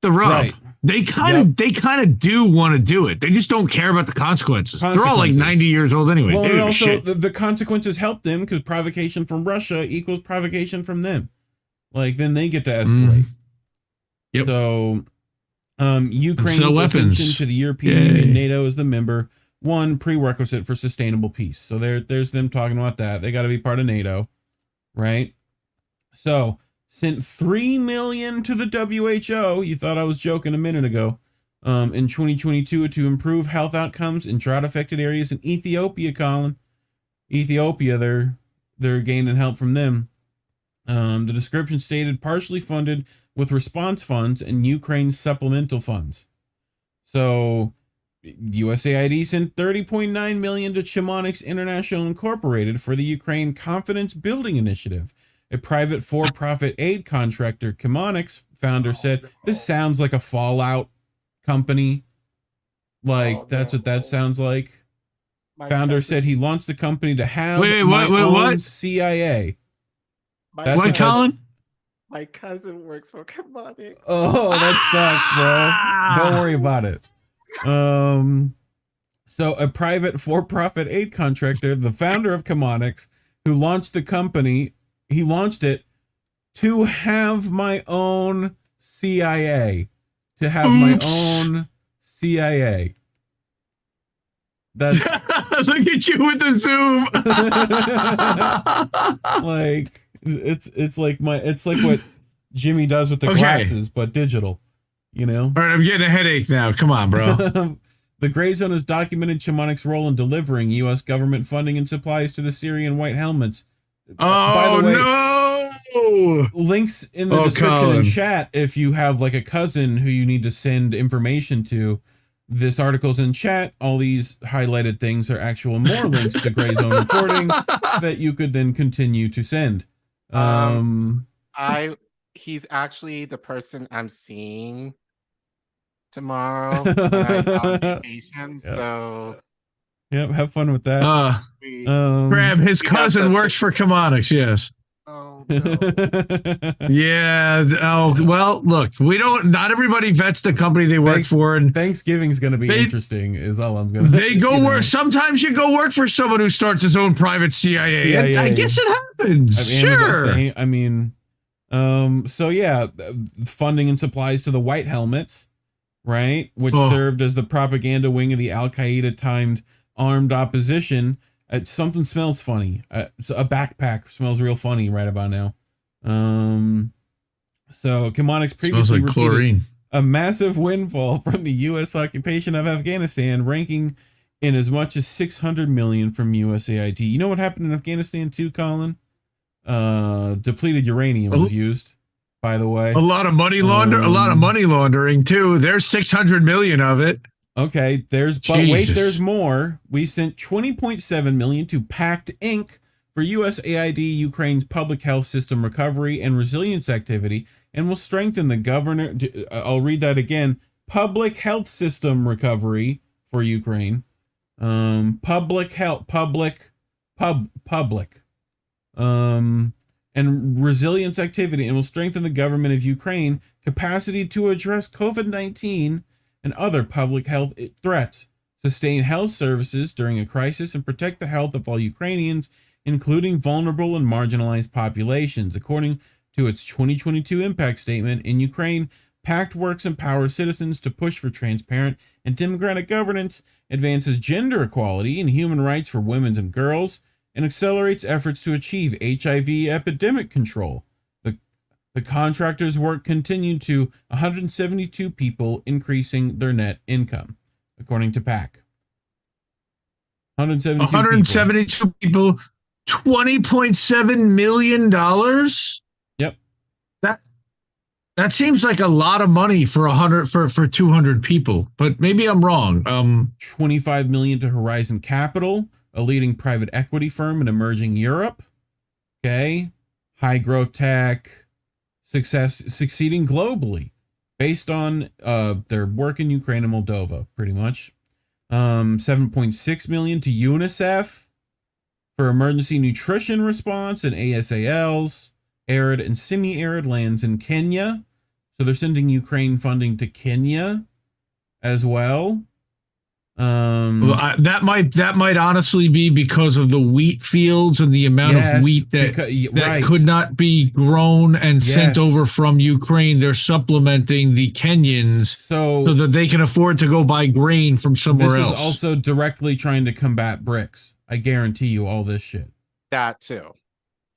the rub. Right. They kind of do want to do it. They just don't care about the consequences. They're all like 90 years old anyway. Well, and also the consequences help them because provocation from Russia equals provocation from them. Like, then they get to escalate. Yep. So, Ukraine's ascension to the European Union, NATO as the member, one prerequisite for sustainable peace. So there's them talking about that. They got to be part of NATO, right? So, sent $3 million to the WHO. You thought I was joking a minute ago. In 2022 to improve health outcomes in drought-affected areas in Ethiopia, Collin. Ethiopia, they're gaining help from them. The description stated partially funded with response funds and Ukraine supplemental funds. So USAID sent $30.9 million to Chemonics International Incorporated for the Ukraine Confidence Building Initiative. A private for-profit aid contractor, Chemonics founder said, "This sounds like a Fallout company." Like, that's what that sounds like. Founder said he launched the company to have what? CIA. What, Collin? My cousin works for Chemonics. Oh, that sucks, bro. Don't worry about it. So a private for-profit aid contractor, the founder of Chemonics, who launched the company, he launched it to have my own CIA. To have my own CIA. That's look at you with the zoom. Like it's like what Jimmy does with the glasses, but digital. You know. All right, I'm getting a headache now. Come on, bro. The Grayzone has documented Chemonics' role in delivering U.S. government funding and supplies to the Syrian White Helmets. Oh, by the way, no! Links in the description and chat if you have like a cousin who you need to send information to. This article's in chat. All these highlighted things are actual more links to Grayzone reporting that you could then continue to send. He's actually the person I'm seeing tomorrow when I'm on vacation. So yep, have fun with that. Crab, his cousin works for Chemonics, yes. Oh no. Yeah. Oh well, look, not everybody vets the company they work for, and Thanksgiving's gonna be interesting, is all I'm gonna they go work. Sometimes you go work for someone who starts his own private CIA. I guess it happens. Sure. I mean, so yeah, funding and supplies to the White Helmets, right? Which served as the propaganda wing of the Al-Qaeda timed armed opposition. Something smells funny. So a backpack smells real funny right about now. So Chemonics previously like chlorine. A massive windfall from the U.S. occupation of Afghanistan, ranking in as much as $600 million from USAID. You know what happened in Afghanistan too, Collin? Depleted uranium was used. By the way, a lot of money laundering too. There's 600 million of it. Okay, there's more. We sent $20.7 million to Pact Inc. for USAID Ukraine's public health system recovery and resilience activity, and will strengthen the I'll read that again. Public health system recovery for Ukraine. Public. And resilience activity, and will strengthen the government of Ukraine capacity to address COVID-19 and other public health threats, sustain health services during a crisis, and protect the health of all Ukrainians, including vulnerable and marginalized populations. According to its 2022 impact statement, in Ukraine, PACT works empowers citizens to push for transparent and democratic governance, advances gender equality and human rights for women and girls, and accelerates efforts to achieve HIV epidemic control. The contractor's work continued to 172 people, increasing their net income, according to PAC. 172 people, $20.7 million. Yep. That seems like a lot of money for 200 people, but maybe I'm wrong. $25 million to Horizon Capital, a leading private equity firm in emerging Europe. Okay. High growth tech. Succeeding globally based on their work in Ukraine and Moldova, pretty much. $7.6 million to UNICEF for emergency nutrition response and ASALs, arid and semi-arid lands in Kenya. So they're sending Ukraine funding to Kenya as well. That might honestly be because of the wheat fields and the amount of wheat that could not be grown and sent over from Ukraine. They're supplementing the Kenyans so that they can afford to go buy grain from somewhere else. This is also directly trying to combat BRICS. I guarantee you all this shit. That too.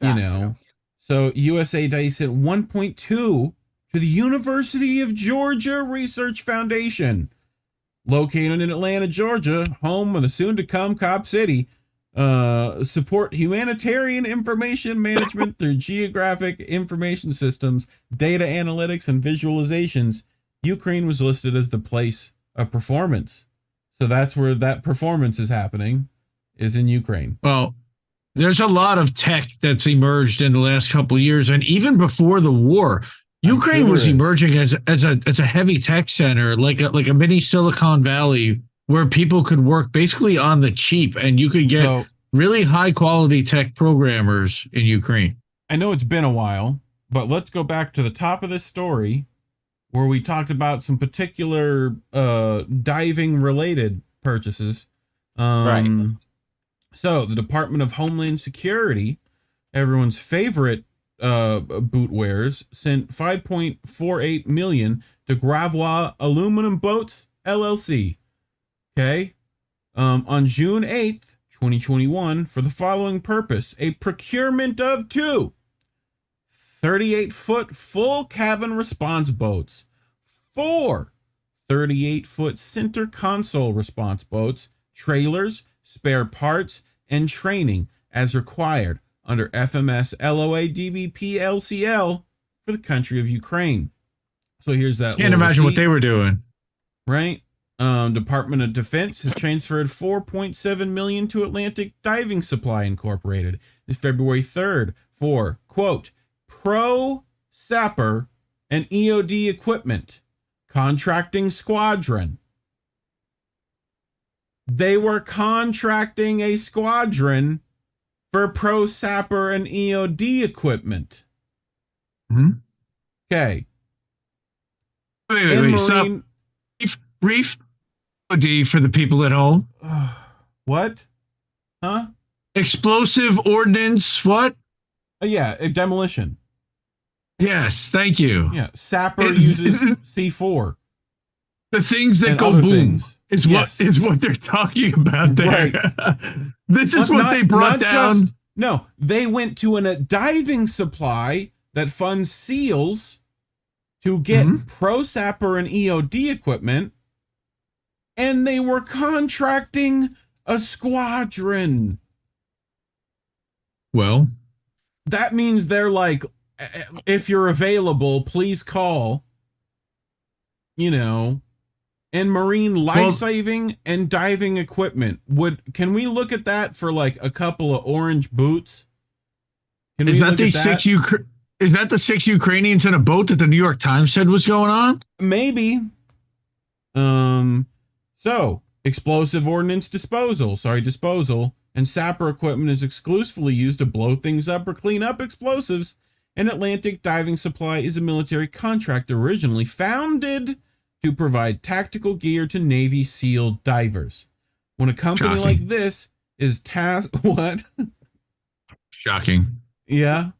So USAID sent 1.2 to the University of Georgia Research Foundation, located in Atlanta, Georgia, home of the soon-to-come Cop City. support humanitarian information management through geographic information systems, data analytics, and visualizations. Ukraine was listed as the place of performance. So that's where that performance is happening, is in Ukraine. Well, there's a lot of tech that's emerged in the last couple of years, and even before the war, Ukraine was emerging as a heavy tech center, like a mini Silicon Valley, where people could work basically on the cheap, and you could get really high quality tech programmers in Ukraine. I know it's been a while, but let's go back to the top of this story where we talked about some particular diving related purchases. Right. So the Department of Homeland Security, everyone's favorite boot wearers, sent $5.48 million to Gravois Aluminum Boats LLC. Okay. On June 8th, 2021, for the following purpose: a procurement of 2 38-foot full cabin response boats, 4 38-foot center console response boats, trailers, spare parts, and training as required under FMS LOA DBP LCL for the country of Ukraine. So here's that. Can't imagine what they were doing. Right? Department of Defense has transferred $4.7 million to Atlantic Diving Supply Incorporated this February 3rd for, quote, Pro Sapper and EOD equipment contracting squadron. They were contracting a squadron for Pro Sapper and EOD equipment. Okay. Wait. Reef EOD for the people at home. What? Huh? Explosive ordnance. What? Yeah, demolition. Yes, thank you. Yeah, Sapper uses C4. The things that go boom is what they're talking about there. Right. This is what they brought down. They went to a diving supply that funds SEALs to get Pro Sapper and EOD equipment, and they were contracting a squadron. Well, that means they're like, if you're available, please call. You know, and marine life-saving and diving equipment. Can we look at that for like a couple of orange boots? Is that the 6 Ukrainians in a boat that the New York Times said was going on? Maybe. So explosive ordnance disposal, and sapper equipment is exclusively used to blow things up or clean up explosives. And Atlantic Diving Supply is a military contractor originally founded to provide tactical gear to Navy SEAL divers. When a company like this is tasked, what? Shocking. Yeah.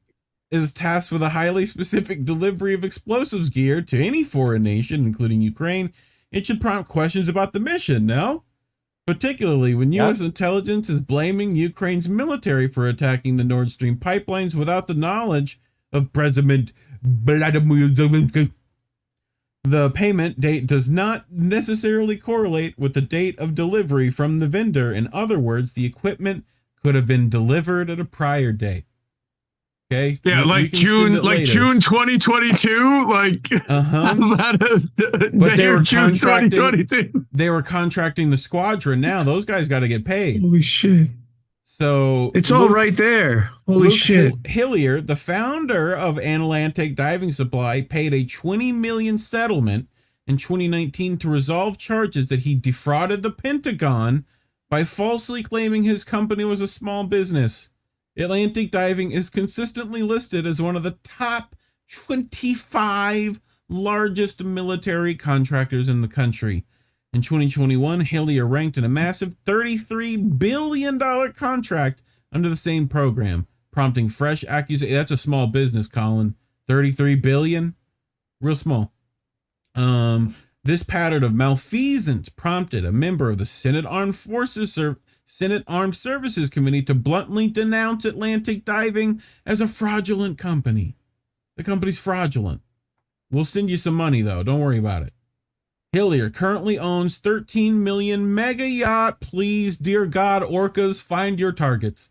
Is tasked with a highly specific delivery of explosives gear to any foreign nation, including Ukraine, it should prompt questions about the mission, no? Particularly when U.S. intelligence is blaming Ukraine's military for attacking the Nord Stream pipelines without the knowledge of President Vladimir Zelensky. The payment date does not necessarily correlate with the date of delivery from the vendor. In other words, the equipment could have been delivered at a prior date. Okay. Yeah, like June 2022. Like, but they were contracting the squadron. Now those guys got to get paid. Holy shit! So it's all right there. Holy shit! Hillier, the founder of Atlantic Diving Supply, paid a $20 million settlement in 2019 to resolve charges that he defrauded the Pentagon by falsely claiming his company was a small business. Atlantic Diving is consistently listed as one of the top 25 largest military contractors in the country. In 2021, Hillier ranked in a massive $33 billion contract under the same program, prompting fresh accusations. That's a small business, Collin. $33 billion? Real small. This pattern of malfeasance prompted a member of the Senate Armed Services Committee to bluntly denounce Atlantic Diving as a fraudulent company. The company's fraudulent. We'll send you some money, though. Don't worry about it. Hillier currently owns 13 million mega yacht. Please, dear God, orcas, find your targets.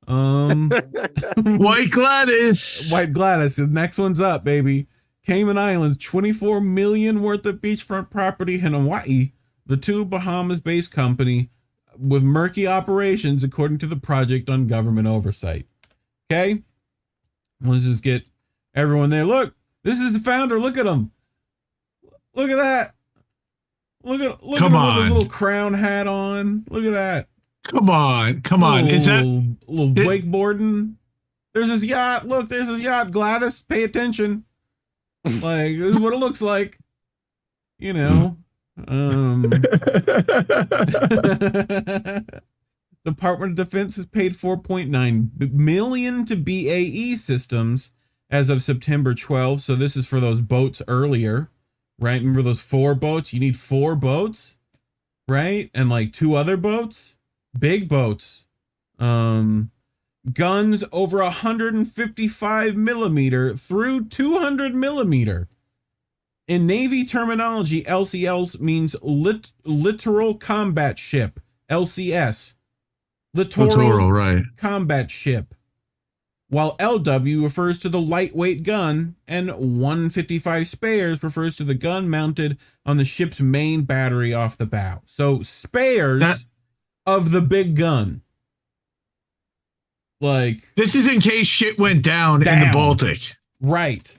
White Gladys. White Gladys. The next one's up, baby. Cayman Islands, 24 million worth of beachfront property in Hawaii. The two Bahamas-based company with murky operations, according to the Project on Government Oversight. Okay? Let's just get everyone there. Look, this is the founder. Look at him. Look at that. Look at him with his little crown hat on. Look at that. Come on. Is that little wakeboarding? There's his yacht. Look, there's his yacht. Gladys, pay attention. Like, this is what it looks like. You know. Department of Defense has paid $4.9 million to BAE Systems as of September 12th. So this is for those boats earlier, right? Remember those 4 boats? You need 4 boats, right? And like 2 other boats, big boats. Guns over 155 millimeter through 200 millimeter. In Navy terminology, LCLs means littoral combat ship. LCS. Littoral right. Combat ship. While LW refers to the lightweight gun, and 155 spares refers to the gun mounted on the ship's main battery off the bow. So spares of the big gun. Like, this is in case shit went down in the Baltic. Right.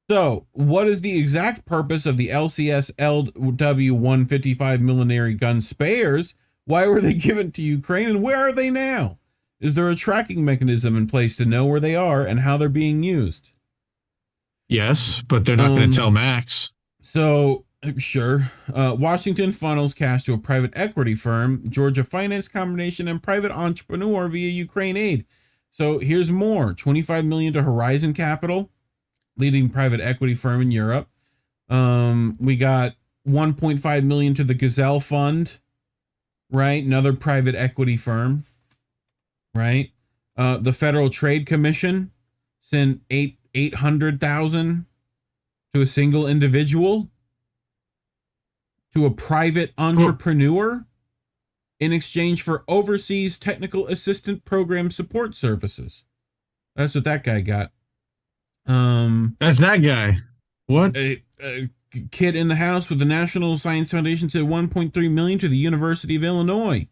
So, what is the exact purpose of the LCS LW 155 millimeter gun spares? Why were they given to Ukraine, and where are they now? Is there a tracking mechanism in place to know where they are and how they're being used? Yes, but they're not going to tell Max. So, sure. Washington funnels cash to a private equity firm, Georgia finance combination, and private entrepreneur via Ukraine aid. So here's more. $25 million to Horizon Capital, leading private equity firm in Europe. We got $1.5 million to the Gazelle Fund, right? Another private equity firm, right? The Federal Trade Commission sent $800,000 to a single individual, to a private entrepreneur, in exchange for overseas technical assistant program support services. That's what that guy got. That's that guy. What? A kid in the house with the National Science Foundation said $1.3 million to the University of Illinois,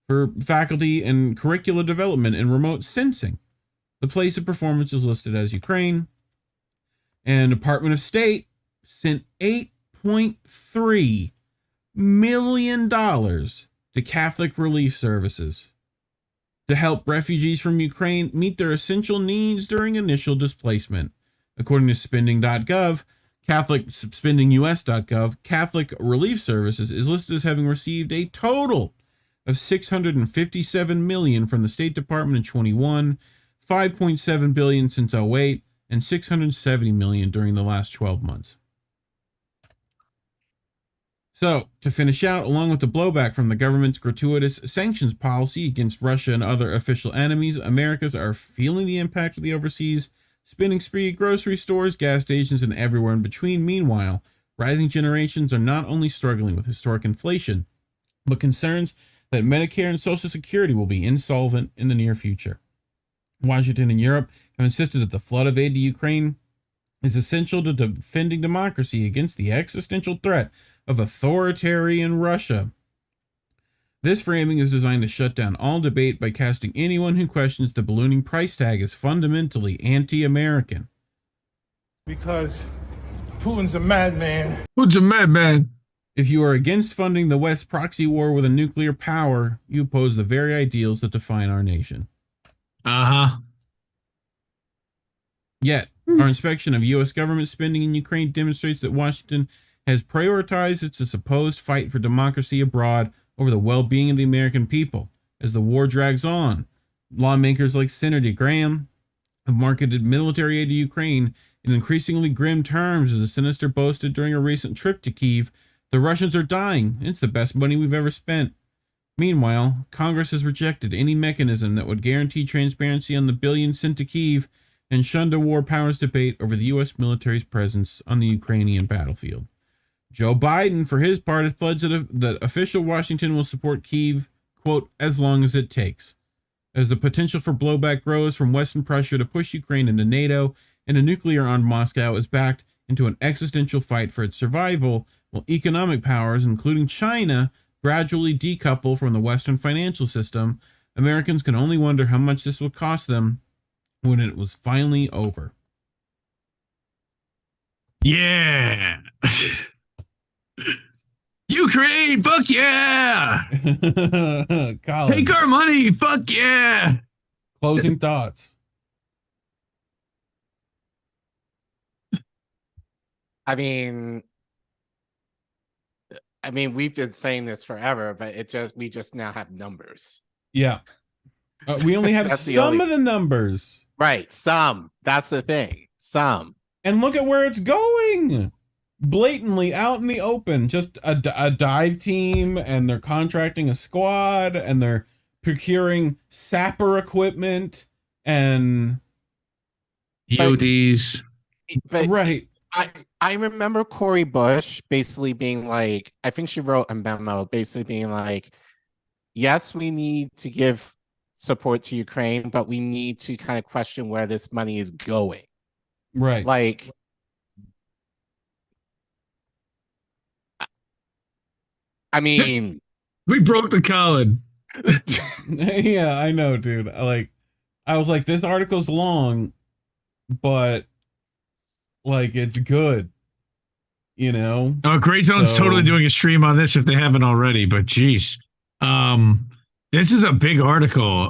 for faculty and curricula development and remote sensing. The place of performance is listed as Ukraine. And Department of State sent $8.3 million to Catholic Relief Services to help refugees from Ukraine meet their essential needs during initial displacement. According to spending.gov, spendingus.gov, Catholic Relief Services is listed as having received a total of $657 million from the State Department in 21, $5.7 billion since 2008, and $670 million during the last 12 months. So, to finish out, along with the blowback from the government's gratuitous sanctions policy against Russia and other official enemies, Americans are feeling the impact of the overseas spending spree at grocery stores, gas stations, and everywhere in between. Meanwhile, rising generations are not only struggling with historic inflation, but concerns that Medicare and Social Security will be insolvent in the near future. Washington and Europe have insisted that the flood of aid to Ukraine is essential to defending democracy against the existential threat of authoritarian Russia. This framing is designed to shut down all debate by casting anyone who questions the ballooning price tag as fundamentally anti-American. Because Putin's a madman. Putin's a madman. If you are against funding the West proxy war with a nuclear power, you oppose the very ideals that define our nation. Uh-huh. Yet, our inspection of U.S. government spending in Ukraine demonstrates that Washington has prioritized its supposed fight for democracy abroad over the well-being of the American people. As the war drags on, lawmakers like Senator Graham have marketed military aid to Ukraine in increasingly grim terms. As the senator boasted during a recent trip to Kyiv, the Russians are dying. It's the best money we've ever spent. Meanwhile, Congress has rejected any mechanism that would guarantee transparency on the billions sent to Kyiv and shunned a war powers debate over the U.S. military's presence on the Ukrainian battlefield. Joe Biden, for his part, has pledged that official Washington will support Kyiv, quote, as long as it takes. As the potential for blowback grows from Western pressure to push Ukraine into NATO and a nuclear-armed Moscow is backed into an existential fight for its survival, while economic powers, including China, gradually decouple from the Western financial system, Americans can only wonder how much this will cost them when it was finally over. Yeah. Ukraine, fuck yeah. Collin, take our money, fuck yeah. Closing thoughts. I mean, we've been saying this forever, but we just now have numbers. Yeah. We only have some of the numbers. Right. Some. That's the thing. Some. And look at where it's going. Blatantly out in the open. Just a dive team, and they're contracting a squad, and they're procuring sapper equipment and EODs. But right. I remember Cori Bush basically being like, I think she wrote a memo basically being like, yes, we need to give support to Ukraine, but we need to kind of question where this money is going. Right. Like, I mean, we broke the Collin. Yeah, I know, dude. I was like, this article's long, but like, it's good. You know? Grayzone's totally doing a stream on this if they haven't already, but geez. This is a big article.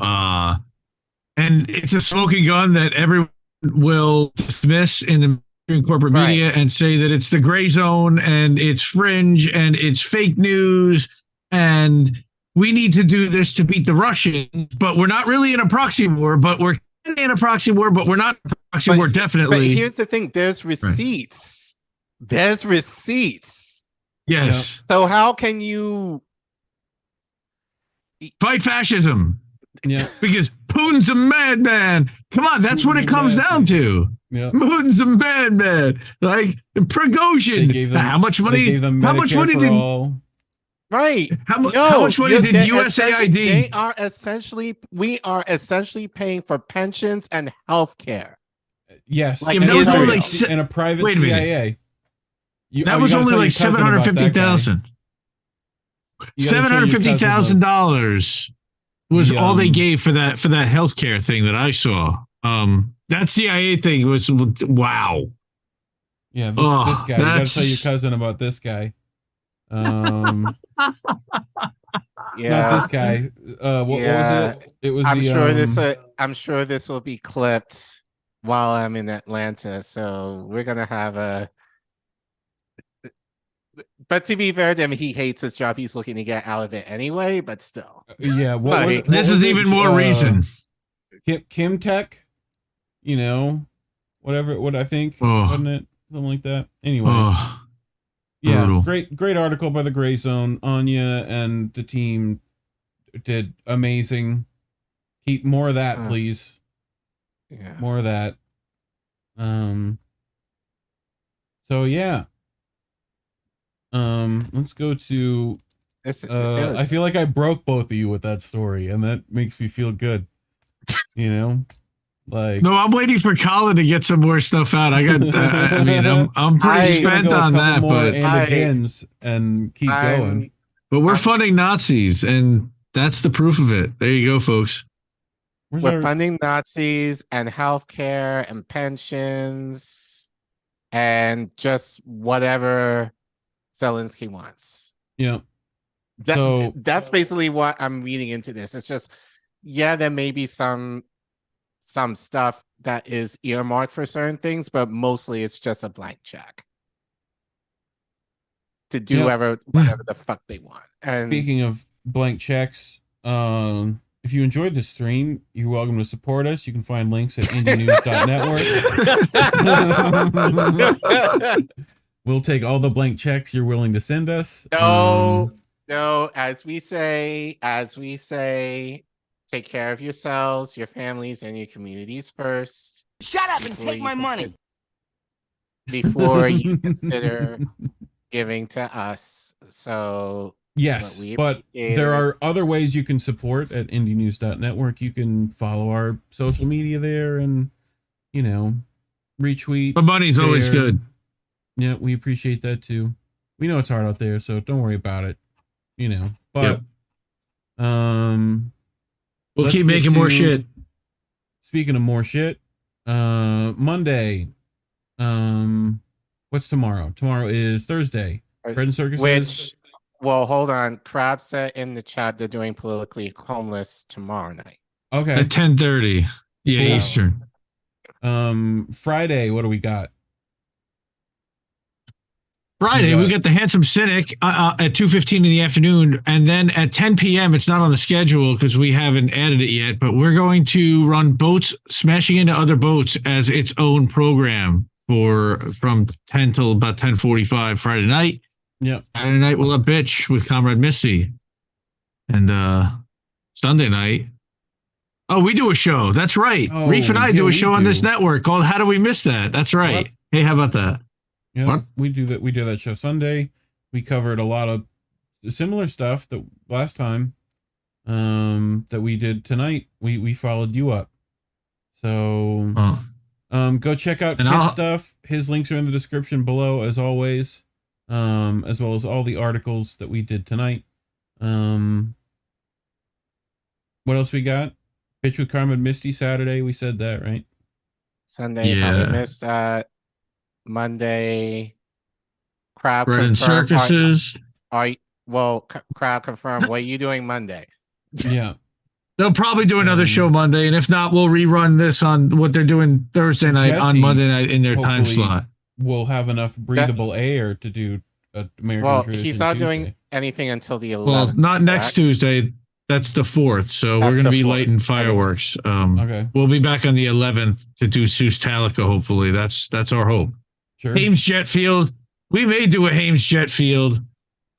And it's a smoking gun that everyone will dismiss in the corporate media and say that it's the gray zone and it's fringe and it's fake news and we need to do this to beat the Russians, but we're not really in a proxy war, but we're in a proxy war, but we're not in a proxy war, definitely. But here's the thing, there's receipts. Right. There's receipts. Yes. So how can you fight fascism? Yeah. Because Putin's a madman. Come on, that's what it comes down to. Yeah. Putin's a madman. Like Prigozhin. How much money? How much money did? Right. How much money did USAID? We are essentially paying for pensions and health care. Yes. Like, that was only in a private CIA. That was only like $750,000. $750,000 was all they gave for that healthcare thing that I saw. That CIA thing was wow. Yeah, this guy. You gotta tell your cousin about this guy. Yeah, not this guy. What was it? It was. I'm sure this will be clipped while I'm in Atlanta, so we're gonna have a. But to be fair to him, he hates his job. He's looking to get out of it anyway, but still. Yeah. This is even more reason. Kim Tech, you know, what I think, wasn't it? Something like that. Anyway. Yeah, brutal. Great article by the Grayzone. Anya and the team did amazing. Keep more of that, please. Yeah. More of that. So yeah. Let's go to I feel like I broke both of you with that story, and that makes me feel good. You know? Like, no, I'm waiting for Collin to get some more stuff out. I got. I mean, I'm pretty spent on that, but and keep going. But we're funding Nazis, and that's the proof of it. There you go, folks. We're funding Nazis and healthcare and pensions, and just whatever Zelensky wants. Yeah. That's basically what I'm reading into this. It's just, yeah, there may be some stuff that is earmarked for certain things, but mostly it's just a blank check to do whatever the fuck they want. And speaking of blank checks, if you enjoyed this stream, you're welcome to support us. You can find links at indienews.network. We'll take all the blank checks you're willing to send us. No, as we say, take care of yourselves, your families, and your communities first. Shut up and take my money. Before you consider giving to us. So yes, but there are other ways you can support at indienews.network. You can follow our social media there and, you know, retweet. But money's always good. Yeah, we appreciate that too. We know it's hard out there, so don't worry about it. You know, but we'll keep making more shit. Speaking of more shit, Monday. What's tomorrow? Tomorrow is Thursday. Bread and Circuses. Which, well, hold on. Crab said in the chat they're doing Politically Homeless tomorrow night. Okay. At 10:30. Yeah, Eastern. Friday, what do we got? Friday, we got the Handsome Cynic at 2:15 in the afternoon, and then at 10 p.m. It's not on the schedule because we haven't added it yet, but we're going to run boats smashing into other boats as its own program from 10 till about 10:45 Friday night. Yeah. Saturday night we'll have Bitch with Comrade Missy, and Sunday night. Oh, we do a show. That's right. Oh, Reef and I do a show on this network called How Do We Miss That? That's right. What? Hey, how about that? Yeah, we do that. We do that show Sunday. We covered a lot of similar stuff that last time that we did tonight. We followed you up. So go check out Kit's stuff. His links are in the description below, as always, as well as all the articles that we did tonight. What else we got? Pitch with Carmen Misty Saturday. We said that, right? Sunday, How We Missed That. Monday, Crab Bread and Circuses. Crab confirmed. What are you doing Monday? Yeah. They'll probably do another show Monday, and if not, we'll rerun this on what they're doing Thursday night on Monday night in their time slot. We'll have enough breathable air to do American Tradition he's not Tuesday. doing anything until the 11th. Well, not next Tuesday. That's the 4th, so we're going to be lighting fireworks. Okay. We'll be back on the 11th to do Seuss Talica, hopefully. That's our hope. Sure. Hames Jet Field. We may do a Hames Jet Field.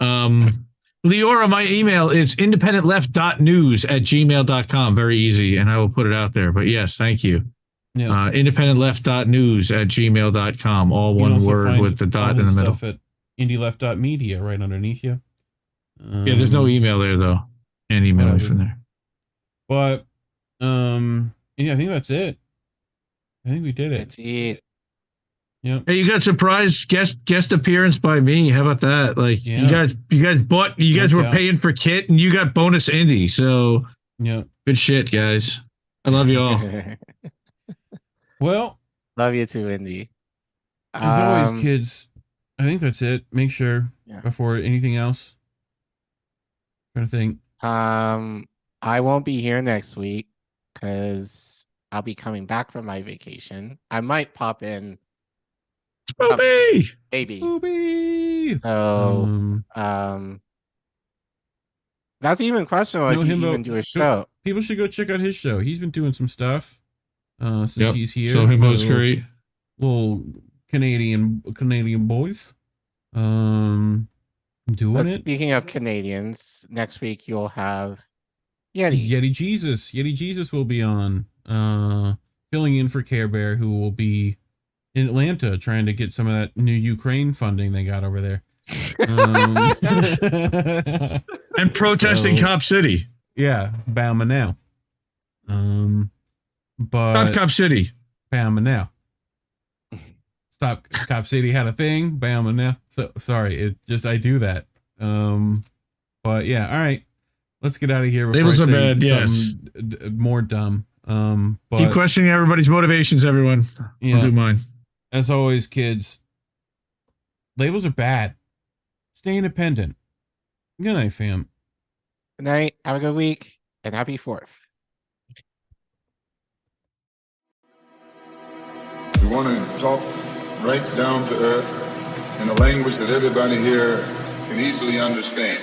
Leora, my email is independentleft.news@gmail.com. Very easy, and I will put it out there. But yes, thank you. Yeah. Independentleft.news@gmail.com. All one word with the dot in the middle. At indieleft.media right underneath you. Yeah, there's no email there though. And email me from there. But yeah, I think that's it. I think we did it. That's it. Yeah. Hey, you got surprise guest appearance by me. How about that? Like you guys were paying for Kit and you got bonus indie. So yeah, good shit, guys. I love you all. Well, love you too, Indy. As always, kids, I think that's it. Make sure before anything else. Trying to think. I won't be here next week because I'll be coming back from my vacation. I might pop in. Maybe. So, that's even questionable if you even do a show. People should go check out his show. He's been doing some stuff since he's here. So Himbo's great. Little Canadian boys. Doing it. Speaking of Canadians, next week you'll have Yeti Jesus. Yeti Jesus will be on, filling in for Care Bear, who will be in Atlanta trying to get some of that new Ukraine funding they got over there. And protesting Cop City. Yeah, Bama now. But Stop Cop City. Bama now. Stop Cop City had a thing. Bama now. So sorry, it just I do that. But yeah, all right. Let's get out of here. Labels are bad. Yes. More dumb. But, keep questioning everybody's motivations, everyone. I'll do mine. As always, kids, labels are bad. Stay independent. Good night, fam. Good night. Have a good week and happy 4th. We want to talk right down to earth in a language that everybody here can easily understand.